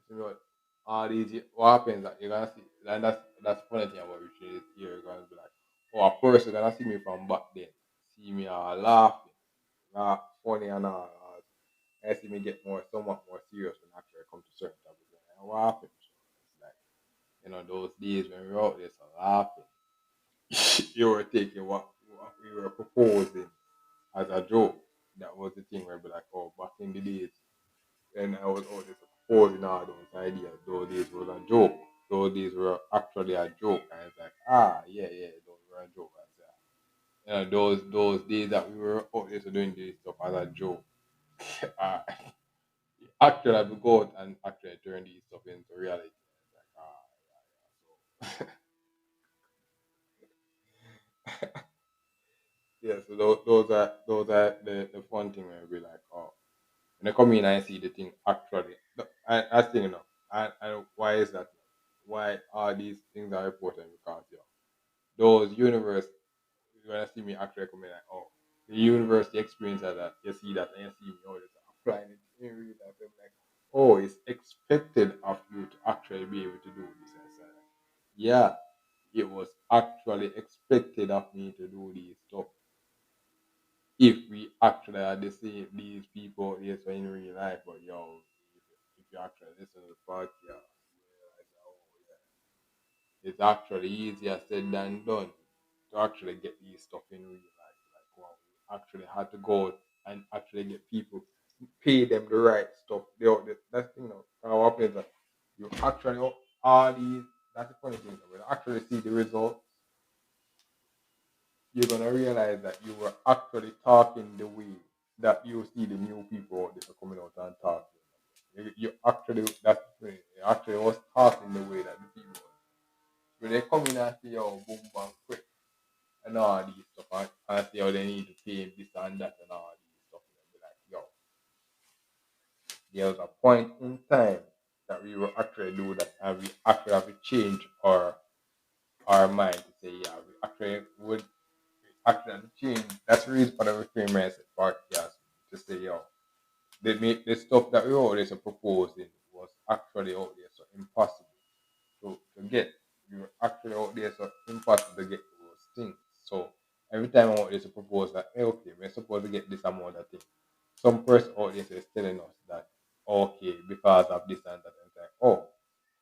You know what? all these what happens that you're gonna see, and that's the funny thing about rich is you're gonna be like, oh, a person gonna see me from back then, see me all laughing, laugh funny and all. And see me get more somewhat more serious when actually come to certain topics. And what happened? So it's like, those days when we were out there so laughing, you were taking what we were proposing as a joke. That was the thing where we be like, oh, back in the days, and I was always proposing all those ideas. Those days was a joke. Those days were actually a joke. And it's like, yeah, yeah, those were a joke. Those days that we were always doing this stuff as a joke. uh, Actually, I would go out and actually turn these stuff into reality. It's like, yeah, so yeah, so those are the fun thing where we like, oh, when I come in and see the thing actually, I think and why is that? Why are these things are important? Because those universe when I see me actually come in like, oh, the university experience that you see that and you see me all this applying it in real life. I'm like, oh, it's expected of you to actually be able to do this. And so, yeah, it was actually expected of me to do this stuff. If we actually had the same these people yes in real life, but if you actually listen to the podcast, you realize that, oh yeah, it's actually easier said than done to actually get these stuff in real life. Like wow, we actually had to go and actually get people pay them the right stuff. That's the thing now. What happens is that you actually all these that's the funny thing. When you actually see the results, you're gonna realize that you were actually talking the way that you see the new people out there coming out and talking. You actually that's the thing. You actually was talking the way that the people when they come in and say, oh, boom, bang, quick, and all these stuff, and see how they need to pay this and that and all these stuff, and be like, yo, there was a point in time that we will actually do that, and we actually have to change our mind to say, yeah, we actually would actually have to change. That's the reason for the Reframe Mindset podcast to say, yo, the stuff that we always proposing was actually out there so impossible to get. You're actually out there so impossible to get those things. So every time I'm out there to propose that, hey, okay, we're supposed to get this amount of thing. Some person out there is telling us that, okay, because of this and that, and it's like, oh,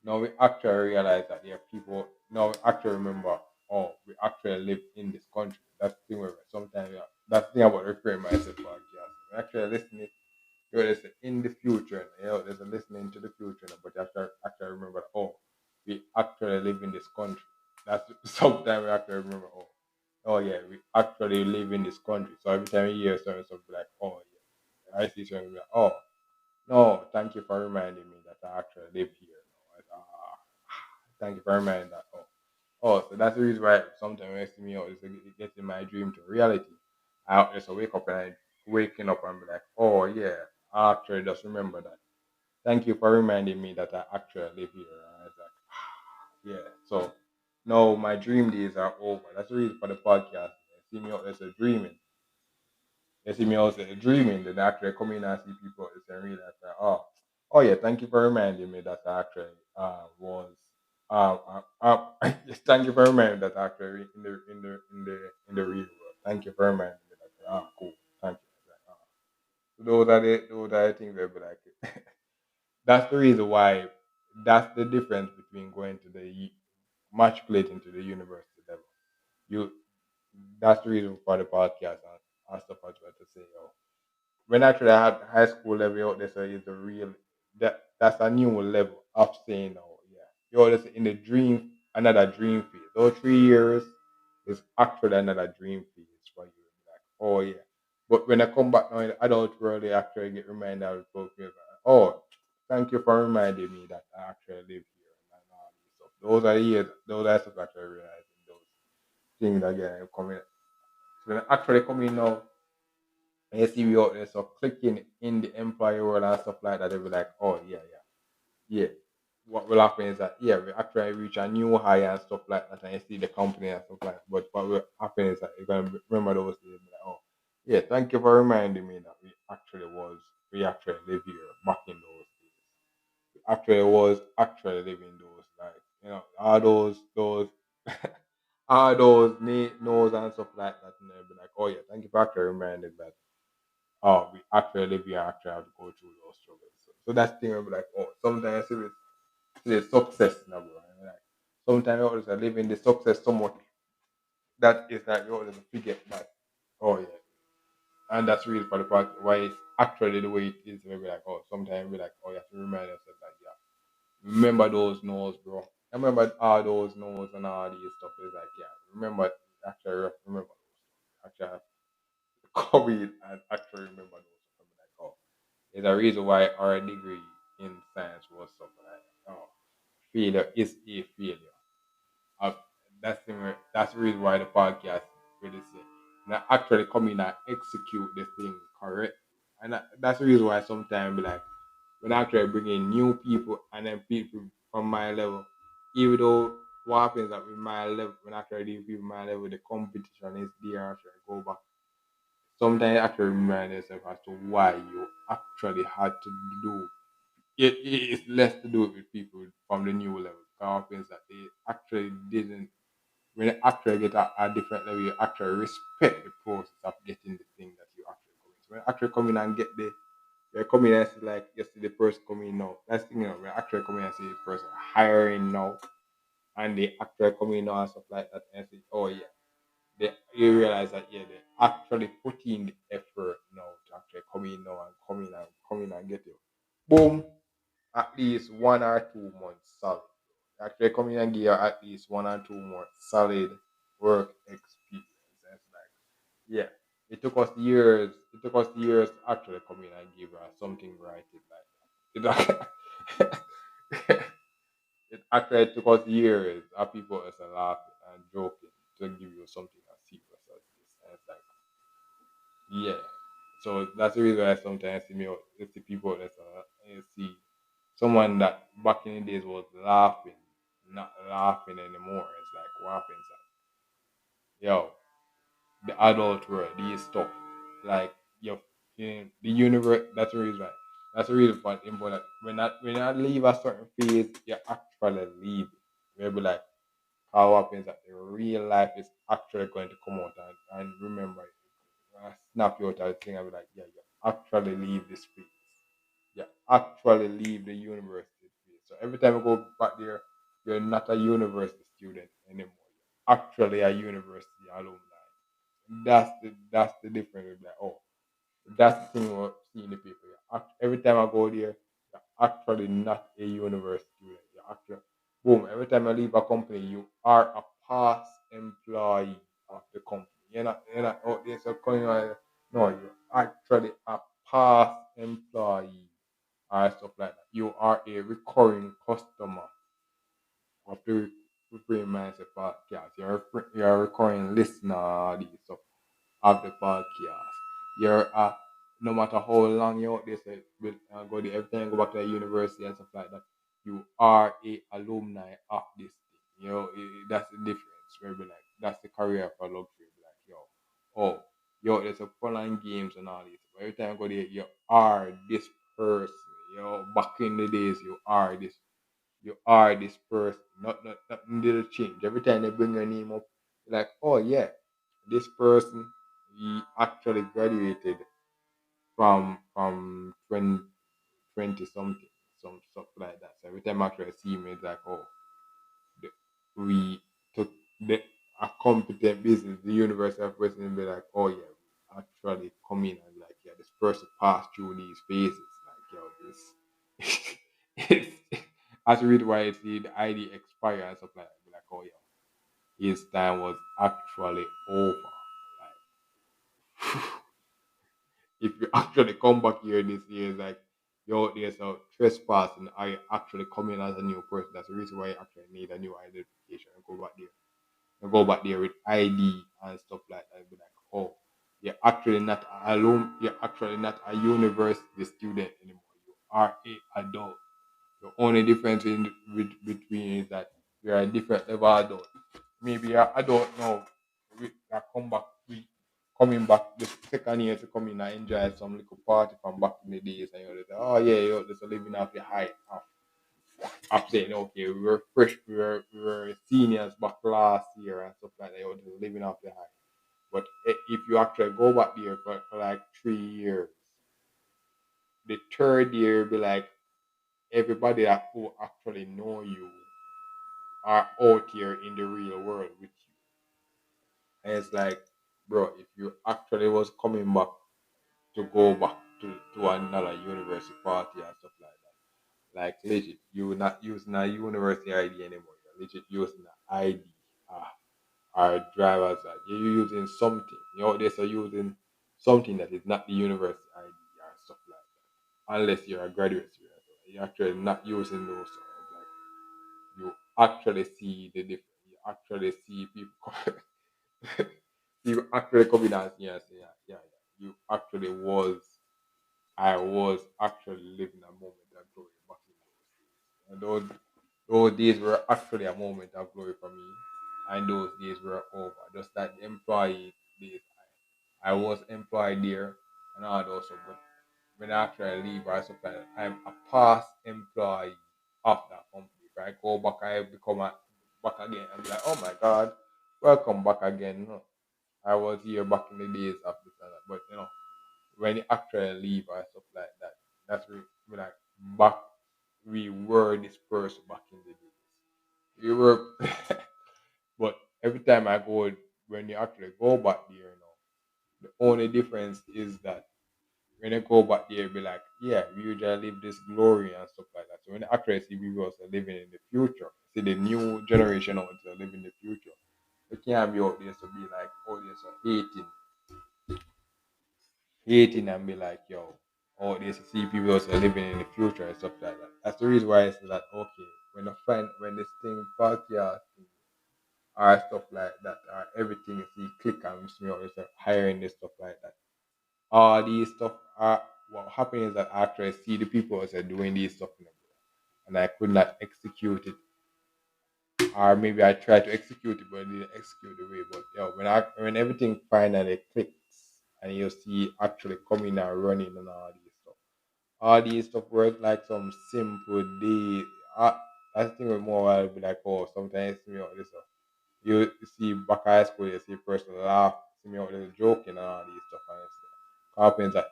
now we actually realize that there are people, now we actually remember, oh, we actually live in this country. That's the thing where sometimes, that's the thing about Reframe Mindset podcast. We actually listening there's in the future, there's a listening to the future, but you have to actually remember, oh, we actually live in this country. That's sometimes we actually remember, oh yeah, we actually live in this country. So every time you hear something like, oh yeah, I see something like, oh no, thank you for reminding me that I actually live here. No, thank you for reminding that. So that's the reason why sometimes when I see me out, it's getting my dream to reality. I just wake up and I waking up and be like, oh yeah, I actually just remember that. Thank you for reminding me that I actually live here. And I was like, yeah. So now my dream days are over. That's the reason for the podcast. You see me out there so dreaming. You see me also dreaming. Then actually come in and see people and realize that, oh yeah, thank you for reminding me that I actually was thank you for reminding me that I actually in the real world. Thank you for reminding me that cool. Thank you. Like, so those are the things that be like that's the reason why that's the difference between going to the matriculating to the university level. You that's the reason for the podcast and stuff as well to say, when actually I had high school level out there, so it's a real that's a new level of saying, oh yeah, you're just in the dream, another dream phase. Those 3 years is actually another dream phase for you. Like, oh yeah. But when I come back now in the adult world, they actually get reminded of folks, like, oh, thank you for reminding me that I actually live here and all this stuff. Those are years, those are stuff actually realizing those things again coming. So when I actually come in now and you see we out there so clicking in the employee world and stuff like that, they'll be like, oh yeah, yeah. What will happen is that yeah, we actually reach a new high and stuff like that and you see the company and stuff like that. But what will happen is that you're gonna remember those days and be like, oh yeah, thank you for reminding me that we actually live here back in those days. We actually was actually living those, like, all those all those no's and stuff like that, and they'll be like, oh yeah, thank you for actually reminding that. Oh, we actually live here, actually have to go through those struggles. So that's the thing. I'll be like, oh, sometimes it's success now, bro. And like sometimes you always are living the success so much that is like you always forget that. Oh yeah, and that's really for the part why it's actually the way it is. Maybe like, oh, sometimes we like, oh, you have to remind yourself that, yeah, remember those no's, bro. I remember all those no's and all these stuff. Is like, yeah, remember, actually remember those. Actually, COVID and actually remember those. I'm like, oh, there's a reason why our degree in science was something like, oh, failure is a failure. Uh, that's the reason why the podcast really say, now actually come in and execute the thing correct. And that's the reason why sometimes be like, when I actually bring in new people and then people from my level, even though what happens that with my level, when I actually deal with people my level, the competition is there, actually go back. Sometimes you actually remind yourself as to why you actually had to do it's less to do with people from the new level. What happens that they actually didn't, when you actually get a different level, you actually respect the process of getting the thing that you actually come in. So when you actually come in and get you're coming and see like you see the person coming now. That's the thing, when you actually come in and see the person hiring now and they actually come in now and stuff like that and say, oh yeah, you realize that yeah, they actually put in the effort now to actually come in now and come in and get you. Boom, at least 1 or 2 months solid. Actually come in and give you at least 1 or 2 months solid work experience. And it's like, yeah, it took us years to actually come in and give her something right. It like it, it actually took us years of people as laughing and joking to give you something as serious as this. And it's like, yeah. So that's the reason why sometimes I see people that you see someone that back in the days was laughing, not laughing anymore. It's like what happens? Yo, the adult world, these stuff, like the universe. That's the reason. Why. That's the reason for important. When I leave a certain phase, you actually leave. Maybe like how happens that the real life is actually going to come out and remember it. I snap you out of the thing and be like, yeah, you actually leave this space. You actually leave the university space. So every time you go back there, you're not a university student anymore. You're actually a university alumni. That's the difference. It's like, oh, that's the thing about seeing the people. Every time I go there, you're actually not a university student. You're actually, boom, every time I leave a company, you are a past employee of the company. You're not out there so coming on. No, you're actually a past employee or stuff like that. You are a recurring customer of the Free Mindset podcast. You're a recurring listener of these stuff of the podcast. You're no matter how long you're out there, so with go there, every time you go back to the university and stuff like that, you are a alumni of this thing. That's the difference. Where be like that's the career for luxury. Be like oh, there's a fun and games and all this. But every time you go there, you are this person. Back in the days, you are this person. Nothing did change. Every time they bring your name up, you're like, oh yeah, this person he actually graduated from 20 something, some stuff like that. So every time I actually see him, it's like, oh, the, we took a competent business, the university of Western be like, oh yeah, we actually come in and like, yeah, this person passed through these phases. Like, this it's that's the reason why I see the ID expire and stuff like that. Be like, oh yeah, his time was actually over. Like if you actually come back here this year, it's like you're out there so trespassing, I actually come in as a new person. That's the reason why I actually need a new identification and go back there. And go back there with ID and stuff like that. Be like, oh, you're actually not you're actually not a university student anymore. You are a adult. The only difference between is that you're a different level adult. Maybe I don't know. I come back. We coming back the second year to come in and enjoy some little party from back in the days, and you're like, oh yeah, you're just living off the high. I'm saying, okay, we were seniors back last year and stuff like that. You're just living off the high. But if you actually go back there for like 3 years, the third year be like everybody that who actually know you are out here in the real world with you. And it's like, bro, if you actually was coming back to go back to another university party and stuff like that. Like legit, you're not using a university ID anymore. You're legit using an ID or driver's ID. You're using something. You know, they're using something that is not the university ID or stuff like that. Unless you're a graduate student. You're actually not using those. So it's like you actually see the difference. You actually see people you actually coming out here and say, yeah, yeah, yeah. You actually was I was actually living a moment of glory back in those days. And those days were actually a moment of glory for me. And those days were over. Just like the employee days. I was employed there and all those stuff. But when I actually leave or something, like that, I'm a past employee of that company. If I go back, I become back again. I'm like, oh my God, welcome back again. No, I was here back in the days of this and that. But when you actually leave or stuff like that, that's when like back we were dispersed back in the days. We were but every time I go when you actually go back there, the only difference is that when you go back there, be like, yeah, we usually live this glory and stuff like that. So when you actually see people also living in the future, see the new generation out there living in the future, they can't be out there to be like, oh, there's so hating and be like, yo, oh, they see people also living in the future and stuff like that. That's the reason why I say that, okay, when this thing podcast or stuff like that, or everything is see click and miss me out, it's hiring this stuff like that. All these stuff are what happened is that I actually see the people as doing these stuff in the world, and I could not execute it. Or maybe I tried to execute it but I didn't execute the way. But when everything finally clicks and you see actually coming and running and all these stuff work like some simple day. I think with more I'll be like, oh, sometimes see me out this stuff. You see back high school, you see person laugh, see me out there joking and all these stuff and stuff. Happens that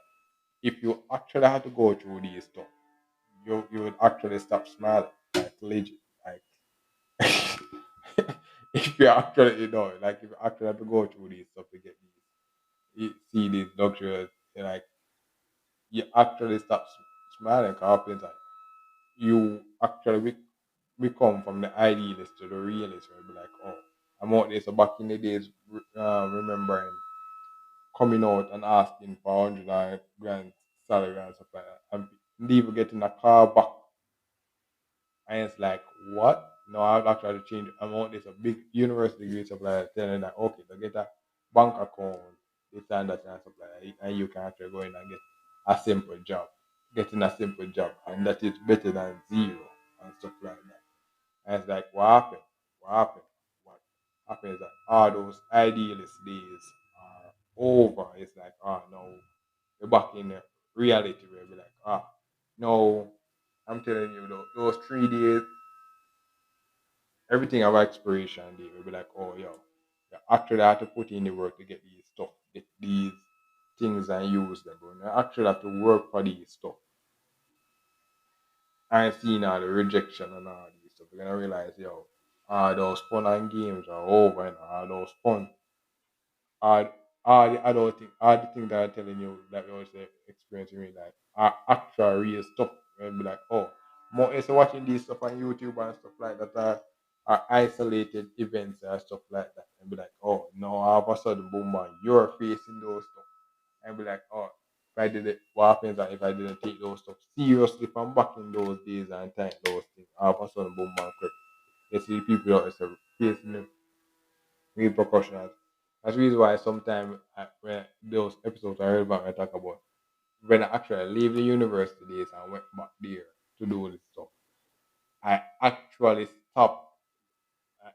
if you actually had to go through these stuff, you would actually stop smiling, like legit. Like if you actually like if you actually have to go through these stuff to get see these luxuries, like you actually stop smiling. Happens that you actually become from the idealist to the realist. Where you be like, oh, I'm out there. So back in the days, remembering coming out and asking for 100 grand salary and stuff like that, and leave getting a car back, and it's like, what? No, I've actually changed. I'm out there. A big university degree stuff like that, telling that okay, to get a bank account, this and that and stuff like that, and you can actually go in and get a simple job, getting a simple job, and that is better than zero and stuff like that. And it's like, what happened? What happened? What happened is that all those idealist days are over. It's like, oh no, we're back in the reality where we're like, no, I'm telling you, those 3 days, everything about expiration day, we'll be like, oh, yo, you actually have to put in the work to get these stuff, get these things and use them, bro. You actually have to work for these stuff. And seeing all the rejection and all these stuff, you're gonna realize, yo, those fun and games are over and all those fun. All, all the things that I'm telling you that we always experiencing real life are actual real stuff. And be like, oh, more instead of watching these stuff on YouTube and stuff like that are isolated events and stuff like that. And be like, oh, no, all of a sudden, boom, man, you're facing those stuff. And be like, oh, if I did it, what happens that if I didn't take those stuff seriously from back in those days and time those things, all of a sudden, boom, man, quick. You see people out there facing the repercussions. That's the reason why sometimes when those episodes are relevant, I talk about when I actually leave the university days and went back there to do this stuff. I actually stopped.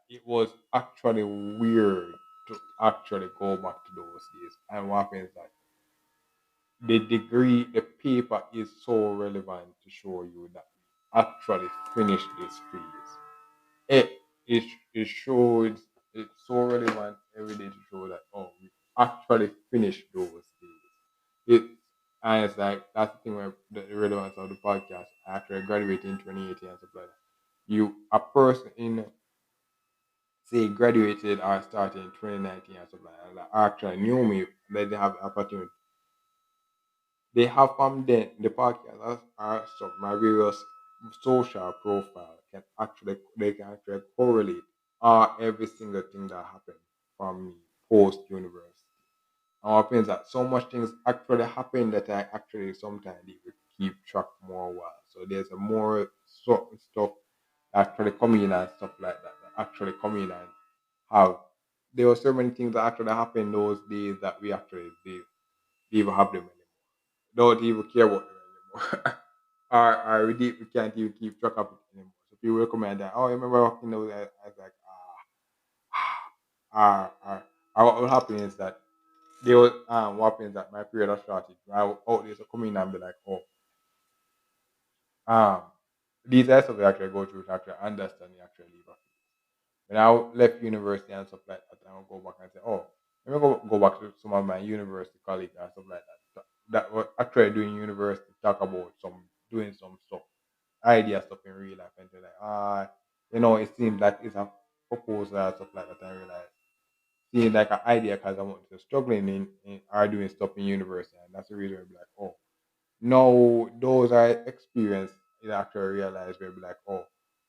It was actually weird to actually go back to those days. And what happens is that the degree, the paper is so relevant to show you that. actually finish these trees. It shows it's so relevant every day to show that we actually finished those days. It and it's like that's the thing where the relevance of the podcast. I actually graduated in 2018 and stuff like that. You a person in say graduated or started in 2019 or something like that actually knew me that they have the opportunity. They have from the podcast are some my various social profile can actually correlate every single thing that happened from me post university. And what happens that so much things actually happen that I actually sometimes even keep track more well. So there's a more stuff actually come in and stuff like that actually come in and have there were so many things that actually happened those days that we actually did even have them anymore. Don't even care about them anymore. We can't even keep track of it anymore. So people recommend that. Oh, I remember walking those. I was like, what will happen is that they will what happens is that my period of started. I will out there so come in and be like, um, these are stuff we actually go through to actually understand the actual leave. When I left university and stuff like that, I will go back and say, oh, let me go back to some of my university colleagues and stuff like that. That were actually doing university, talk about doing some stuff, idea stuff in real life. And they're like, it seems like it's a proposal and stuff like that. I realize, seeing like an idea because I'm struggling in are doing stuff in university. And that's the reason I'll be like, oh, no, those are experience. You actually realize we'll be like, oh,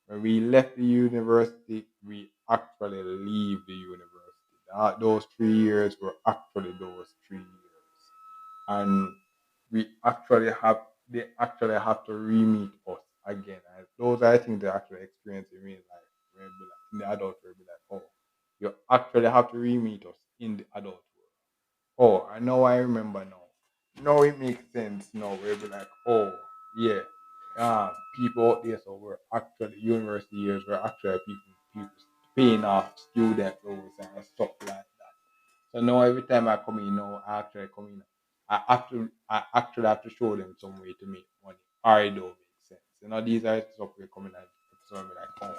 when we left the university, we actually leave the university. Those 3 years were actually those 3 years, and we actually have they actually have to re-meet us again. And those are things they actually experience in real life. Where be like, in the adult world, be like, oh, you actually have to re-meet us in the adult world. Oh, I know. I remember now. Now it makes sense. Now we'll be like, oh, yeah. People out there, so we're actually university years. We're actually people paying off student loans and stuff like that. So now every time I come in, now I actually come in. I actually have to show them some way to make money. Or it don't make sense. These are stuff we're coming at. So I'm like, oh,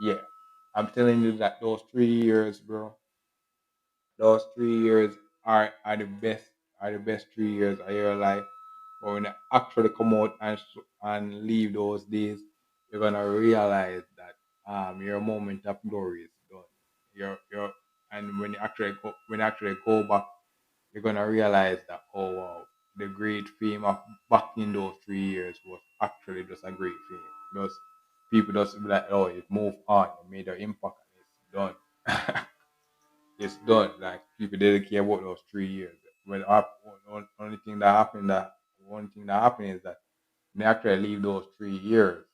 yeah. I'm telling you that those 3 years, bro, those 3 years are the best 3 years of your life. But when you actually come out and leave those days, you're gonna realize that your moment of glory is done. Your and when you actually go back, you're gonna realize that, oh wow, the great fame of back in those 3 years was actually just a great fame. Those people just be like, oh, it moved on, it made an impact, and it's done. It's done. Like people didn't care about those 3 years. When only thing that happened is that they actually leave those 3 years.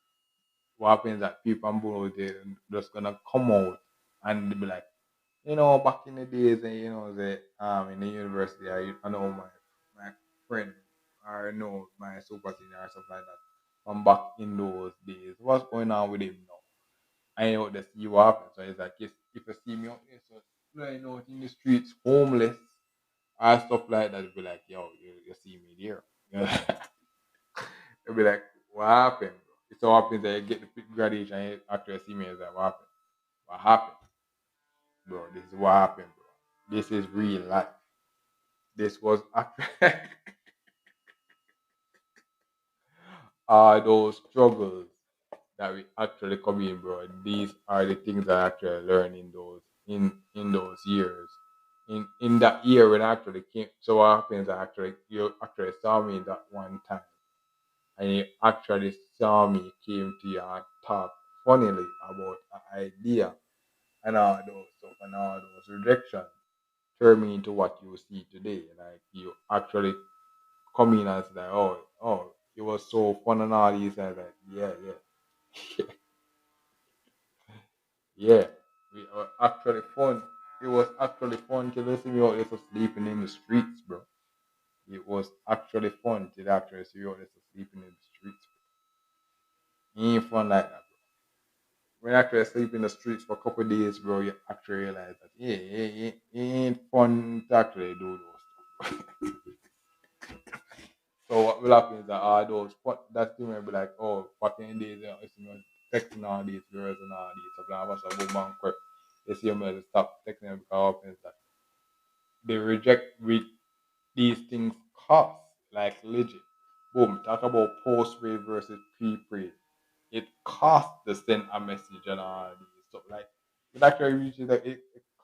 What happens is that people and boys they just gonna come out and they be like, back in the days, and in the university, I know my friend, or I know my super senior or stuff like that from back in those days. What's going on with him now? I know this you happen. So it's like if you see me out there, so flying out in the streets, homeless, and stuff like that, you'll be like, yo, you see me there. You'll be like, what happened, bro? It so happens that you get the graduation and you actually see me as like, what happened? What happened? Bro, this is what happened, bro. This is real life. This was actually those struggles that we actually come in, bro. These are the things I actually learned in those years. In that year when I actually came, so what happens? You actually saw me that one time, and you actually saw me came to you and talk funnily about an idea and all those stuff and all those rejections turn me into what you see today. Like you actually come in and say, oh, it was so fun and all these, and I was like, yeah. Yeah, we were actually fun. It was actually fun to listen me out there for sleeping in the streets, bro. It was actually fun to actually see you out there for sleeping in the streets. It ain't fun like that, bro. When you actually sleep in the streets for a couple of days, bro, you actually realize that it ain't fun to actually do those stuff. So what will happen is that all those that thing will be like, oh, back in the days, texting all these girls and all these stuff. And I was a woman quick. They see me stop texting them because what happens that they reject with these things cost, like legit. Boom, talk about post rate versus pre pre. It costs to send a message and all these stuff. Like it actually reaches that it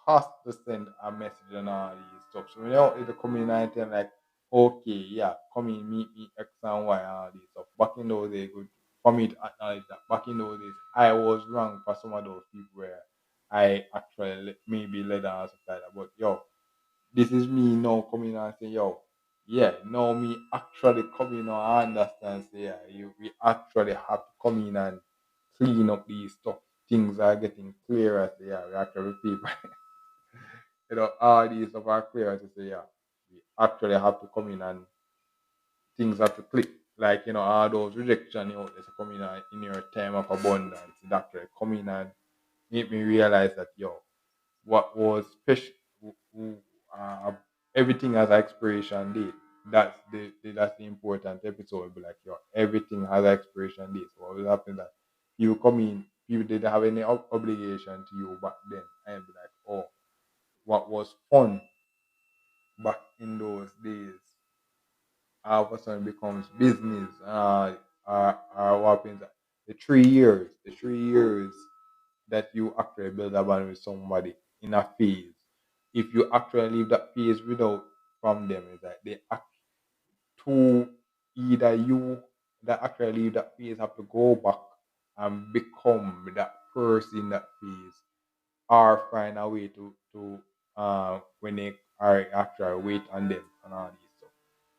costs to send a message and all these stuff. So when you're in the community and like, okay, yeah, come in, meet me X and Y and all these stuff. Back in those days, good for me to acknowledge that back in those days, I was wrong for some of those people where I actually maybe led on or something like that. But yo, this is me now coming and saying, yo, yeah, now me actually coming on and understand, say, yeah, we actually have to come in and clean up these stuff. Things are getting clearer, say, yeah, we actually people, all these stuff are clearer to say, yeah, we actually have to come in and things have to click. Like, all those rejection, there's coming in your time of abundance. It actually come in and make me realize that, yo, what was special, uh, everything has an expiration date. That's the important episode. It'll be like, yo, everything has an expiration date. So what will happen that you come in, people didn't have any obligation to you back then, and be like, oh, what was fun back in those days, all of a sudden becomes business. What happens? The 3 years that you actually build a bond with somebody in a phase. If you actually leave that phase without from them, is that they act to either you that actually leave that phase have to go back and become that person in that phase, or find a way to when they are actually wait on them and all these stuff.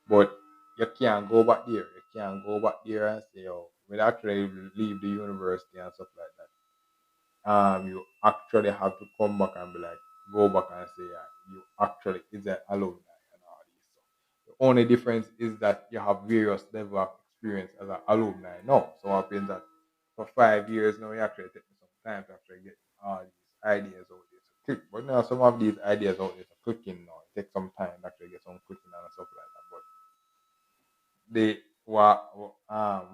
But you can't go back there. You can't go back there and say, oh, when actually leave the university and stuff like that, you actually have to come back and be like, go back and say, yeah, you actually is an alumni and all these stuff. The only difference is that you have various level of experience as an alumni now. So what happens that for 5 years now, you actually take me some time to actually get all these ideas out there to click. But now some of these ideas out there to clicking now. It takes some time to actually get some clicking and stuff like that. But they what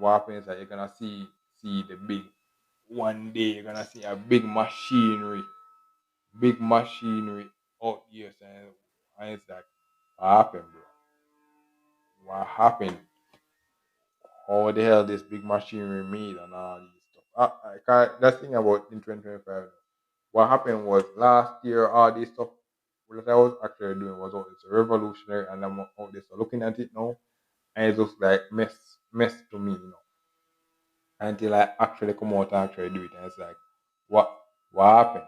happens is that you're gonna see the big one day you're gonna see a big machinery out here saying, and it's like, what happened, bro? What happened? How the hell this big machinery made and all these stuff? I can't, that's the thing about in 2025. What happened was last year, all this stuff what I was actually doing was all it's revolutionary, and I'm out there so looking at it now, and it looks like mess to me, until I actually come out and actually do it, and it's like, what what happened?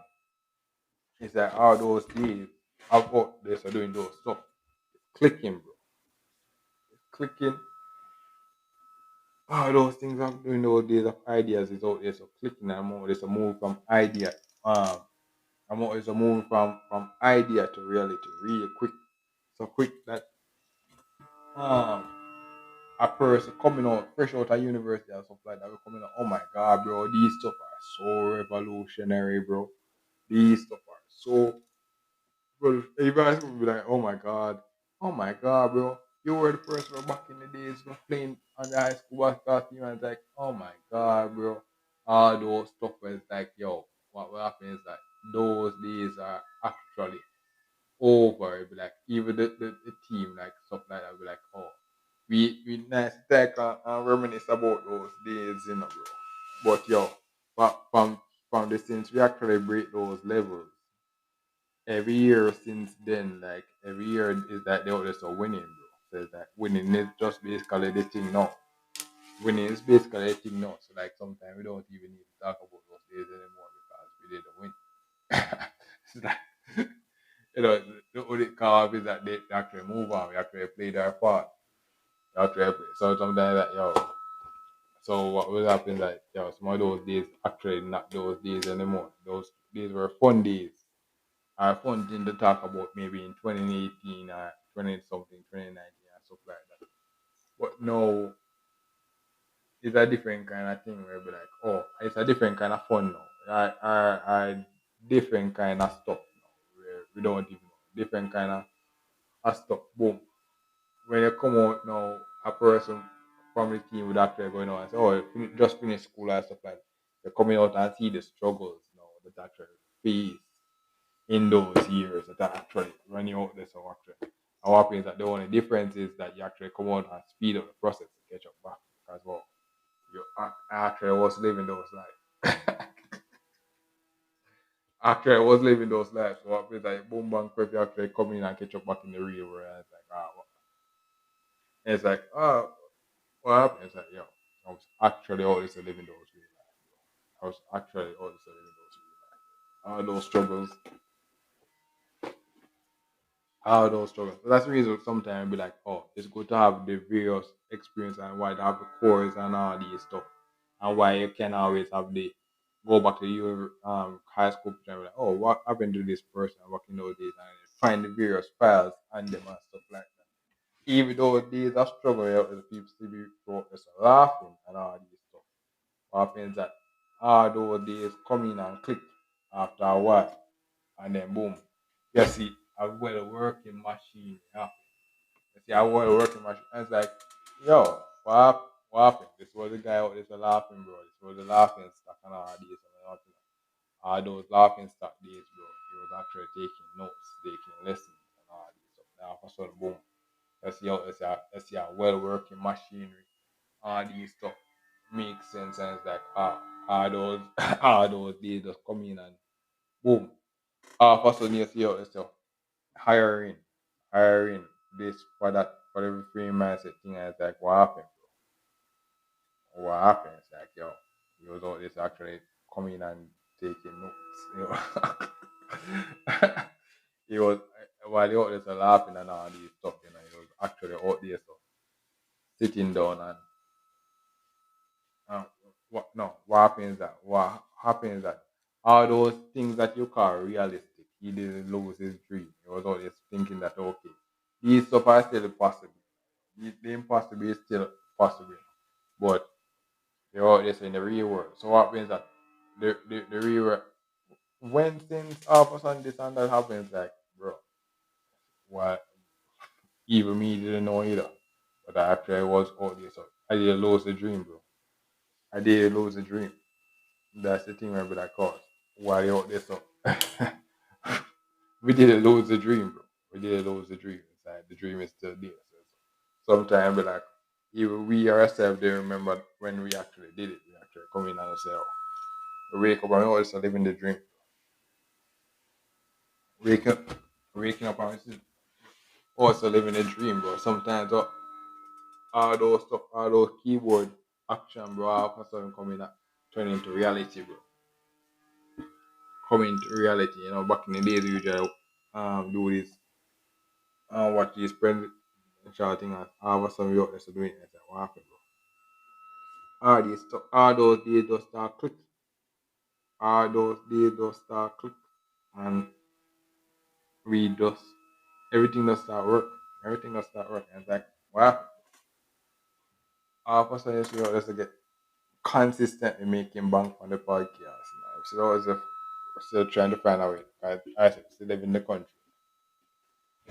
It's like all those days of out there so doing those stuff, clicking, bro, clicking. All those things I'm doing those days of ideas is out there so clicking, and I'm always a move from idea. Um, I'm always a move from idea to reality real quick, so quick that um a person coming out fresh out of university and stuff like that, we're coming out, oh my god, bro, these stuff are so revolutionary, bro. These stuff are so bro. Everybody's gonna be like, oh my god, bro. You were the person back in the days of playing on the high school basketball team, and it's like, oh my god, bro. All those stuff was like, yo, what will happen is that those days are actually over. It'd be like even the team, like stuff like that, be like, oh, we nice take and reminisce about those days, bro. But yo, but from the since we actually break those levels every year since then, like every year is that they're just a winning, bro. So it's like winning is just basically the thing now. Winning is basically the thing now. So like sometimes we don't even need to talk about those days anymore because we didn't win. It's like the only call is that they actually move on. We actually play their part. We actually play. So sometimes that yo. So what will happen that yo, some of those days actually not those days anymore. Those days were fun days. Are fun thing to talk about maybe in 2018 or 20 something, 2019 and stuff like that. But no, it's a different kind of thing where we like, oh, it's a different kind of fun now. I different kind of stuff now. Where we don't even know. Different kind of stuff. Boom. When you come out now a person from the team would actually going on and say, "Oh, just finished school and stuff like that." They're coming out and see the struggles, that actually face in those years that are actually when you're out there. So actually, and what happens that the only difference is that you actually come out and speed up the process to catch up back as well. You actually was living those lives. Actually, I was living those lives. So what happens like boom bang quick, you actually come in and catch up back in the real world. And it's like, what happened? It's like, yo, I was actually always living those real lives. I was actually always living those real lives. All those struggles, all those struggles. So that's the reason sometimes I be like, oh, it's good to have the various experience and why to have the course and all these stuff. And why you can always have the go back to your high school picture and be like, oh, what happened to this person working those days and find the various files and them and stuff like that. Even though these are struggling out, the people still be just laughing and all these stuff. What happens that all those days come in and click after a while and then boom, you see a well working machine. Yeah. You see a well working machine. And it's like, yo, what happened? This was the guy out there laughing, bro. This was the laughing stock and all these and all those laughing stock days, bro. He was actually taking notes, taking lessons and all these stuff. Now all of a sudden, boom. Let's see a well working machinery, all these stuff makes sense and it's like all those all those days just come in and boom. All of a sudden you see out yourself hiring, hiring this for that for every free mindset thing and it's like what happened? What happened? It's like yo, he was all this actually coming and taking notes. He was while he was laughing and all these stuff, he was actually out there so sitting down and Uh, what happens that all those things that you call realistic, he didn't lose his dream. He was always thinking that okay, these stuff are still possible. The impossible is still possible. But they're always in the real world. So what happens that the real world when things all of a sudden this and that happens like bro, what even me didn't know either. But I actually was out there. So I didn't lose the dream, bro. I did lose the dream. That's the thing where be like, oh, why you out there so? We didn't lose the dream, bro. We didn't lose the dream. It's like the dream is still there. So sometimes be like, even we ourselves they remember when we actually did it. We actually come in and say, oh, we wake up and we also living the dream. Wake up, waking up and we still also living the dream, bro. Sometimes all those stuff, all those keyboard action, bro, all of a sudden come in and turn into reality, bro. Come into reality. Back in the days we usually do this watch these friends shouting at all of a sudden we out there so doing it. It's like, what happened, bro? All those days just start click. All those days just start click. And we just, everything just start work. Everything just start work. And it's like, what happened? All of a sudden you see out there to get consistently making bank on the podcast. So I was still trying to find a way. I still live in the country.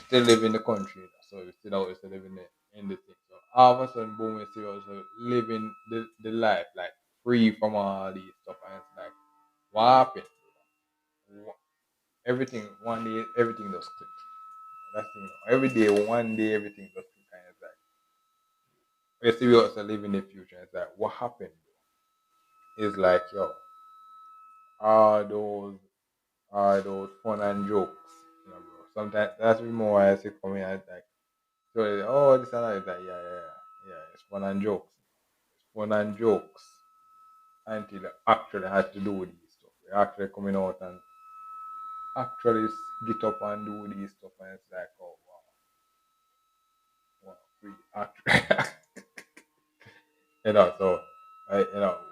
Still live in the country, so we still always live in the thing. So all of a sudden, boom, we still also living the life like free from all these stuff, and it's like, what happened? Everything one day, everything just click. That's the thing. Every day, one day, everything just click, and it's like we still also live in the future. It's like, what happened? It's like, yo, all those, all those fun and jokes, bro. Sometimes that's the more I see coming and it's like. So, oh, this and that. It's like, yeah, yeah, yeah. Yeah, it's fun and jokes. It's fun and jokes until I actually had to do these stuff. We're actually coming out and actually get up and do these stuff. And it's like, oh, wow, we actually, so,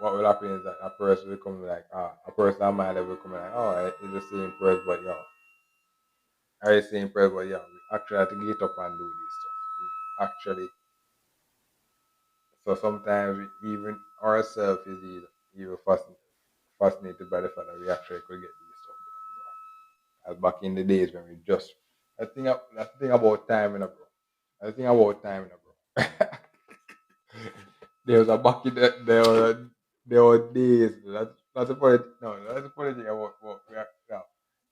what will happen is that a person will come like, a person on my level will come like, oh, it's the same person, but I the same person, but we actually have to get up and do this stuff. We actually So sometimes even ourselves is even fascinated by the fact that we actually could get these stuff done. As back in the days when we that's the thing about time, bro. That's the thing about time, bro. There was a back in the, there were days. That's the funny. No, that's the funny thing about what we are. Yeah,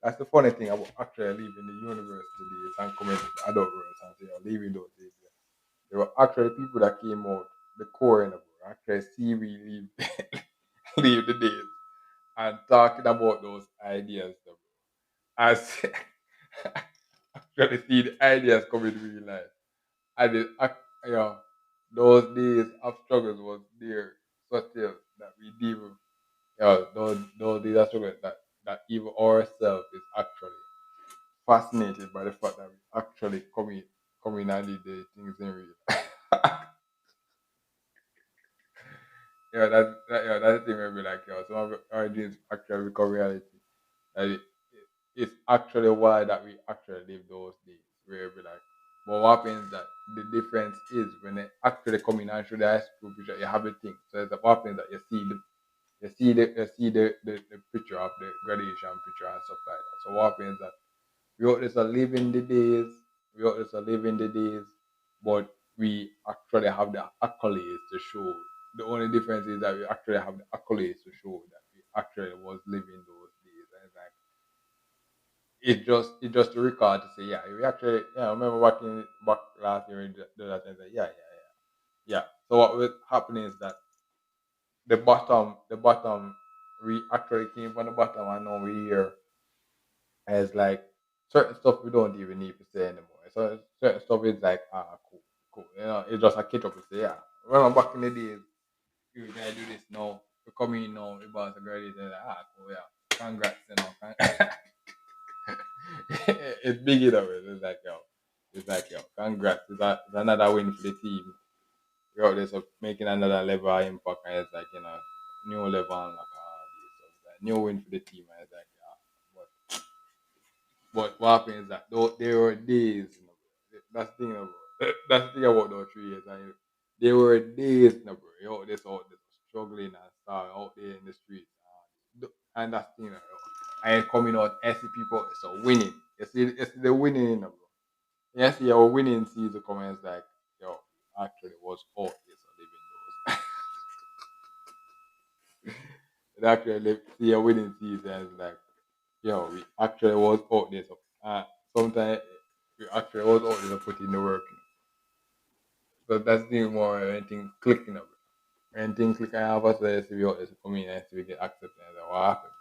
that's the funny thing about actually leaving the university days and coming to the adult world and leaving those days. Yeah. There were actually people that came out the core in the world, actually see we leave leave the days and talking about those ideas. Though. As actually see the ideas come in real life. And you know, those days of struggles was there, so still that we deal with. Those days of struggles that even ourselves is actually fascinated by the fact that we actually come in and did the things in real life. That's the thing where we like, some of our dreams actually become reality. And it's actually why that we actually live those days where we like. But what happens that the difference is when they actually come in and show the high school picture, you have a thing. So it's what happens that you see the picture of the graduation picture and stuff like that. So what happens that we always are living the days, we always are living the days, but we actually have the accolades to show. The only difference is that we actually have the accolades to show that we actually was living those days. And it's like it just to record to say, yeah, we actually, yeah, I remember back last year we did that and say, yeah. So what was happening is that the bottom, we actually came from the bottom and now we here as like certain stuff we don't even need to say anymore. So certain stuff is like, cool. It's just a catch up to say, yeah. Remember back in the days, you gonna do this now. We come in now, we about to graduate, and like, cool, yeah. Congrats, it's big enough. It's like, yo, congrats. It's another win for the team. We're out there so making another level of impact, and it's like, new level and like, so it's like new win for the team, and it's like, yeah. But what happens is that there were days, that's the thing about that's the thing about those 3 years. And there were days, bro. You're out there struggling and stuff out there in the streets, and that's the thing, I ain't coming out. I see people so winning. You see the winning, bro. You see our winning season comments like, yo, actually was out there so living those. It actually see a winning season is like, yo, we actually was out there. So sometimes we actually was out there to put in the work. So that's the thing more when anything clicking up. When things click and have us there, see we out there to come in and see we get accepted. And like, what happened,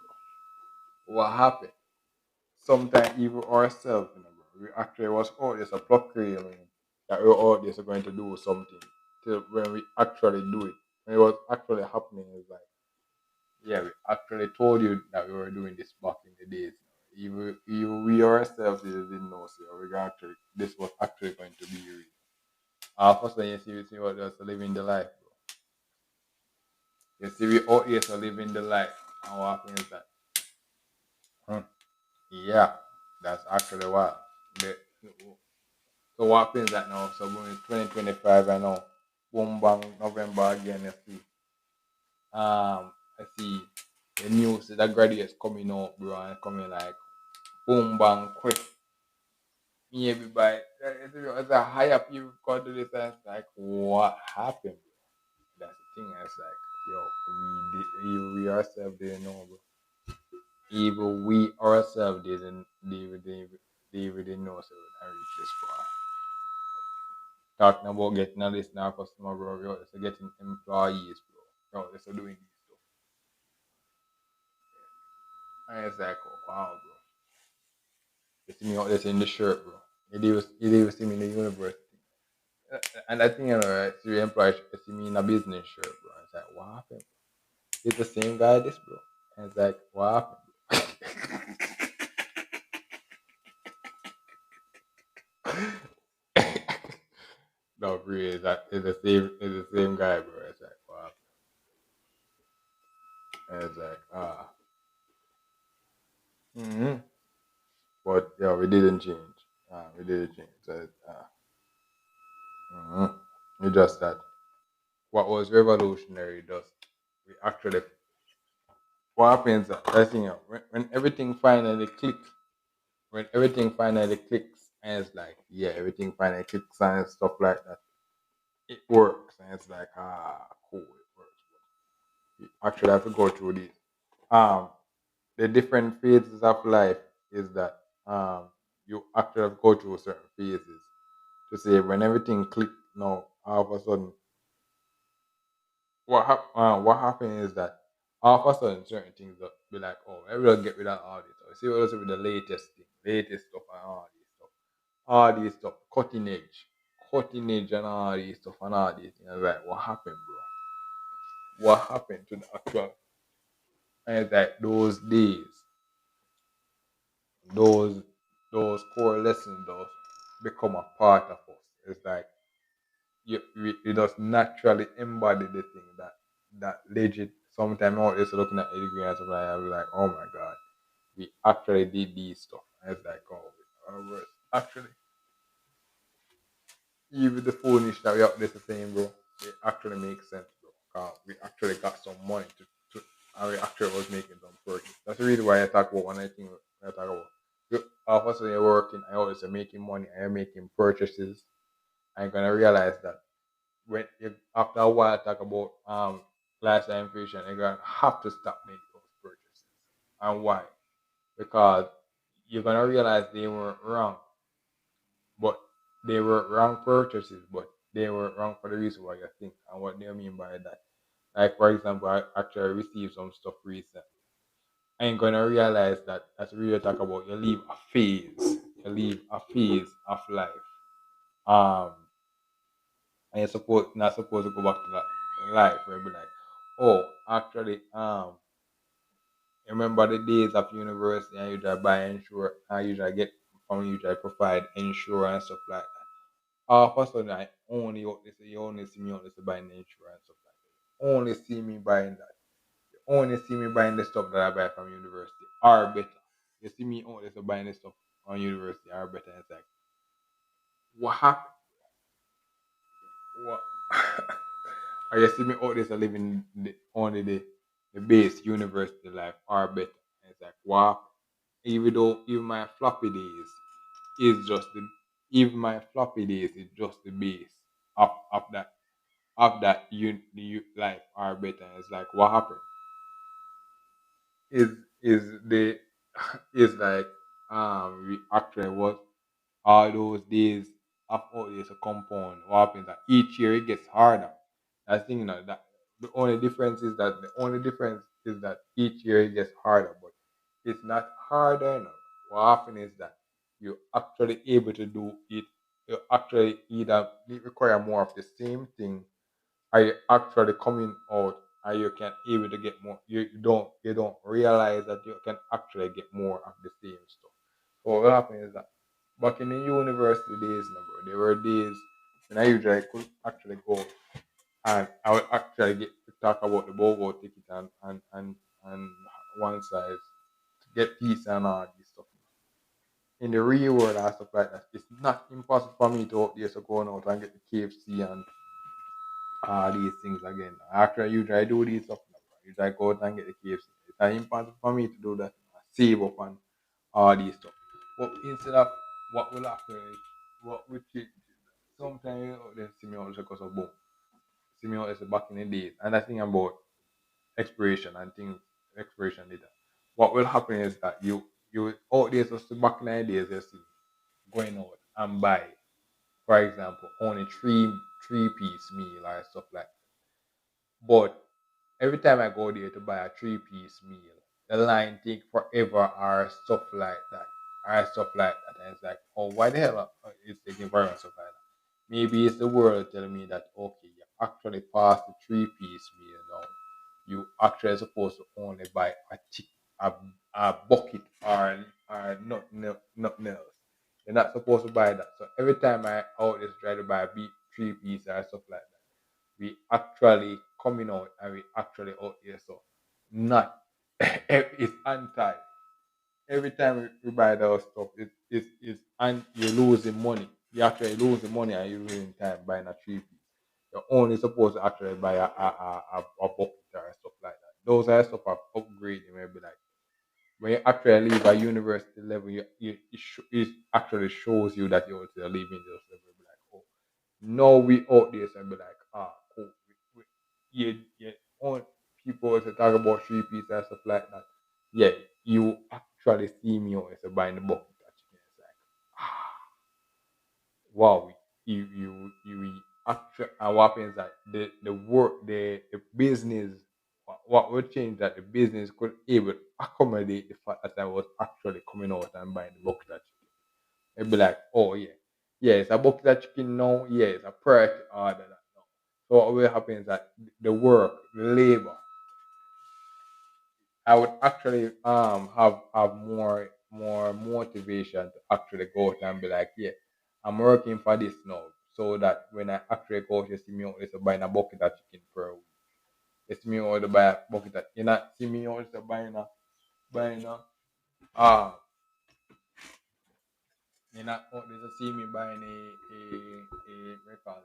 bro? What happened? Sometimes even ourselves, bro. We actually was out there to pluck real, that we were out there so going to do something. Till when we actually do it. When it was actually happening, it's like, yeah, we actually told you that we were doing this back in the days. Even we ourselves didn't know, so we actually this was actually going to be real. First thing you see what else living the life, bro. You see, we all here so living the life, and what happens is that, hmm, yeah, that's actually what. The, so what happens that now? So when it's 2025 and now, boom bang November again. I see the news that graduates coming out, bro, and coming like boom bang quick. Me everybody, it's a higher people come to this and it's like, what happened, bro? That's the thing. It's like, yo, we ourselves didn't know, bro. Even we ourselves didn't know, so we didn't reach this far. Talking about getting a list now, customer, bro. Yo, it's getting employees, bro. Yo, it's doing this stuff. And it's like, oh, wow, bro. You see me out there in the shirt, bro. You didn't see me in the university. And I think, right, see the employee see me in a business shirt, bro. It's like, what happened? It's the same guy, this, bro. And it's like, what happened? No, really, it's the same guy, bro. It's like, wow. And it's like, hmm but yeah, we didn't change. We didn't change. So, it's just that what was revolutionary just we actually what happens, I think, when everything finally clicks, and it's like, yeah, everything finally clicks and stuff like that. it works, and it's like cool, it works. But you actually have to go through these. Um, the different phases of life is that you actually have to go through certain phases to say when everything clicked. Now all of a sudden, what happened is that all of a sudden certain things will be like, oh, everyone get rid of all this. Or see what else with the latest thing, latest stuff and all these stuff, cutting edge and all these stuff and all these things. I'm like, what happened, bro? What happened to the actual? And it's like those days, those those core lessons, those become a part of us. It's like you just naturally embody the thing that legit. Sometimes I was looking at the degree and stuff like that, I was like, oh my god, we actually did these stuff. And it's like, oh, actually, even the foolishness that we out there saying, bro, it actually makes sense, bro. We actually got some money and we actually was making some purchase. That's the reason why I talk about one of the things I talk about. All of a sudden you're working, I always making money, I'm making purchases. I'm gonna realize that when you, after a while talk about lifestyle inflation, you're gonna have to stop making those purchases. And why? Because you're gonna realize they weren't wrong, but they were wrong purchases, but they were wrong for the reason why you think. And what do you mean by that? Like for example, I actually received some stuff recently. I ain't gonna realize that as we really talk about, you leave a phase, you leave a phase of life. Um, and you're not supposed to go back to that life where you be like, oh, actually, remember the days of university and you try buy insurance, and you try get from you try provide insurance stuff like that. All of a sudden, I only you only see me only buying the insurance stuff like that. You only see me buying that. You only see me buying the stuff that I buy from university or better. You see me only buying the stuff on university or better. It's like, what happened? What? Or you see me out there living only the base university life or better. And it's like, wow. Even though even my floppy days is just the even my floppy days is just the base of that life or better. It's like what happened is the is like we actually was all those days of all this a compound. What happens that each year it gets harder. I think that the only difference is that each year it gets harder, but it's not harder enough. What happens is that you're actually able to do it. You actually either require more of the same thing are you actually coming out and you can able to get more you don't realize that you can actually get more of the same stuff. So what happened is that back in the university days now, bro, there were days when I usually could actually go and I would actually get to talk about the BOGO ticket and one size to get pizza and all this stuff. In the real world and stuff like that, it's not impossible for me to out there so going out and get the KFC and these things again. After you try do these stuff, you try go out and get the KFC. It's not important for me to do that. Save up on all these stuff. But instead of what will happen is what will change is that sometimes you know, they see me out because of boom. See me out as back in the days. And I think about expiration and things expiration data. What will happen is that you out there so back in the days you see going out and buy, for example, only three-piece meal or stuff like that. But every time I go there to buy a three-piece meal, the line take forever or stuff like that. Or stuff like that. And it's like, oh, why the hell it's taking forever and stuff like that? Maybe it's the world telling me that okay, you actually passed the three-piece meal now. You actually supposed to only buy a, a bucket or nothing else. You're not supposed to buy that. So every time I out there try to buy a three-piece or stuff like that we actually coming out and we actually out here. So not it's anti. Every time we buy those stuff, it's and you're losing money. You're actually losing money and you're losing time buying a three piece. You're only supposed to actually buy a bucket or stuff like that. Those are stuff of upgrading maybe like when you actually leave a university level, it actually shows you that you're leaving those level. Like, oh, Now we out there and be like, cool. You want people to talk about 3 piece and stuff like that. Yeah, you actually see me always buying the bucket of chicken. It's like, wow, you actually, and what happens that the work, the business, what would change that the business could able to accommodate the fact that I was actually coming out and buying the bucket of chicken. They'd be like, oh yeah, yeah, it's a bucket of chicken now. Yeah, it's a priority order that now. So what will happen is that the work, the labor, I would actually have more motivation to actually go out and be like, yeah, I'm working for this now. So that when I actually go out, you see me only to buying a bucket of chicken per week. You see me only to buy a bucket of, you not see me only to buying a uh you not only to see me buying a what you call it,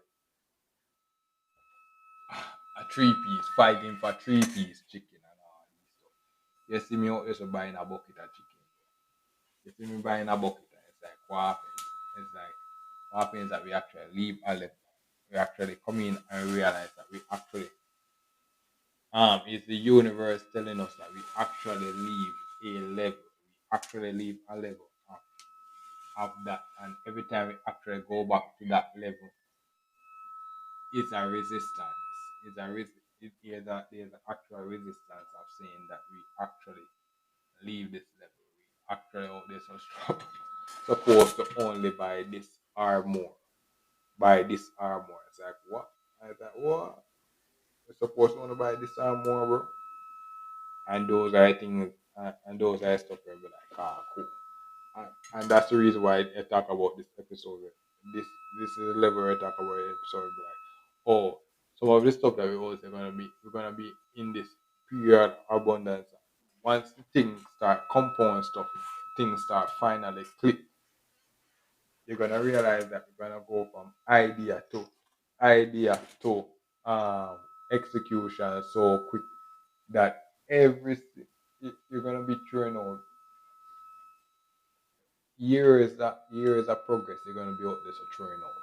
a 3 piece, fighting for 3 piece chicken and all this stuff. You see me out there to buying a bucket of chicken. You see me buying a bucket and it's like what happens? It's like what happens that we actually leave a level. We actually come in and realize that we actually it's the universe telling us that we actually leave a level. We actually leave a level of that, and every time we actually go back to that level, it's a resistance. It's a it is a there's an actual resistance of saying that we actually leave this level. We actually out there so strong. Supposed to only buy this or more. Buy this or more. It's like what? I was like, what? You're supposed to only buy this or more, bro. And those are things and those are stuff where be like, cool. And that's the reason why I talk about this episode. This this is the level where I talk about it. So be like, oh, some of this stuff that we always are gonna be we're gonna be in this period of abundance. Once things start compound stuff, things start finally click, you're gonna realize that we're gonna go from idea to execution so quick that everything you're gonna be throwing out years of progress. You're gonna be out there so throwing out.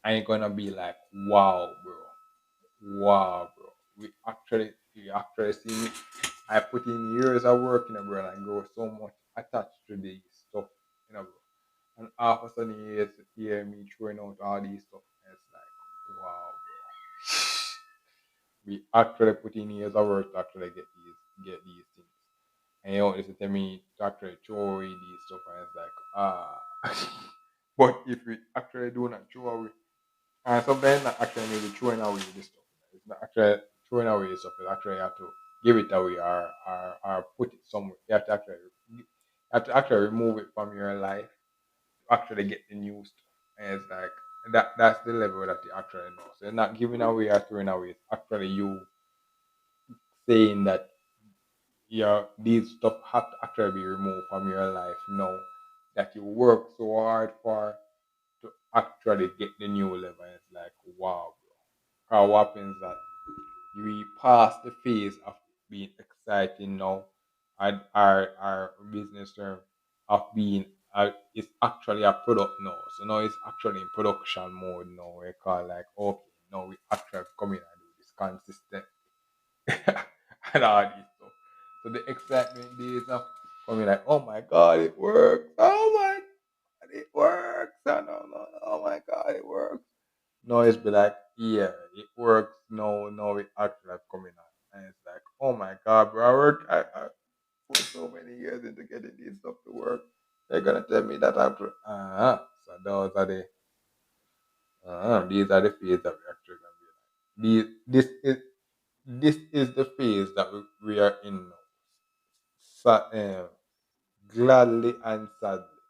And you're gonna be like, wow, bro. You actually see me. I put in years of work in it, bro, and I grow so much attached to these stuff, bro. And all of a sudden, you hear me throwing out all these stuff, and it's like, wow, we actually put in years of work to actually get these things. And you know, it's tell me to actually throw away these stuff, and it's like, but if we actually do not throw away, and sometimes not actually maybe throwing away this stuff. It's not actually throwing away stuff. You actually have to give it away or put it somewhere. You have to actually remove it from your life to actually get the new stuff. And it's like that's the level that you actually know. So it's not giving away or throwing away. It's actually you saying that these stuff have to actually be removed from your life now that you work so hard for to actually get the new level. And it's like wow, bro. What happens that we pass the phase of being exciting now and our business term of being it's actually a product now. So now it's actually in production mode now. We call like okay, now we actually come in and do this consistent and all this stuff. So the excitement days of coming like, oh my god, it works. Oh my god, it works. Oh, no, no, no, oh my god, it works. No, it's be like, yeah, it works. No, no, it actually have coming out. And it's like, oh my god, bro, I put so many years into getting this stuff to work. They're gonna tell me that I'm so those are the these are the phase that we actually gonna be like. This is the phase that we are in now. Gladly and sadly.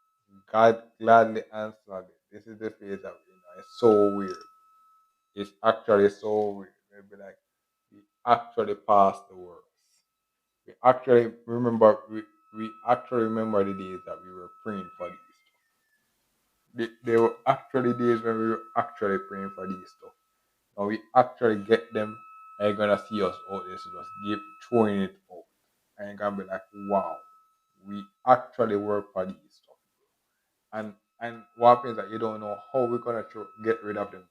God gladly and sadly. This is the phase that we know. It's so weird. It's actually so weird. Maybe like we actually passed the worst. We actually remember the days that we were praying for these stuff. There were actually days when we were actually praying for these stuff. Now we actually get them and you're gonna see us out there so just give throwing it out. And you're gonna be like, wow, we actually work for these stuff. And And what happens that you don't know how we're gonna get rid of them.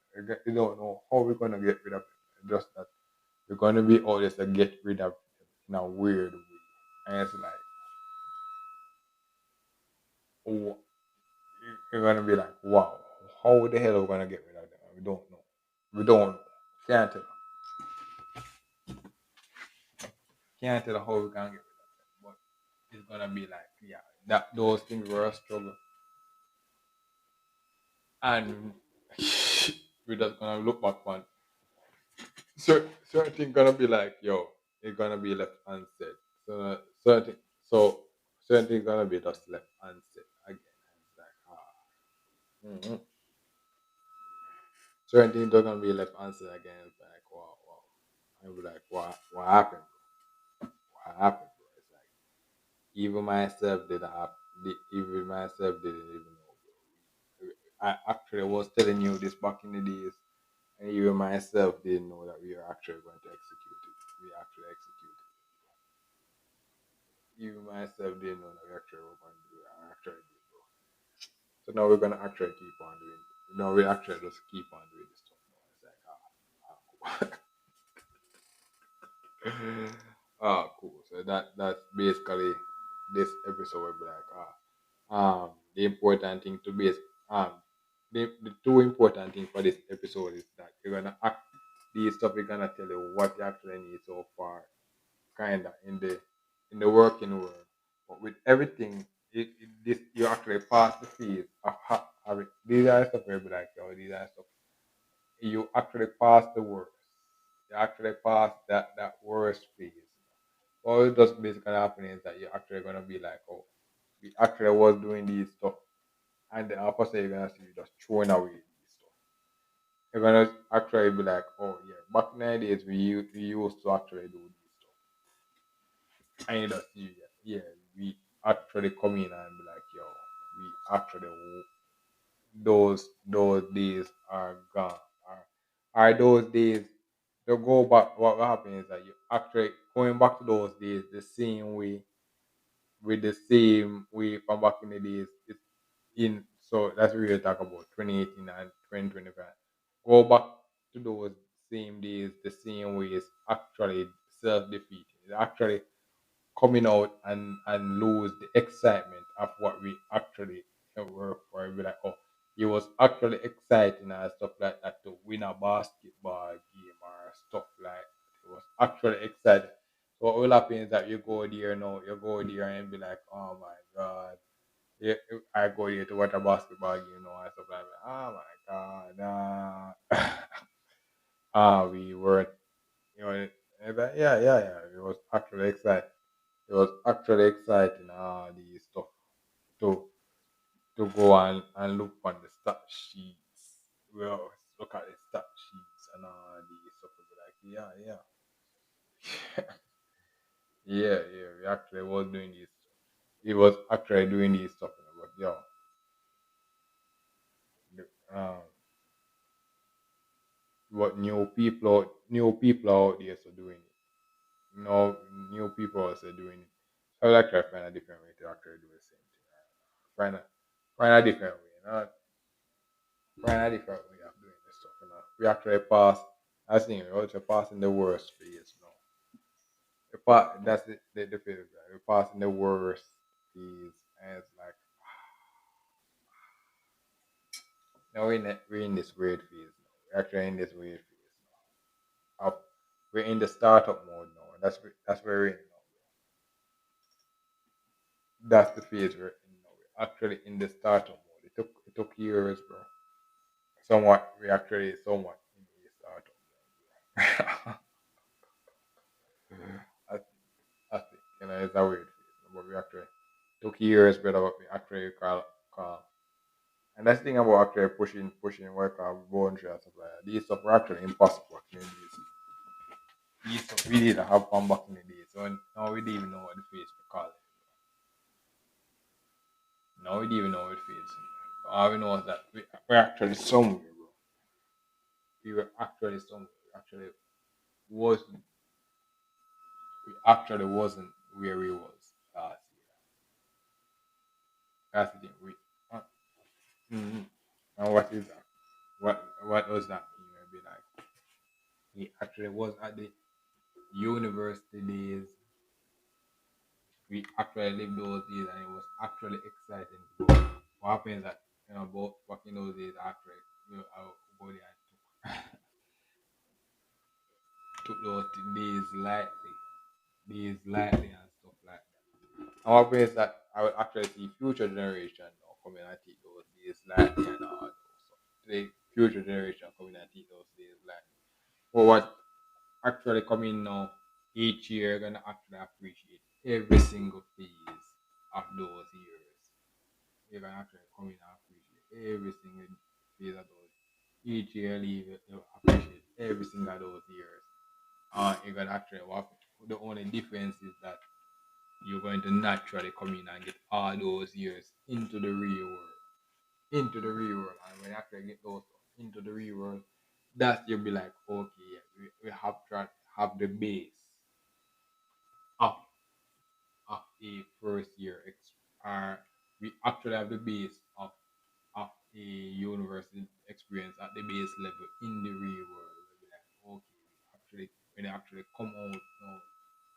You don't know how we're gonna get rid of them. Just that we're gonna be always to get rid of them in a weird way. And it's like, oh, you're gonna be like, wow, how the hell are we gonna get rid of them? We don't know. We don't know. Can't tell. Can't tell how we can get rid of them. But it's gonna be like, yeah, that those things were a struggle. And we're just gonna look back on certain thing gonna be like, yo, it's gonna be left unsaid. So so certain things gonna be just left unsaid again. It's like, mhm. Certain things are gonna be left unsaid again. It's like, wow, wow. I'll be like, what happened, bro? What happened, bro? It's like even myself didn't have, even myself didn't even know, bro. I actually was telling you this back in the days, and even myself didn't know that we were actually going to execute it. We actually executed it. Even myself didn't know that we actually were going to do it. I actually did, bro. So now we're gonna actually keep on doing it. No, we actually just keep on doing this stuff now. It's like, cool. Cool. So that's basically this episode will be like, the important thing to base um the two important things for this episode is that you're gonna act these stuff we're gonna tell you what you actually need so far kinda in the working world. But with everything, this you actually pass the phase of having these are stuff where you be like, yo, these are stuff you actually pass the worst. You actually pass that worst phase. All it does basically happen is that you're actually gonna be like, oh, we actually was doing these stuff, and then opposite you're gonna see you just throwing away these stuff. You're gonna actually be like, oh yeah, back in the days we used to actually do these stuff. And you just see, yeah, we actually come in and be like, yo, we actually those days are gone. Are those days to go back? What happens is that you actually going back to those days the same way with the same way from back in the days. It's in so that's what we're talking about 2018 and 2025. Go back to those same days the same way is actually self defeating. It's actually coming out and lose the excitement of what we actually work for. Be like, oh, it was actually exciting and stuff like that to win a basketball game or stuff like that. It was actually exciting. So what will happen is that you go there now, you go there and be like, oh my god. Yeah, I go there to watch a basketball game now and stuff like that. Oh my god, we were, you know, yeah. It was actually exciting. It was actually exciting, the stuff to go and look on the stat sheets. Well, look at the stat sheets and all the stuff. And be like, yeah. We actually was doing this. He was actually doing this stuff, but yo, um, what new people out there so doing it. No, new people also doing it. I would actually find a different way to actually do the same thing. Find a different way. Find a different way of doing this stuff. We actually pass. I think we're also passing the worst phase now. That's the phase. Right? We're passing the worst phase, and it's like now we're in this weird phase now. We're actually in this weird phase now. We're in the startup mode now. That's where we're in now. That's the phase we're in now. We're actually in the startup mode. It took years, bro. Somewhat we actually somewhat in the startup. I, I think it's a weird phase, but we actually took years, but what we actually call. And that's the thing about actually pushing work out boundary and stuff like that. These stuff were actually impossible in these stuff we didn't have fun back in the days. So now we didn't even know what the phase we call it. Now we didn't even know what phase. All we know is that we're actually somewhere, bro. We were actually somewhere. Wasn't we actually wasn't where we was last year. That's the thing. Mm-hmm. And what is that? What does that mean? Maybe like he actually was at the university days. We actually lived those days, and it was actually exciting. But what happens that back in those days, actually, I go there and took those days lightly and stuff like that. And what happens that I would actually see future generation now coming and take those days lightly and all those stuff. The future generation coming and take those days lightly. But what actually coming now each year gonna actually appreciate every single phase of those years. You're gonna actually come in and appreciate every single phase of those. Each year leave you appreciate every single of those years. You're gonna actually walk. The only difference is that you're going to naturally come in and get all those years into the real world. Into the real world. And when you actually get those into the real world, that you'll be like, okay, yeah, we have to have the base of of a first year we actually have the base of a university experience at the base level in the real world. We'll be like, okay, actually when you actually come out now,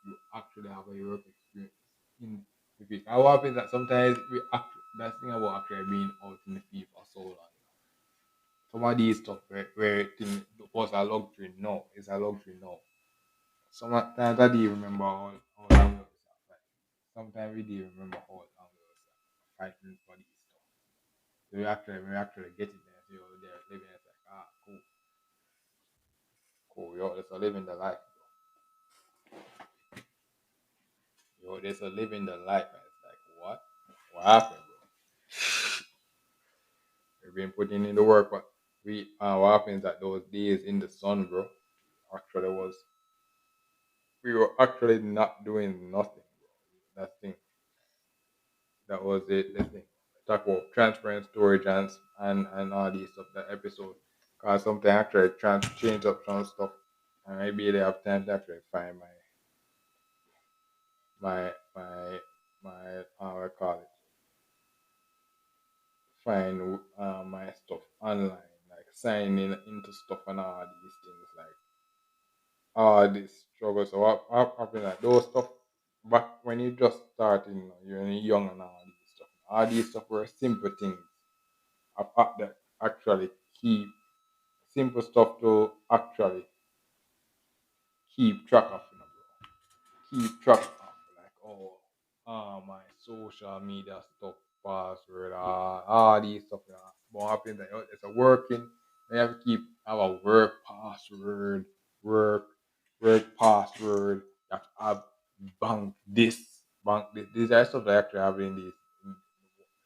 you actually have a work experience in the field. And what happens that sometimes that's the thing about actually being out in the field for so long. Some of these stuff where thing was a luxury now, is a luxury now. Sometimes I do remember how long we was fighting. Sometimes we do remember how long we was fighting for these stuff. So we actually get it there. So you're there living it's like cool, cool. Yo, that's a living the life, bro. Yo, there's a living the life, and it's like what? What happened, bro? We've been putting in the work, but what happens at those days in the sun, bro? Actually, we were actually not doing nothing, bro. That thing. That was it. The thing. Talk about transparent storage and all these stuff. That episode, cause something actually change up some stuff, and maybe they have time to actually find my how I call it, find my stuff online, like signing into stuff and all these things, like all these struggles. So what happened like those stuff back when you just starting, you're young and all these stuff. All these stuff were simple things apart that actually keep simple stuff to actually keep track of, keep track of, like my social media stuff, password, all these stuff. What happens that it's a working. You have to keep have a work password, work work password. You have to have bank this. These are stuff that actually have in this.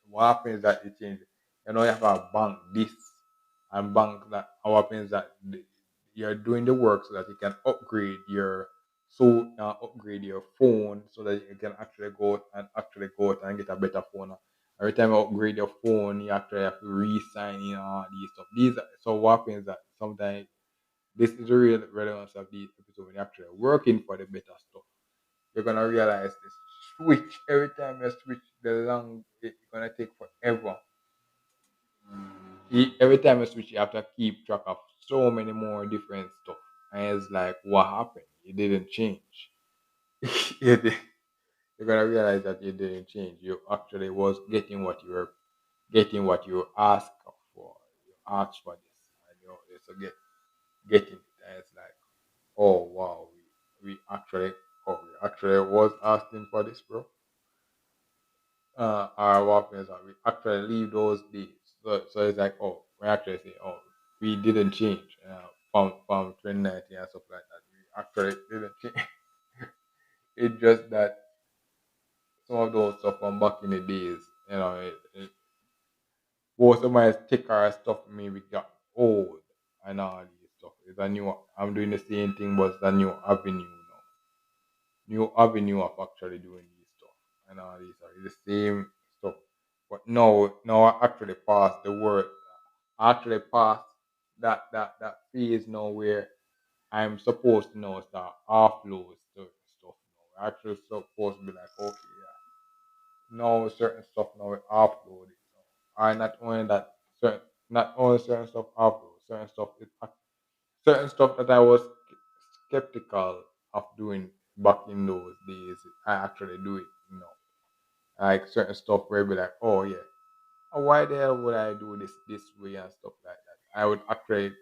What happens that it changes? You have a bank this and bank that. What happens that you're doing the work so that you can upgrade your phone so that you can actually go out and get a better phone. Every time you upgrade your phone, you actually have to re-sign in all these stuff. So what happens that sometimes this is the real relevance of these episodes when you're actually working for the better stuff. You're gonna realize this switch every time you switch the long it's gonna take forever. Every time you switch you have to keep track of so many more different stuff. And it's like what happened? You didn't change. you did, you're gonna realize that you didn't change. You actually was getting what you asked for. You asked for this and so getting it. And it's like, oh wow, we actually was asking for this, bro. Our weapons are we actually leave those days. So it's like, oh, we actually say, oh, we didn't change from 2019 and stuff like that. We actually didn't change. It's just that some of those stuff from back in the days, most of my sticker stuff maybe got old and all these stuff. It's a new. I'm doing the same thing, but it's a new avenue now. New avenue of actually doing these stuff and all these stuff. It's the same stuff. But no, I actually passed the word. I actually passed that phase now where I'm supposed to now start offload stuff now. I actually supposed to be like, okay, yeah. No certain stuff now we offload it. Now. And not only that, not only certain stuff after, certain stuff that I was skeptical of doing back in those days. I actually do it, like certain stuff where I be like, oh yeah, why the hell would I do this way and stuff like that? I would actually,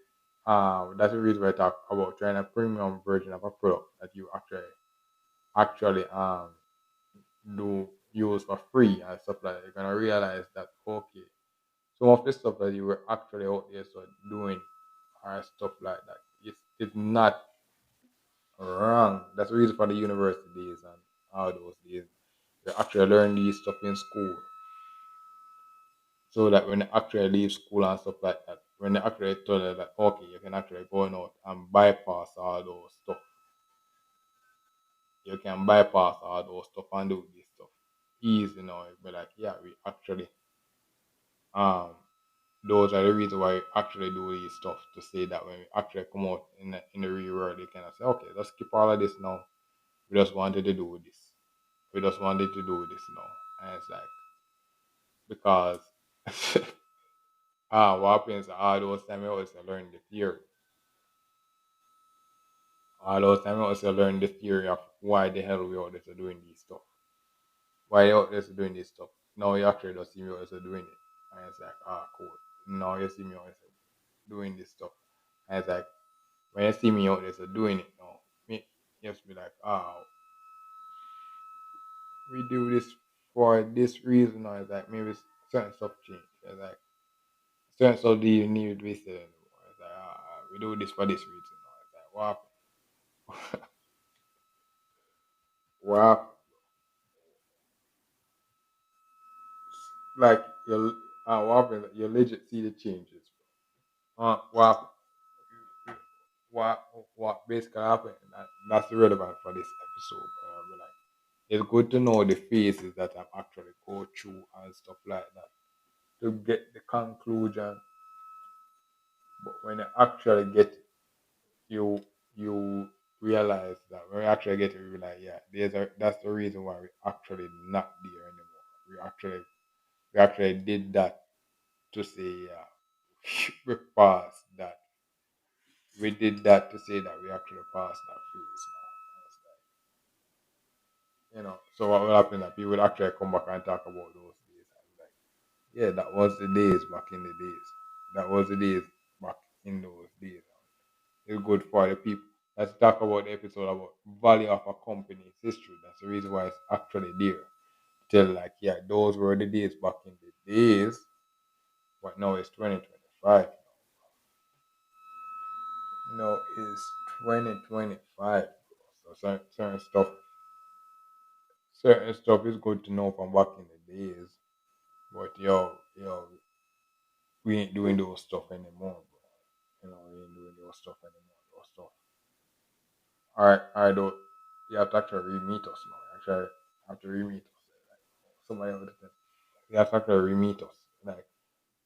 that's the reason why I talk about trying a premium version of a product that you actually do use for free and stuff like that. You're gonna realize that okay, some of the stuff that you were actually out there so doing or stuff like that. It's not wrong. That's the reason for the university days and all those days. You actually learn these stuff in school. So that when they actually leave school and stuff like that, when they actually tell you that okay, you can actually go out and bypass all those stuff. You can bypass all those stuff and do this stuff easy, You'll be like, yeah, we actually um those are the reasons why we actually do these stuff to say that when we actually come out in the real world, they kind of say, okay, let's skip all of this now. We just wanted to do this. We just wanted to do this now. And it's like because what happens all those time we always learn the theory. All those time we always learn the theory of why the hell we always are doing these stuff. Why you always are doing this stuff. Now you actually just see me always doing it. And it's like, cool. Now you see me always doing this stuff. And it's like when you see me out there so doing it now, me you just be like, we do this for this reason, or it's like maybe certain stuff change. It's like certain stuff do you need to be said anymore. It's like we do this for this reason. Or it's like what? What? Like what happened? You legit see the changes. What? What basically happened? That's relevant for this episode. Like, it's good to know the phases that I'm actually go through and stuff like that to get the conclusion. But when you actually get it, you realize that when you actually get it, you realize yeah, that's the reason why we actually not there anymore. We actually did that to say yeah, we passed that. We did that to say that we actually passed that phase now. It's so what will happen that people would actually come back and talk about those days and like, yeah, that was the days back in the days. That was the days back in those days. It's good for the people. Let's talk about the episode about value of a company's history. That's the reason why it's actually there. Tell like, yeah, those were the days back in the days, but now it's 2025. No, it's 2025. So certain stuff is good to know from back in the days. But yo, we ain't doing those stuff anymore, bro. We ain't doing those stuff anymore. Those stuff. Alright, though. You have to actually re-meet us now. Actually, have to re-meet us. Like, somebody else. You have to actually re-meet us. Like,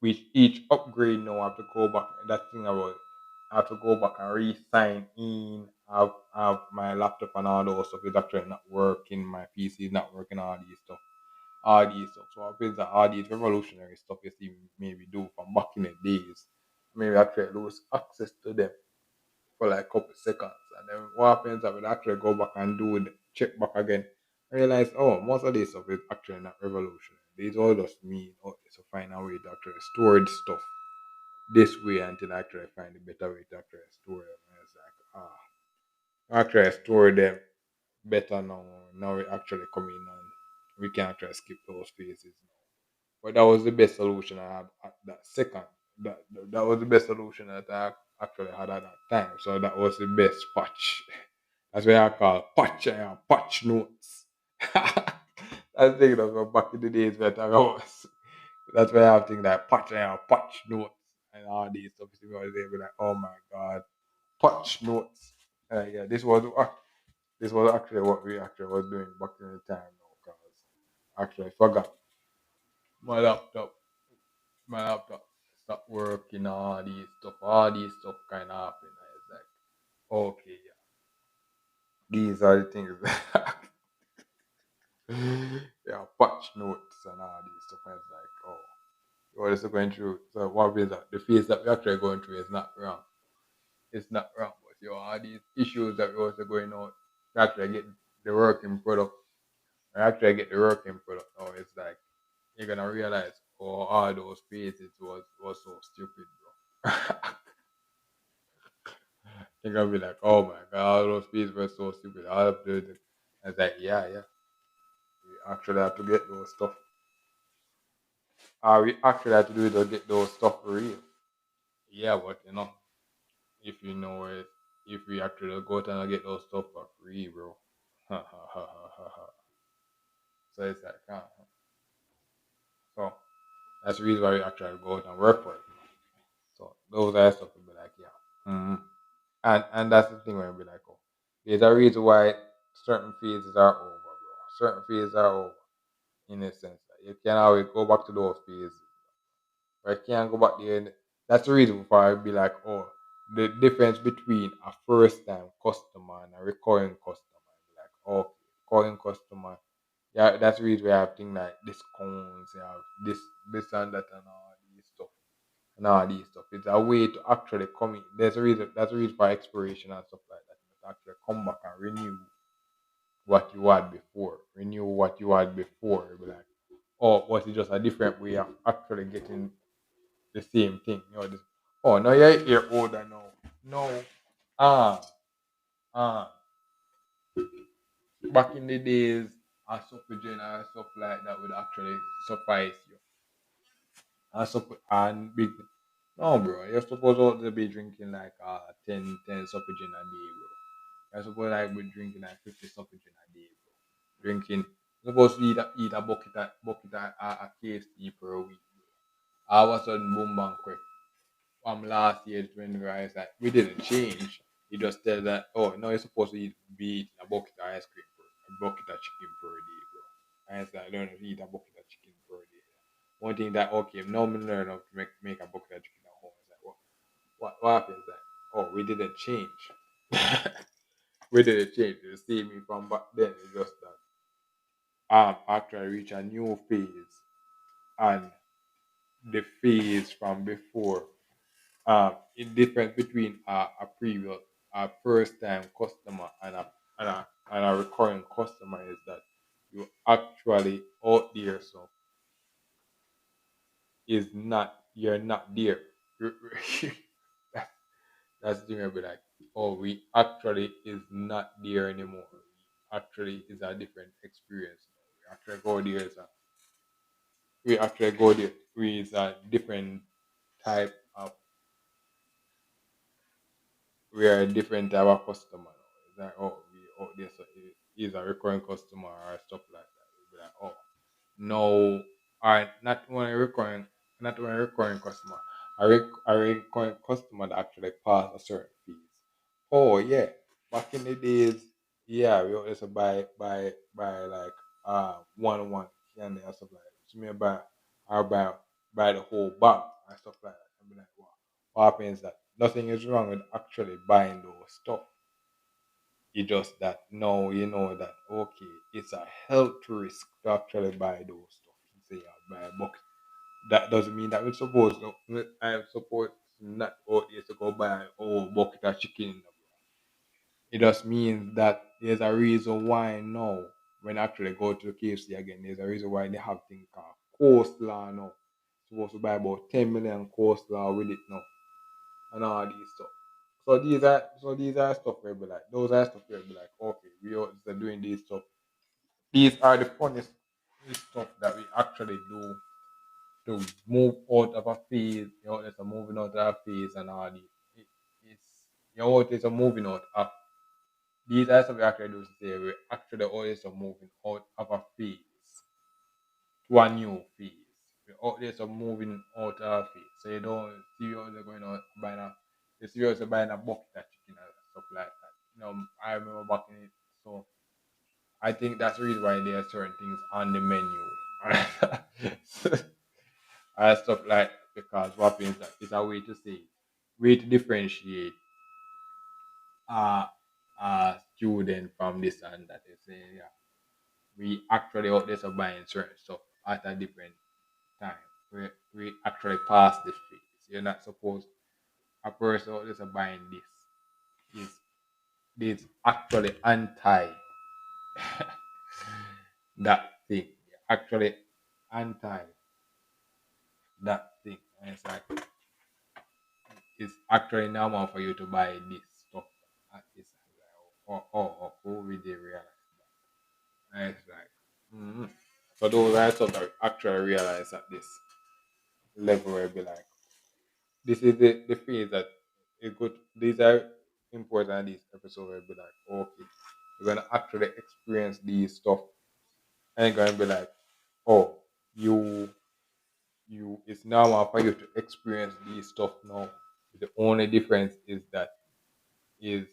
with each upgrade now, I have to go back. That thing about I have to go back and re-sign in. Have my laptop and all those stuff is actually not working. My PC is not working. All these stuff. So I feel that all these revolutionary stuff you see maybe do from back in the days, maybe actually lose access to them for like a couple seconds. And then what happens that we actually go back and do the check back again. I realize, oh, most of this stuff is actually not revolutionary. These all just me to find a way to actually store the stuff this way until I actually find a better way to actually store them. And it's like, actually store them better now. Now we actually come in and we can actually skip those phases now. But that was the best solution I had at that second. That was the best solution that I actually had at that time. So that was the best patch. That's what I call patch and patch notes. I think that's what back in the days that I was. That's why I think that patch and patch notes and all these stuff. I was able like, oh my god, patch notes. Yeah, this was actually what we actually was doing back in the time now, because actually I forgot my laptop. My laptop stopped working. All these stuff kind of happened. I was like, okay, yeah, these are the things. Yeah, patch notes and all these stuff. I was like, oh. what is going through. So what is that? The phase that we're actually going through is not wrong. It's not wrong. But all these issues that we're also going on, to actually get the working product, or actually get the working product now, it's like you're gonna realize all those phases was so stupid, bro. You're gonna be like, oh my god, all those phases were so stupid. All of the it's like, yeah. We actually have to get those stuff. We actually have to do it to get those stuff for real. Yeah, but if you know it, if we actually go out and get those stuff for free, bro. So it's like, so that's the reason why we actually go out and work for it. So those are stuff to be like, yeah. And that's the thing where we be like, oh, there's a reason why certain phases are over, bro. Certain phases are over in a sense. That you can always go back to those phases. I can't go back there. And that's the reason why I'd be like, oh, the difference between a first time customer and a recurring customer. Like, oh, recurring customer. Yeah, that's the reason we have things like discounts, you have this and that and all these stuff. And all these stuff. It's a way to actually come in. That's a reason for expiration and stuff like that. To actually come back and renew what you had before. Renew what you had before. You'll be like, oh, was it just a different way of actually getting the same thing. Oh no, you're older now. No. Ah, ah. Back in the days, a Supergen and stuff like that would actually suffice you. And big. No, bro. You're supposed to be drinking like 10 Supergen a day, bro. You're supposed to like be drinking like 50 Supergen a day, bro. Drinking. You're supposed to eat a bucket of KFC per week, bro. All of a sudden, boom, bang, quick. Last year when the guys like we didn't change. He just said that no, you're supposed to be eating a bucket of ice cream a bucket of chicken per day, bro. And it's like I don't know, eat a bucket of chicken per day. One thing that okay, now me learn how to make a bucket of chicken at home. It's like what happens that we didn't change. We didn't change. You see me from back then, it's just that actually reach a new phase and the phase from before in difference between a previous a first time customer and a recurring customer is that you actually out there so is not you're not there. That- that's the thing I'll be like, oh, we actually is not there anymore. We actually is a different experience. We actually go there with a different type of we are a different type of customer now. It's like, oh, we this is a recurring customer or stuff like that. We'll be like, oh, no, or not one recurring customer, a recurring customer that actually pass a certain fees. Oh yeah, back in the days, yeah, we always buy like 1 candy and stuff like that. So me buy the whole bag and stuff like that. And be like, wow, what happens that nothing is wrong with actually buying those stuff. It's just that now you know that okay, it's a health risk to actually buy those stuff. Say buy a box. That doesn't mean that I'm supposed not out here to go buy a whole bucket of chicken. It just means that there's a reason why now when I actually go to the KFC again, there's a reason why they have things called coleslaw now. Supposed to buy about 10 million coleslaw with it now and all these stuff. So these are stuff where be like those are stuff where be like okay we are doing these stuff. These are the funniest stuff that we actually do to move out of a phase. There's a moving out of a phase and all these. It's there's a moving out of these are stuff we actually do today. We actually always are moving out of a phase to a new phase. We're always are moving out of a phase. So you don't see you always going out buying a you see you always buying a bucket of chicken and stuff like that. I remember back in it. So I think that's the reason why there are certain things on the menu. And stuff like because what happens that it's a way to say way to differentiate a, a student from this and that. They say yeah, we actually out there so buying certain stuff at a different time. we actually pass this phase. You're not supposed a person who is buying this is actually anti that thing. Actually anti that thing. And it's like it's actually normal for you to buy this stuff at this or we did realize that. And it's like so those are stuff that we actually realize at this level where be like this is the phase that it could these are important these episodes where be like okay you're gonna actually experience these stuff and you're gonna be like oh you it's normal for you to experience these stuff now. The only difference is that is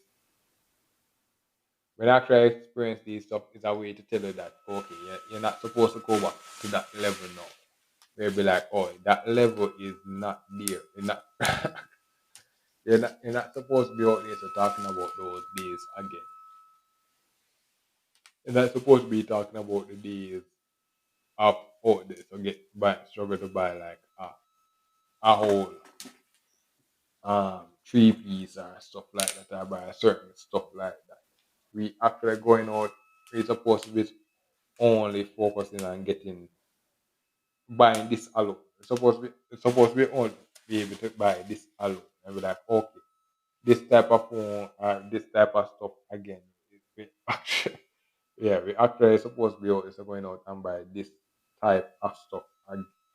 when I actually experience these stuff is a way to tell you that okay, you're not supposed to go back to that level now. Where be like, oh, that level is not there. You're not you're not supposed to be out there so talking about those days again. You're not supposed to be talking about the days of out there so get buy struggle to buy like a whole 3 piece or stuff like that or buy certain stuff like that. We actually going out, we're supposed to be only focusing on getting buying this alone. It's supposed to be only be able to buy this alone. And be like, okay, this type of phone or this type of stuff again. We actually, yeah, we actually supposed to be out, so going out and buy this type of stuff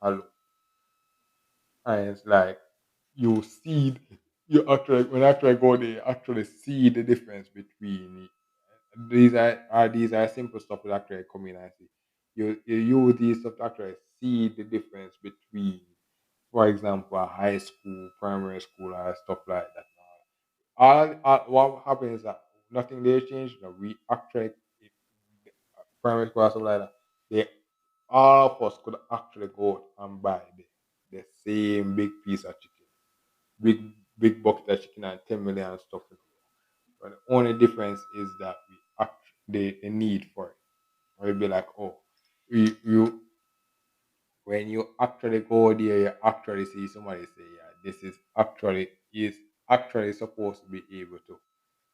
alone. And it's like you see you actually when actually go there, you actually see the difference between these are simple stuff that actually come in and see. You use these stuff to actually see the difference between, for example, high school, primary school, or stuff like that. All what happens is that nothing they change. You know, we actually primary school or stuff like that. They all of us could actually go out and buy the same big piece of chicken, big bucket of chicken and 10 million stuff. But the only difference is that we the need for it. Or you'll be like, oh, you when you actually go there, you actually see somebody say, yeah, this is actually supposed to be able to.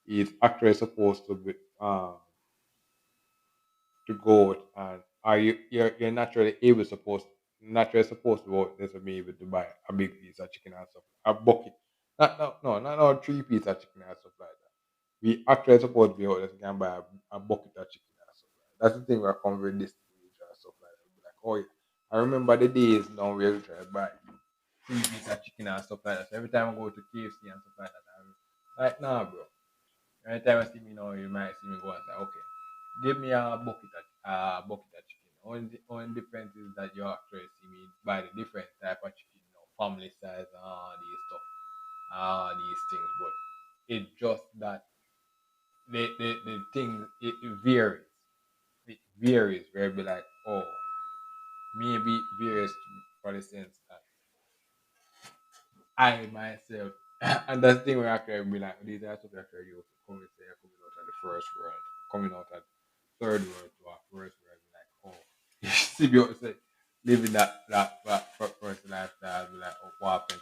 It's actually supposed to be to go out and are you're naturally supposed to go out there to be able to buy a big piece of chicken and stuff, a bucket. Not no, not no 3 piece of chicken and stuff like that. We actually supposed to be out there to can buy a bucket of chicken and stuff like that. That's the thing we're coming with this stage and stuff like that. We'll be like, oh yeah. I remember the days now where we try to buy 3 pieces of chicken and stuff like that. So every time I go to KFC and stuff like that, I'm like, nah, bro. Anytime you see me now, you might see me go and say, okay, give me a bucket of chicken. Only difference is that you actually see me buy the different type of chicken, family size and all these stuff, all these things. But it's just that the thing it varies. It varies where it be like, oh, maybe it varies for the sense that I myself, and that's the thing where actually be like, these are stuff actually you coming say coming out of the first world, coming out of third world to our first world, be like, oh, you see me say living that first lifestyle, be like, oh, what happens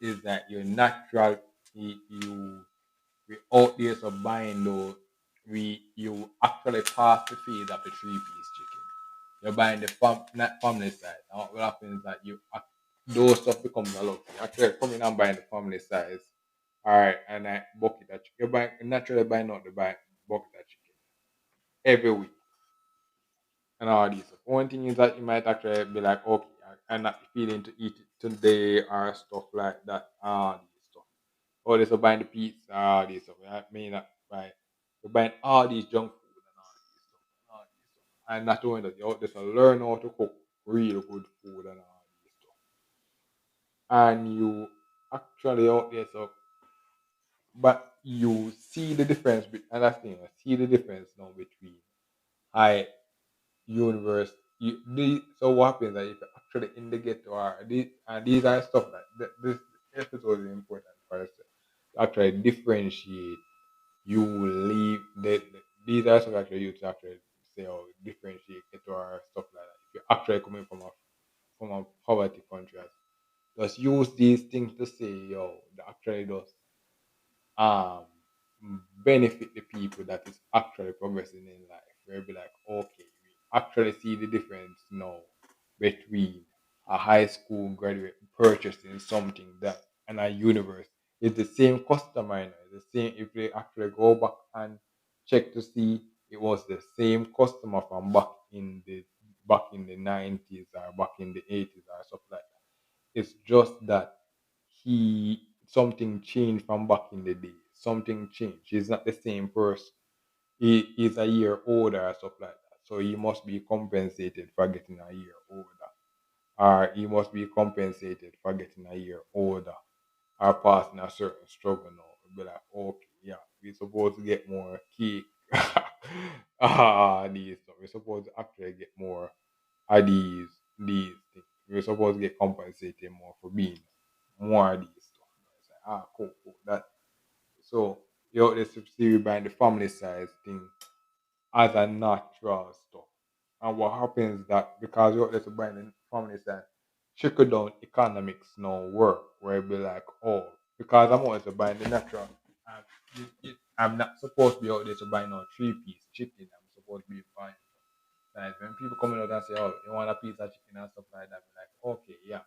is that your natural we out there so buying those you actually pass the phase of the 3 piece chicken. You're buying the not family size. And what will happen is that those stuff becomes a lot. You actually coming and buying the family size. Alright, and I bucket of chicken. You're buying naturally buying out the bucket of chicken every week and all these stuff. One thing is that you might actually be like, okay, I'm not feeling to eat it today or stuff like that. All these stuff. Or they're buying the pizza, all these stuff. I mean, not buy. You're buying all these junk food and all these stuff. And all these stuff. And not only that, you're out there to learn how to cook real good food and all these stuff. And you actually out there, so but you see the difference, and that's the thing, I see the difference now between high universe. So what happens that if you're actually in the ghetto and these are stuff that this episode is important for us to actually differentiate. You will leave these are stuff actually you to actually say or differentiate ghetto or stuff like that. If you're actually coming from a from a poverty country. Just use these things to say, yo, that actually does um benefit the people that is actually progressing in life. Where be like, okay, we actually see the difference now between a high school graduate purchasing something that and a university. It's the same customer, you know, it's the same if they actually go back and check to see it was the same customer from back in the 90s or back in the 80s or something like that. It's just that he something changed from back in the day. Something changed. He's not the same person. He's a year older or stuff like that. So he must be compensated for getting a year older. Or he must be compensated for getting a year older or passing a certain struggle now. Be like, okay, yeah, we're supposed to get more cake. These stuff. We're supposed to actually get more of these things. We're supposed to get compensated more for being more of these stuff. It's like, cool, cool. That so you know, this see behind the family size thing as a natural stuff. And what happens is that because you're to buy the family side, trickle down economics now work where it be like, oh, because I'm always buying the natural. I'm not supposed to be out there to buy no 3 piece chicken. I'm supposed to be buying. Like when people come out and say, oh, you want a piece of chicken and stuff like that, be like, okay, yeah,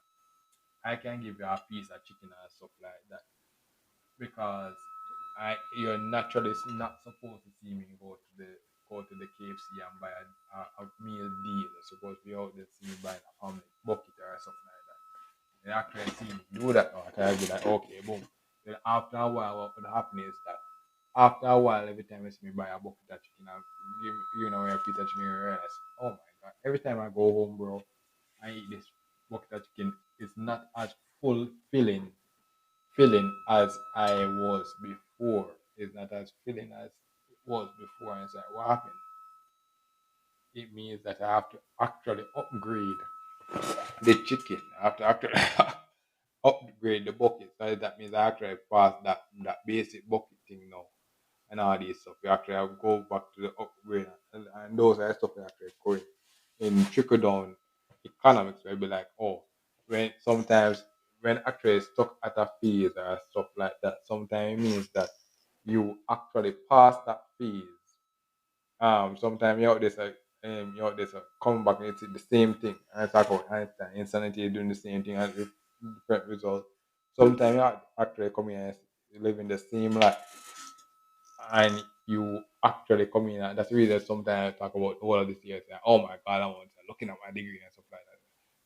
I can give you a piece of chicken and stuff like that because you're naturally not supposed to see me go to the KFC and buy a meal deal. You're supposed to be out there to see me buying a family bucket or something like that. They actually see me do that now. I can be like, okay, boom. Then after a while, what would happen is that after a while, every time you see me buy a bucket of chicken, I give you know a piece of chicken, you realize, oh my god, every time I go home, bro, I eat this bucket of chicken. It's not as fulfilling feeling as I was before. It's not as feeling as it was before. And it's like, what happened? It means that I have to actually upgrade the chicken. I have to actually upgrade the bucket. So that means I actually pass that basic bucket thing now. And all these stuff. You actually have to go back to the upgrade. And those are stuff that actually going in trickle down economics where be like, oh, when sometimes when actually stuck at a phase or stuff like that, sometimes it means that you actually pass that phase. Sometimes you're out this you're out this come back and it's the same thing. And I talk about Einstein, insanity doing the same thing and with different results. Sometimes you actually come in and living the same life and you actually come in and that's the reason sometimes I talk about all of this years like, oh my god, I want to looking at my degree and stuff like that.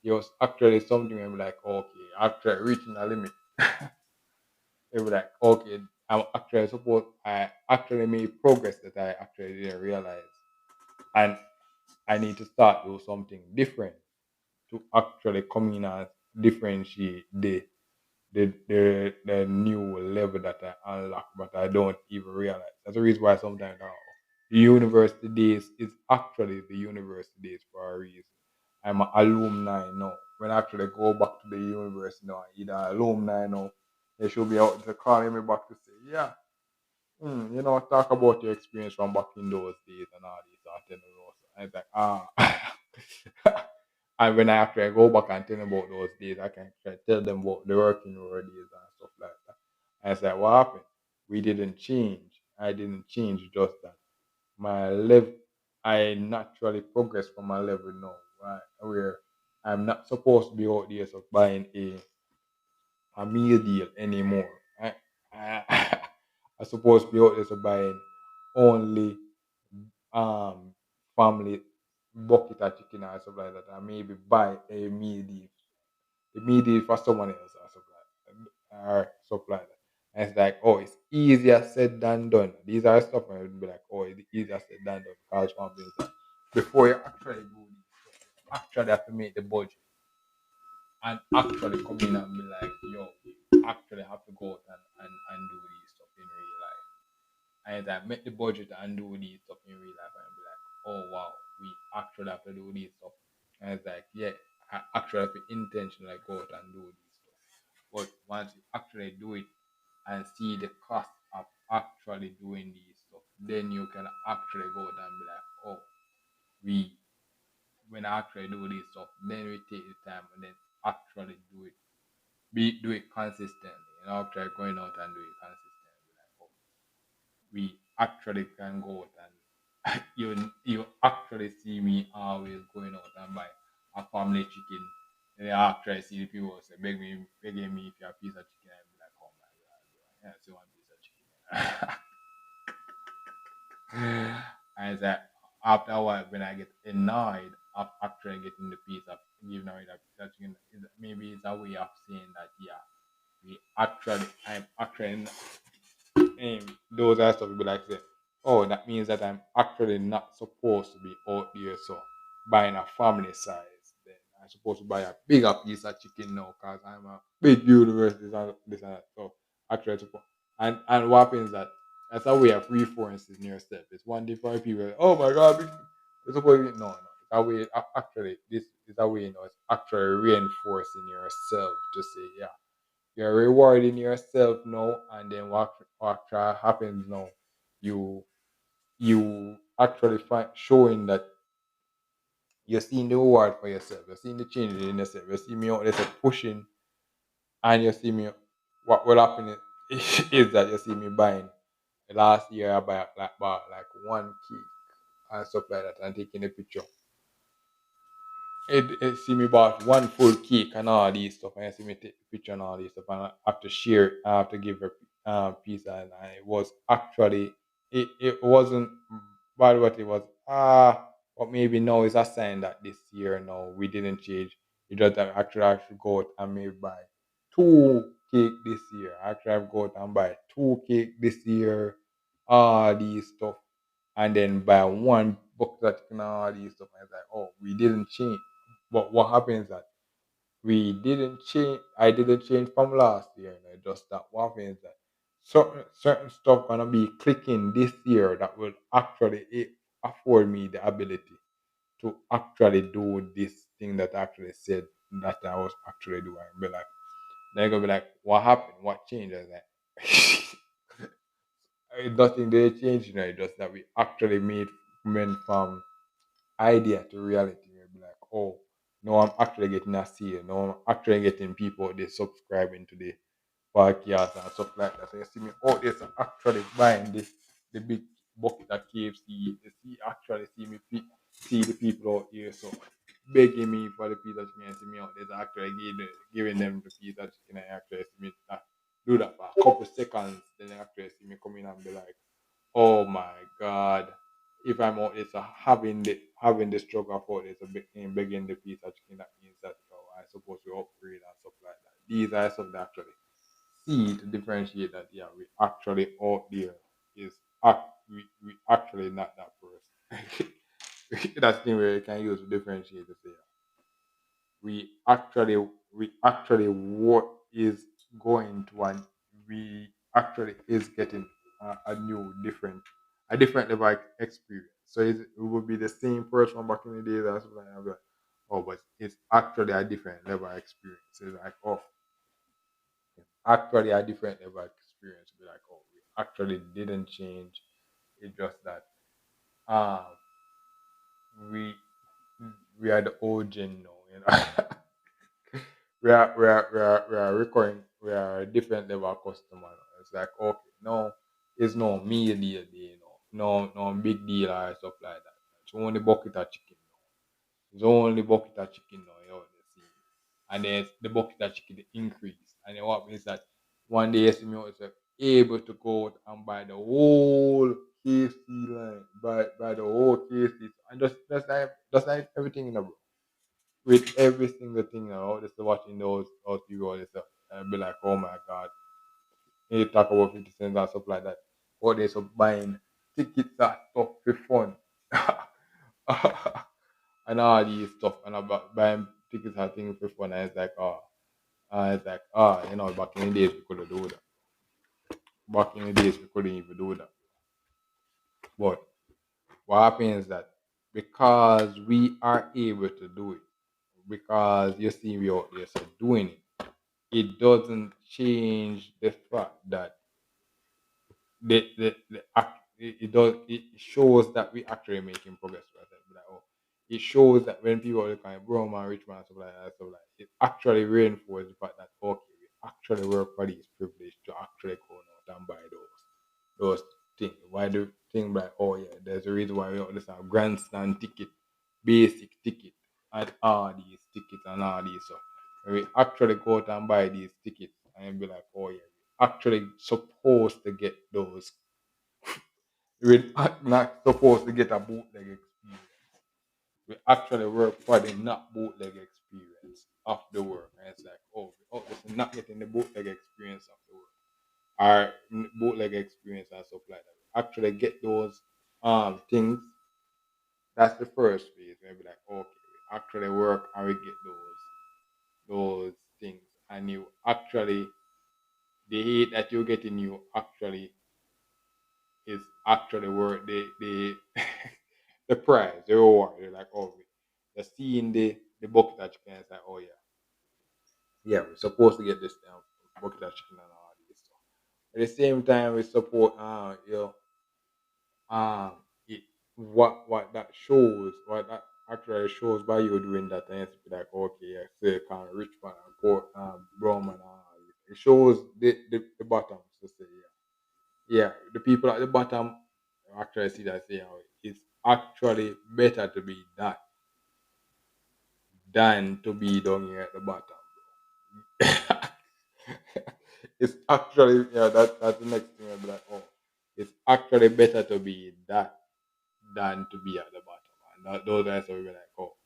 It was actually something where I'm like, okay, after reaching a limit, it was like, okay, I'm actually suppose I actually made progress that I actually didn't realize. And I need to start do something different to actually come in and differentiate the new level that I unlock, but I don't even realize. That's the reason why sometimes the university days is actually the university days for a reason. I'm an alumni now. When I actually go back to the university now, either alumni now, they should be out to calling me back to say, yeah, you know, talk about your experience from back in those days and all these and tell them those. And it's like, and when I actually go back and tell them about those days, I can actually tell them about the working hour days and stuff like that. And it's like, what happened? We didn't change. I didn't change, just that my level, I naturally progress from my level now, right? Where I'm not supposed to be out there so buying a meal deal anymore. I, I supposed to be out there so buying only um family bucket of chicken or stuff like that, and maybe buy a meal deal for someone else or stuff like that, or stuff like that. And it's like, oh, it's easier said than done. These are stuff where it would be like, oh, it's easier said than done because one thing is that before you actually do this, you actually have to make the budget and actually come in and be like, yo, you actually have to go out and do these stuff in real life. And I make the budget and do these stuff in real life and be like, oh wow, we actually have to do these stuff. And it's like, yeah, I actually have to intentionally go out and do these stuff. But once you actually do it and see the cost of actually doing these stuff, then you can actually go out and be like, oh, we when I actually do this stuff, then we take the time and then actually do it consistently. After going out and do it consistently, like, oh, we actually can go out and you actually see me always going out and buy a family chicken. And then after I see the people say begging me if you have a piece of chicken, I'll be like, oh my god, bro, yeah, I still want a piece of chicken. And it's like after a while when I get annoyed of actually getting the piece of giving away that piece of chicken, maybe it's a way of saying that yeah, I'm actually those are stuff people like say, oh, that means that I'm actually not supposed to be out there. So buying a family size, then I'm supposed to buy a bigger piece of chicken now because I'm a big university and this and that. So actually, and what happens that that's a way of reinforcing yourself. It's one thing for people. Oh my God, it's supposed to be no. It's a way. Actually, this is a way. It's actually reinforcing yourself to say, yeah, you're rewarding yourself now, and then what happens now? You you actually find showing that you're seeing the reward for yourself. You're seeing the change in yourself. You see me out there pushing, and you see me. What will happen is that you see me buying. Last year I bought like one cake and stuff like that, and taking a picture. It see me bought one full cake and all these stuff, and I see me take a picture and all these stuff, and I have to share, I have to give her pizza, and it was actually it wasn't bad what it was. But maybe now it's a sign that this year no, we didn't change. You just that actually I should go out and maybe buy two cake this year. Actually, I go out and buy two cake this year, all these stuff, and then buy one bucket of chicken and all these stuff. And it's like, oh, we didn't change. But what happens that we didn't change. I didn't change from last year. Just that what happens that certain stuff gonna be clicking this year that will actually afford me the ability to actually do this thing that I actually said that I was actually doing. Be like, they're gonna be like, what happened? What changed? I was like, nothing they changed. Just that we actually went from idea to reality. You'll be like, oh, no, I'm actually getting a sale. No, I'm actually getting people they subscribing to the podcast and stuff like that. So you see me out there so actually buying the big bucket of KFC. You actually see me see the people out here so begging me for the pizza chicken and see me out there so actually giving them the pizza chicken and actually see me do that for a couple seconds. Then they actually see me come in and be like, oh my god. If I'm out there so having the struggle of out there so begging the pizza chicken, that means that I supposed to upgrade and stuff like that. These are stuff that actually see to differentiate that yeah, we actually out there is we actually not that person. That's the thing where you can use to differentiate to say yeah, we actually what is going to and we actually is getting a new different level of experience. So it will be the same person back in the day that's like, I'm like, oh, but it's actually a different level of experience. It's like, oh, actually a different level of experience. Be like, oh, we actually didn't change. It's just that uh we we are the old gen now, we are recurring, we are a different level of customer now. It's like okay, no, it's no meal deal, no big deal or stuff like that. It's only bucket of chicken now. It's only bucket of chicken now, you see. And then the bucket of chicken increase. And then what means that one day you see me was able to go out and buy the whole KFC line, buy the whole KFC and just like everything in the bro. With every single thing now, just watching those people all this stuff and be like, oh my god, you talk about 50 cents and stuff like that. Or they so buying tickets and stuff for fun. And all these stuff and about buying tickets and things for fun and it's like back in the days we couldn't do that. Back in the days we couldn't even do that. But what happens is that because we are able to do it, because you see we out there so doing it doesn't change the fact that it shows that we actually making progress. Right? Like, oh, it shows that when people look at brown man, rich man, stuff like that, it actually reinforces the fact that okay, we actually work for these privilege to actually go out and buy those things. Why do you think like oh yeah, there's a reason why we all this have grandstand ticket, basic ticket, and all these tickets and all these stuff. When we actually go out and buy these tickets and be like, oh yeah, we actually supposed to get those. We're not supposed to get a bootleg experience. We actually work for the not bootleg experience of the work. And it's like, it's not getting the bootleg experience of the work. Our bootleg experience and stuff like that. We actually get those things. That's the first phase. Maybe like, okay, we actually work and we get those things. And you actually the hate that you're getting you actually is actually worth the the prize, the reward. You're like, oh, you're seeing the bucket that chicken. It's like, oh yeah, we're supposed to get this bucket of chicken and all this stuff. At the same time, we support, um, it, what that shows, what that actually shows by you doing that, and it's like, okay, yeah, say kind of rich man and poor, brown man and all this. It shows the bottoms to say, yeah, the people at the bottom actually see that say, oh, it's actually better to be that than to be down here at the bottom. It's actually that's the next thing I'll be like, oh, it's actually better to be that than to be at the bottom. And those guys will be like, oh,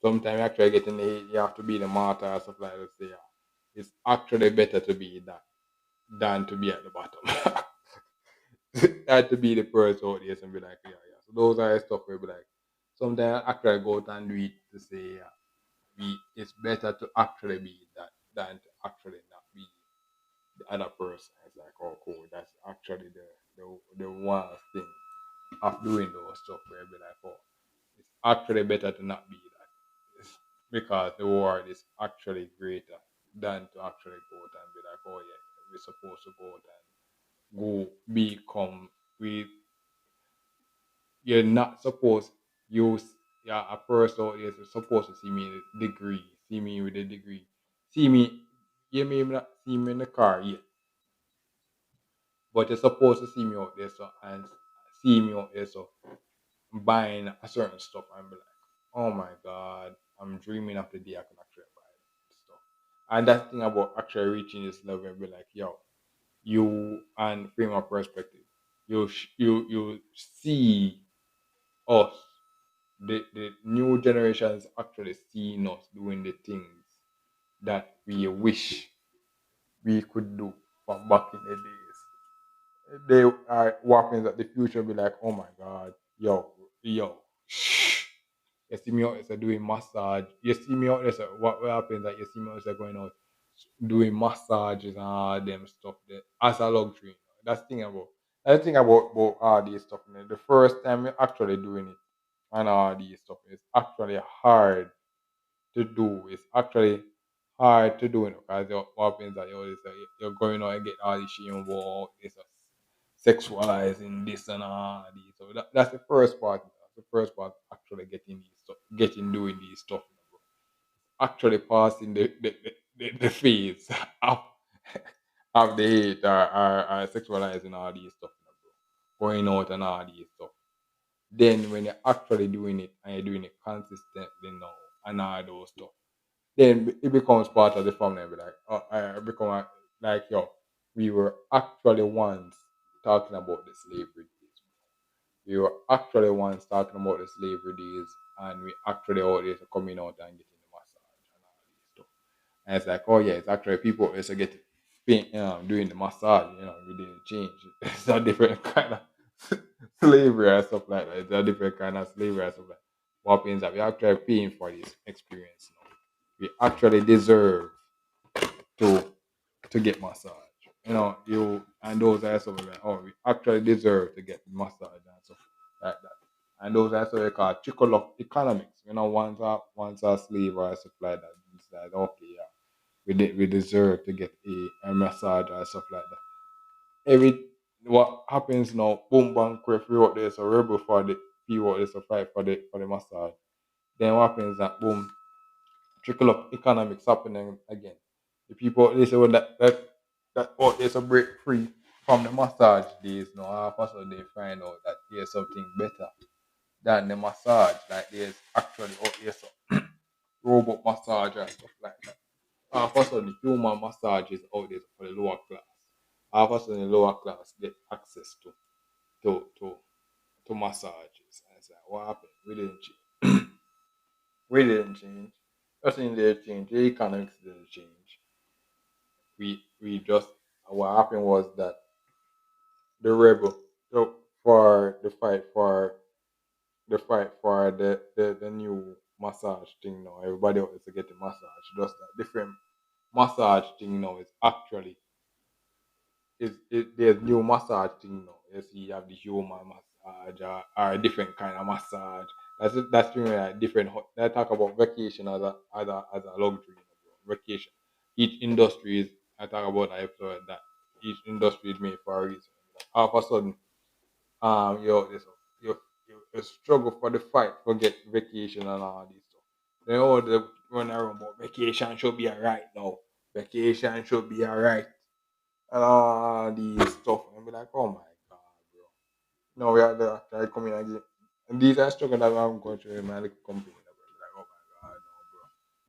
sometimes you actually get in the you have to be the martyr or stuff like that. Say, yeah, it's actually better to be that than to be at the bottom. Had to be the person out there and be like, yeah. So those are the stuff where be like, sometimes I actually go out and do it to say, yeah, it's better to actually be that than to actually not be the other person. It's like, oh, cool, that's actually the worst thing of doing those stuff where you be like, oh, it's actually better to not be that. It's because the reward is actually greater than to actually go out and be like, oh yeah, we're supposed to go out and go become we you're not supposed yeah, a person out there is supposed to see me in the degree, see me with a degree. See me you may not see me in the car yet, but you're supposed to see me out there so and see me out there so buying a certain stuff and be like, oh my god, I'm dreaming of the day I can actually buy this stuff. And that thing about actually reaching this level and be like, yo, you and frame of perspective, you see us, the new generations actually seeing us doing the things that we wish we could do from back in the days. They are walking at the future be like, oh my god, yo, shh. You see me out there doing massage. You see me out there, so what happens that you see me out there going out doing massages and all them stuff there as a luxury. That's the thing about all these stuff. The first time you're actually doing it and all these stuff, it's actually hard to do. It's actually hard to do it because what happens that you're going out and get all this shit involved. It's a sexualizing this and all these. So that's the first part. That's the first part actually getting these stuff, getting doing these stuff. Actually passing the phase of of the hate or sexualizing all these stuff, going out and all these stuff. Then when you're actually doing it and you're doing it consistently now and all those stuff, then it becomes part of the family. Be like, I become like yo, we were actually once talking about the slavery days. We were actually once talking about the slavery days, and we actually out there coming out and getting the massage and all these stuff. And it's like, oh yeah, it's actually people also get doing the massage, we didn't change. It's a different kind of slavery and stuff like that. It's a different kind of slavery and stuff like that. What means that we actually paying for this experience now. We actually deserve to to get massage. You and those are something like, oh, we actually deserve to get massage and stuff like that. And those are what they call trickle of economics. Once a slave or stuff like that, it's like okay, yeah, we deserve to get a massage or stuff like that. Every what happens now, boom bang quick out there, so rebel for the people out there, so fight for the massage. Then what happens is that boom, trickle up economics happening again. The people they say when that oh there's a break free from the massage days now, half a sudden they find out that there's something better than the massage. Like there's actually oh there's some robot massage and stuff like that. Half a sudden the human massage is out there for the lower class. Half a sudden the lower class get access to to to massages. And it's like what happened? We didn't change. We didn't change. Nothing did change. The economics didn't change. We just what happened was that the rebel so for the new massage thing now. Everybody else to get a massage. Just a different massage thing now is actually there's new massage thing now. You see, you have the human massage or a different kind of massage. That's really like different. They talk about vacation as a luxury. Vacation. Each industry is. I talk about that episode that each industry is made for a reason. All of a sudden, you you struggle for the fight for get vacation and all this stuff. They all the run around about vacation should be alright now. Vacation should be alright and all these stuff. And be like, oh my god, bro. No, we are there try coming again. And these are struggles that I'm going through in my little company. Like, oh my god,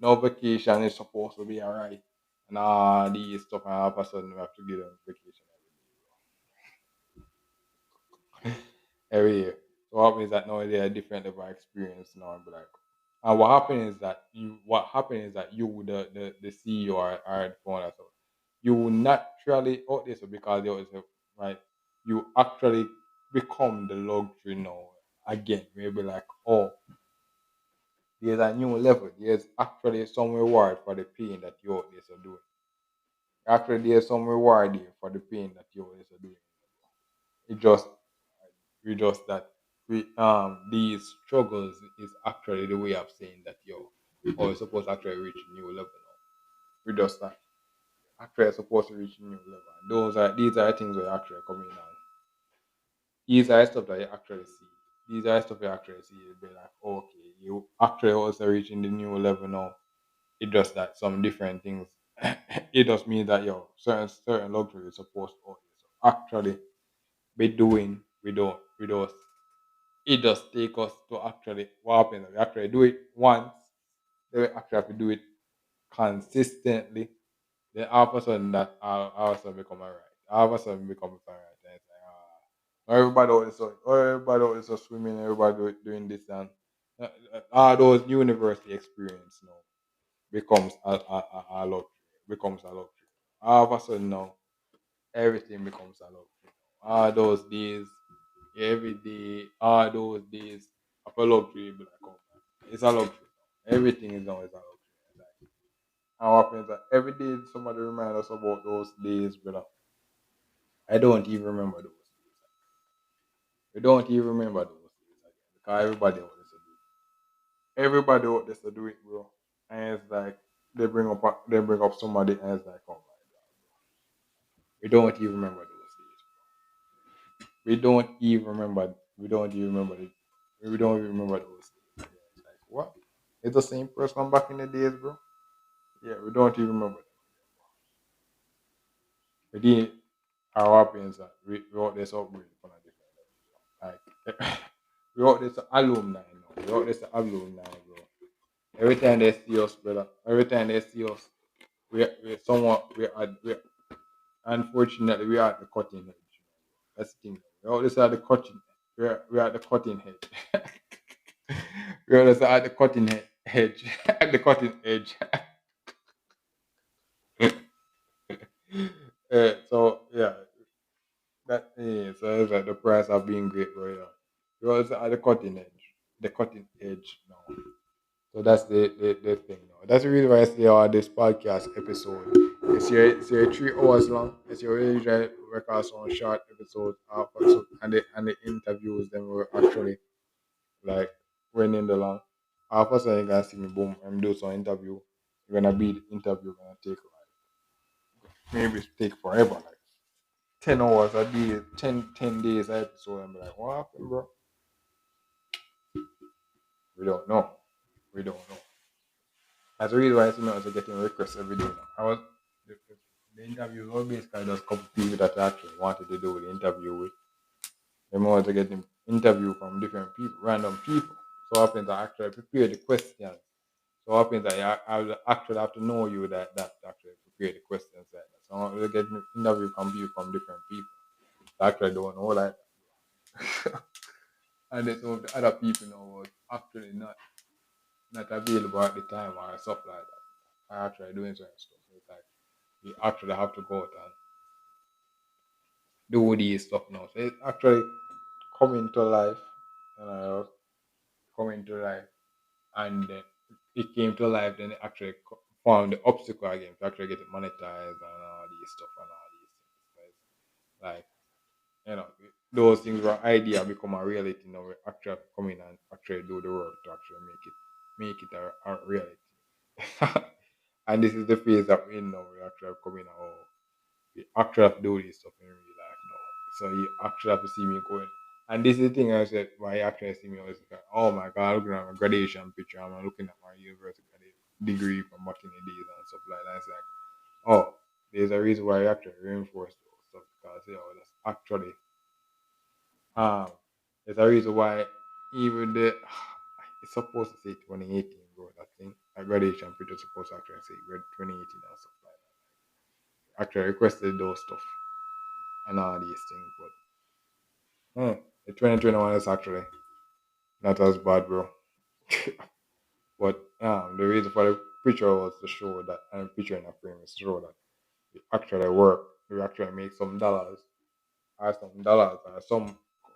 no, bro. No vacation is supposed to be alright. And all these stuff, and all of a sudden we have to give them vacation every year. So what happens is that now they are different level of experience now. And be like, and what happened is that you the CEO or the founder, so you will naturally out this because there was a right, you actually become the luxury now again. Maybe like, oh, there's a new level. There's actually some reward for the pain that you out there doing. Actually, there's some reward here for the pain that you out there doing. It just we just that we these struggles is actually the way of saying that or you're supposed to actually reach a new level now. We just that actually supposed to reach a new level. And these are things where actually coming on. These are stuff that you actually see. These are stuff you actually see. You'll be like, okay, you actually also reaching the new level now. It does that some different things. It does mean that certain luxury is supposed to actually be doing with us. It does take us to actually what happens. We actually do it once, then we actually have to do it consistently. Then all of a sudden that all of a sudden become alright. All of a sudden become alright. And it's like everybody else is swimming, everybody doing this and all those university experience now becomes a luxury. Becomes a luxury. All of a sudden now everything becomes a luxury. All those days, every day, all those days of a luxury be like, oh, man, it's a luxury. Everything is always a luxury. Like, and what happens that every day somebody remind us about those days, brother. I don't even remember those days. We don't even remember those days again because everybody wants to do it. Everybody wants to do it, bro. And it's like they bring up somebody and it's like, oh my god, we don't even remember those days. We don't even remember. We don't even remember it. We don't even remember those days. Yeah, it's like what? It's the same person back in the days, bro. Yeah, we don't even remember them. We didn't. Our happens that we out this upgrade on a different level. Like we out this alumni now. We out this alumni, bro. Every time they see us, brother. Every time they see us, we somewhat we unfortunately we are at the cutting edge. That's the thing. We out this at the cutting. We are at the cutting edge. We are just at the cutting edge. At the cutting edge. So yeah, so it's like the price of being great, bro. Yeah. You're also at the cutting edge now. So that's the thing now. That's the reason why I say this podcast episode. It's your 3 hours long. It's your usual record on short episodes, and the interviews then were actually like running the long. Half a sudden you gonna see me boom and do some interview. You're gonna be the interview gonna take like maybe take forever, like 10 hours a day, 10 days episode and be like, what happened, bro? We don't know. We don't know. That's the reason why I see me also getting requests every day now. The, the, the interview was basically just a couple people that I actually wanted to do the interview with. I'm also getting interview from different people, random people. So often I actually prepare the questions. So often that I will actually have to know you that actually prepare the questions like that. So I will get interview from people from different people. I actually don't know like and then some of the other people know was actually not available at the time or stuff like that. I actually doing certain stuff. So it's like you actually have to go out and do these stuff now. So it's actually coming to life. You know, coming to life. And then it came to life, then it actually found the obstacle again to actually get it monetized and all these stuff and all these things. Like, you know, those things were idea become a reality now. We actually come in and actually do the work to actually make it a reality. And this is the phase that we're in now. We actually come in and we actually have to do this stuff in real life now. So you actually have to see me going. And this is the thing I said, why you actually see me always like, oh my god, looking at my graduation picture, I'm looking at my university degree from back in the days and stuff like that. It's like, oh, there's a reason why I actually reinforce those stuff because that's actually um there's a reason why even the it's supposed to say 2018, bro. That thing. My graduation picture supposed to actually say 2018 and stuff like that. Actually requested those stuff and all these things. But the 2021 is actually not as bad, bro. But the reason for the picture was to show that, and the picture in a frame is to show that we actually work, we actually make some dollars, or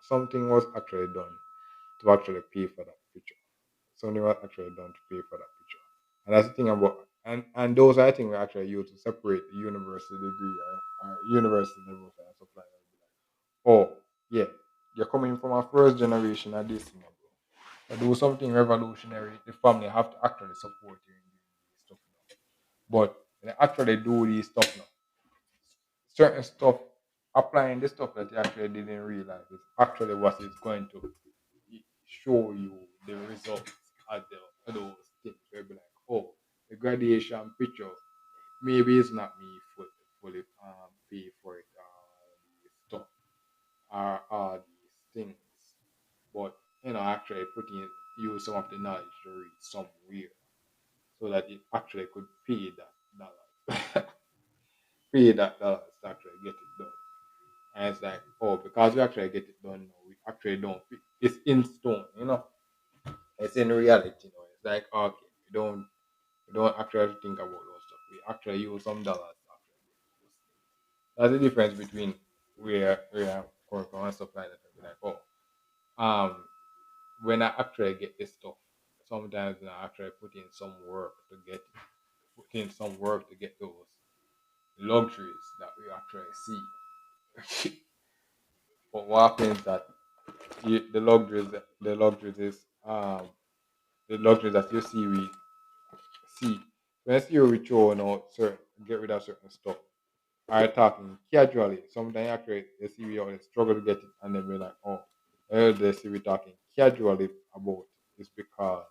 something was actually done to actually pay for that picture. Something was actually done to pay for that picture. And that's the thing about, and those I think we actually use to separate the university degree or university level and stuff like that. Oh, yeah, you're coming from a first generation of this, you know, bro. To do something revolutionary, the family have to actually support you in doing this stuff now. But when they actually do these stuff now, certain stuff, applying the stuff that you actually didn't realize is actually what is going to show you the results of those things. Where be like, oh, the graduation picture, maybe it's not me fully pay for it, the stuff are these things. But actually putting use some of the knowledge to read somewhere so that it actually could pay that dollars. Pay that dollars to actually get it done. And it's like, oh, because we actually get it done now, we actually don't it's in stone, It's in reality, It's like okay, we don't actually have to think about those stuff. We actually use some dollars to actually get those things. That's the difference between where I'm coming from and stuff like that. Be like, oh, um, when I actually get this stuff, sometimes I actually put in some work to get it, put in some work to get those luxuries that we actually see. But what happens that the luxuries is the luxuries that you see when I see you with certain get rid of certain stuff. I talking casually. Sometimes actually they see we always struggle to get it and then we're like, oh, they see we talking casually about it. It's because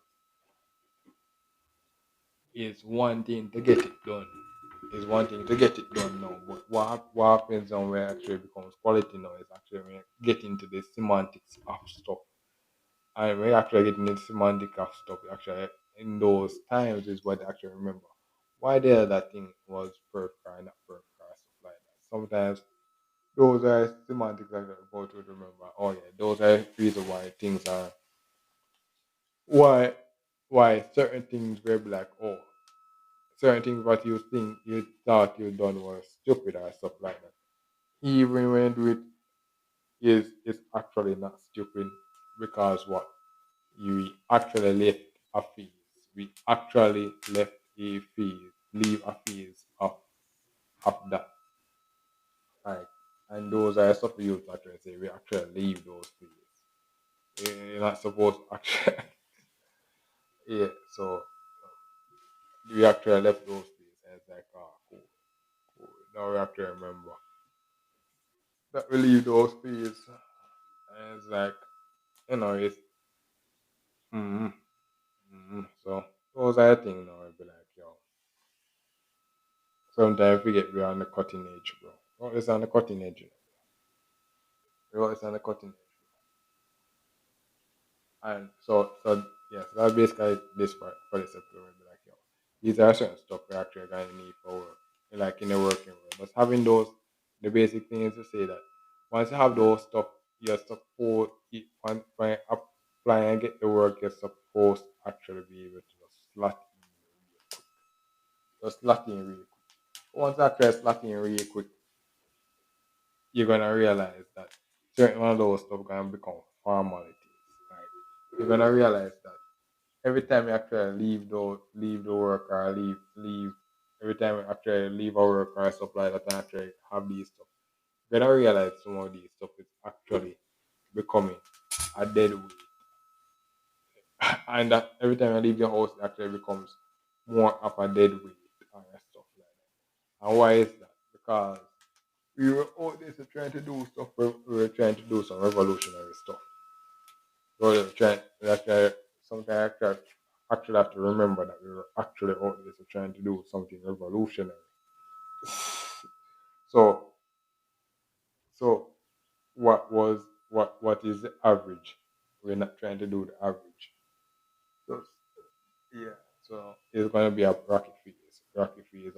it's one thing to get it done. It's one thing to get it done now. But what happens now where actually becomes quality now is actually when you get into the semantics of stuff. And when you actually get into the semantic of stuff, actually in those times is what I actually remember. Why there that thing was perfect or not perfect or stuff like that. Sometimes those are semantics that I'm about to remember. Oh yeah, those are reasons why things are why certain things will be like, oh, certain things what you think you thought you done was stupid or stuff like that. Even when you do it is actually not stupid because what you actually left a fees. We actually left a fees, leave a fees of that. Right. And those are stuff you actually say we actually leave those fees. You're not supposed to actually yeah, so we actually left those fees and it's like cool, cool. Now we have to remember that we leave those fees. And it's like, it's mm, So those are the things now. I'd be like, yo, sometimes we get we're on the cutting edge, bro. Always on the cutting edge. We're always on the cutting edge. And so yes, that's basically this for this episode. We'll be like, yo, these are certain stuff we actually gonna need for work, like in the working world. But having those, the basic thing is to say that once you have those stuff, you're supposed when you apply and get the work, you're supposed to actually be able to just slot in really quick. Once you actually slot in really quick, you're gonna realize that certain one of those stuff gonna become formalities. Right? You're gonna realize that every time you actually leave the work or leave every time you actually leave our work or stuff like that and actually have these stuff, you're gonna realize some of these stuff is actually becoming a dead weight. And that every time you leave your house it actually becomes more of a dead weight and stuff like that. And why is that? Because we were out there trying to do stuff, we were trying to do some revolutionary stuff. So we were trying that's why sometimes actually have to remember that we were actually out there trying to do something revolutionary. So so what is the average? We're not trying to do the average. So yeah. So it's gonna be a rocky phase of seeing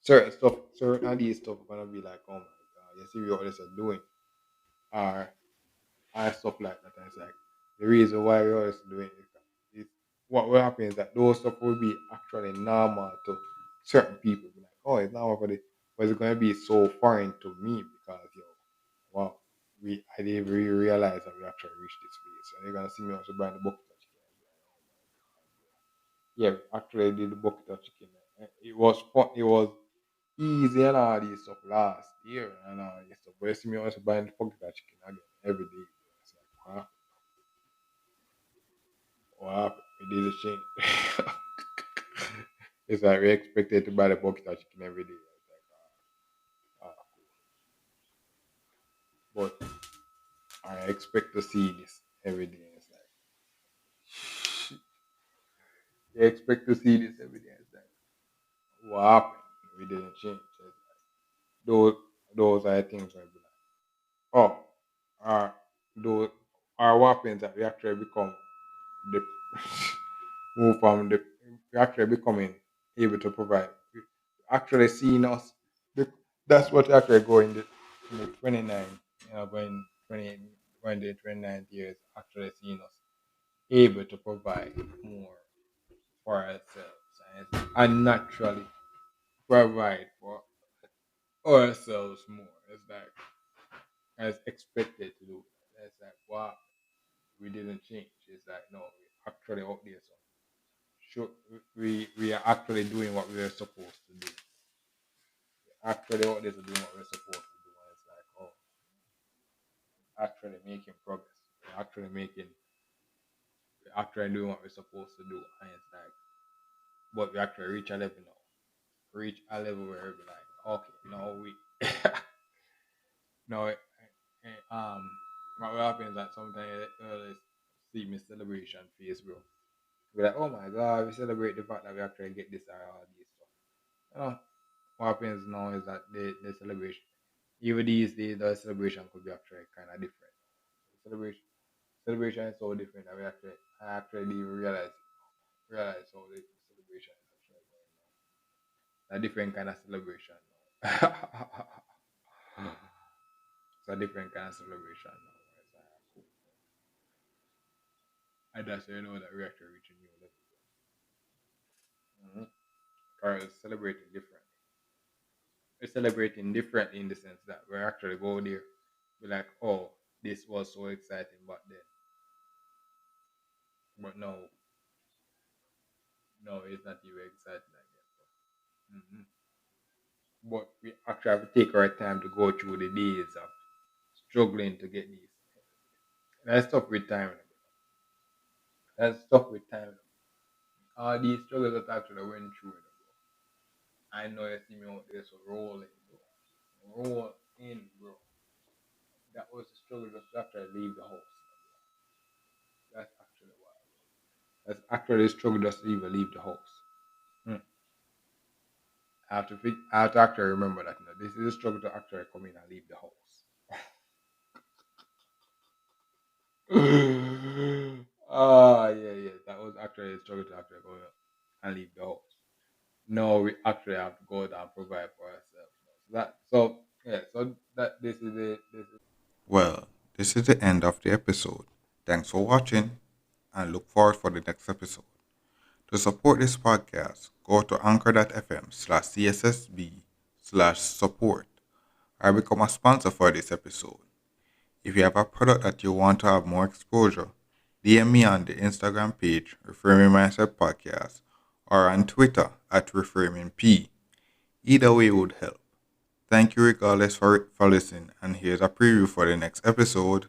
certain stuff, certain of these stuff gonna be like, oh my god, you see what this is doing, or stuff like that. And it's like the reason why we always doing it is what will happen is that those stuff will be actually normal to certain people. Be like, oh, it's normal for the, but it's gonna be so foreign to me because yo, wow, I didn't really realize that we actually reached this phase. So they're gonna see me also buying the bucket of chicken. Yeah, we actually did the bucket of chicken. It was fun. It was easy and all this stuff last year and all this stuff. But you see me also buying the bucket of chicken again every day. It's like, wow. Wow, we did a change. It's like we expected to buy the bucket of chicken every day. It's like, but I expect to see this every day. It's like, you expect to see this every day. It's like, what happened? We didn't change. So it's like, those, those are things where I be like, oh, uh, those are what happens that we actually become the move from the we actually becoming able to provide. We actually seeing us. The, that's what actually going in the 29, when 28, when the 29th years actually seeing us able to provide more for ourselves and naturally provide for ourselves more. It's like as expected to do. It's like wow, we didn't change. It's like no, we actually out there. So sure, we are actually doing what we are supposed to do. Actually out there to doing what we're supposed to do. And it's like, oh, actually making progress. We're actually doing what we're supposed to do. And it's like, but we actually reach a level now. Reach a level where we're like, okay, now we, now, what will happen is that sometimes see me celebration phase, bro. We're like, oh my god, we celebrate the fact that we actually get this or all this stuff. You know, what happens now is that the celebration, even these days, the celebration could be actually kind of different. Celebration is so different that I actually didn't even realize how the celebration is actually going on. A different kind of celebration now. It's a different kind of celebration now. It's like, and that's how you know that we're actually reaching new level. Mm-hmm. Or it's celebrating differently. We're celebrating differently in the sense that we're actually go there. We're like, oh, this was so exciting back then. But no, no, it's not even exciting again. Mm-hmm. But we actually have to take our time to go through the days of struggling to get these. That's stuff with time. That's stuff with time. All these struggles that I actually went through. I know you see me out there, so rolling, bro. Roll in, bro. That was the struggle just to actually leave the house. That's actually why. That's actually a struggle just to even leave the house. Mm. I have to actually remember that. You know, this is a struggle to actually come in and leave the house. Yeah, yeah. That was actually a struggle to actually go and leave the house. No, we actually have to go down and provide for ourselves. So that this is it. Well, this is the end of the episode. Thanks for watching and look forward for the next episode. To support this podcast, go to anchor.fm/cssb/support or become a sponsor for this episode. If you have a product that you want to have more exposure, DM me on the Instagram page Reframing Mindset Podcast or on Twitter at ReframingP. Either way would help. Thank you regardless for listening, and here's a preview for the next episode.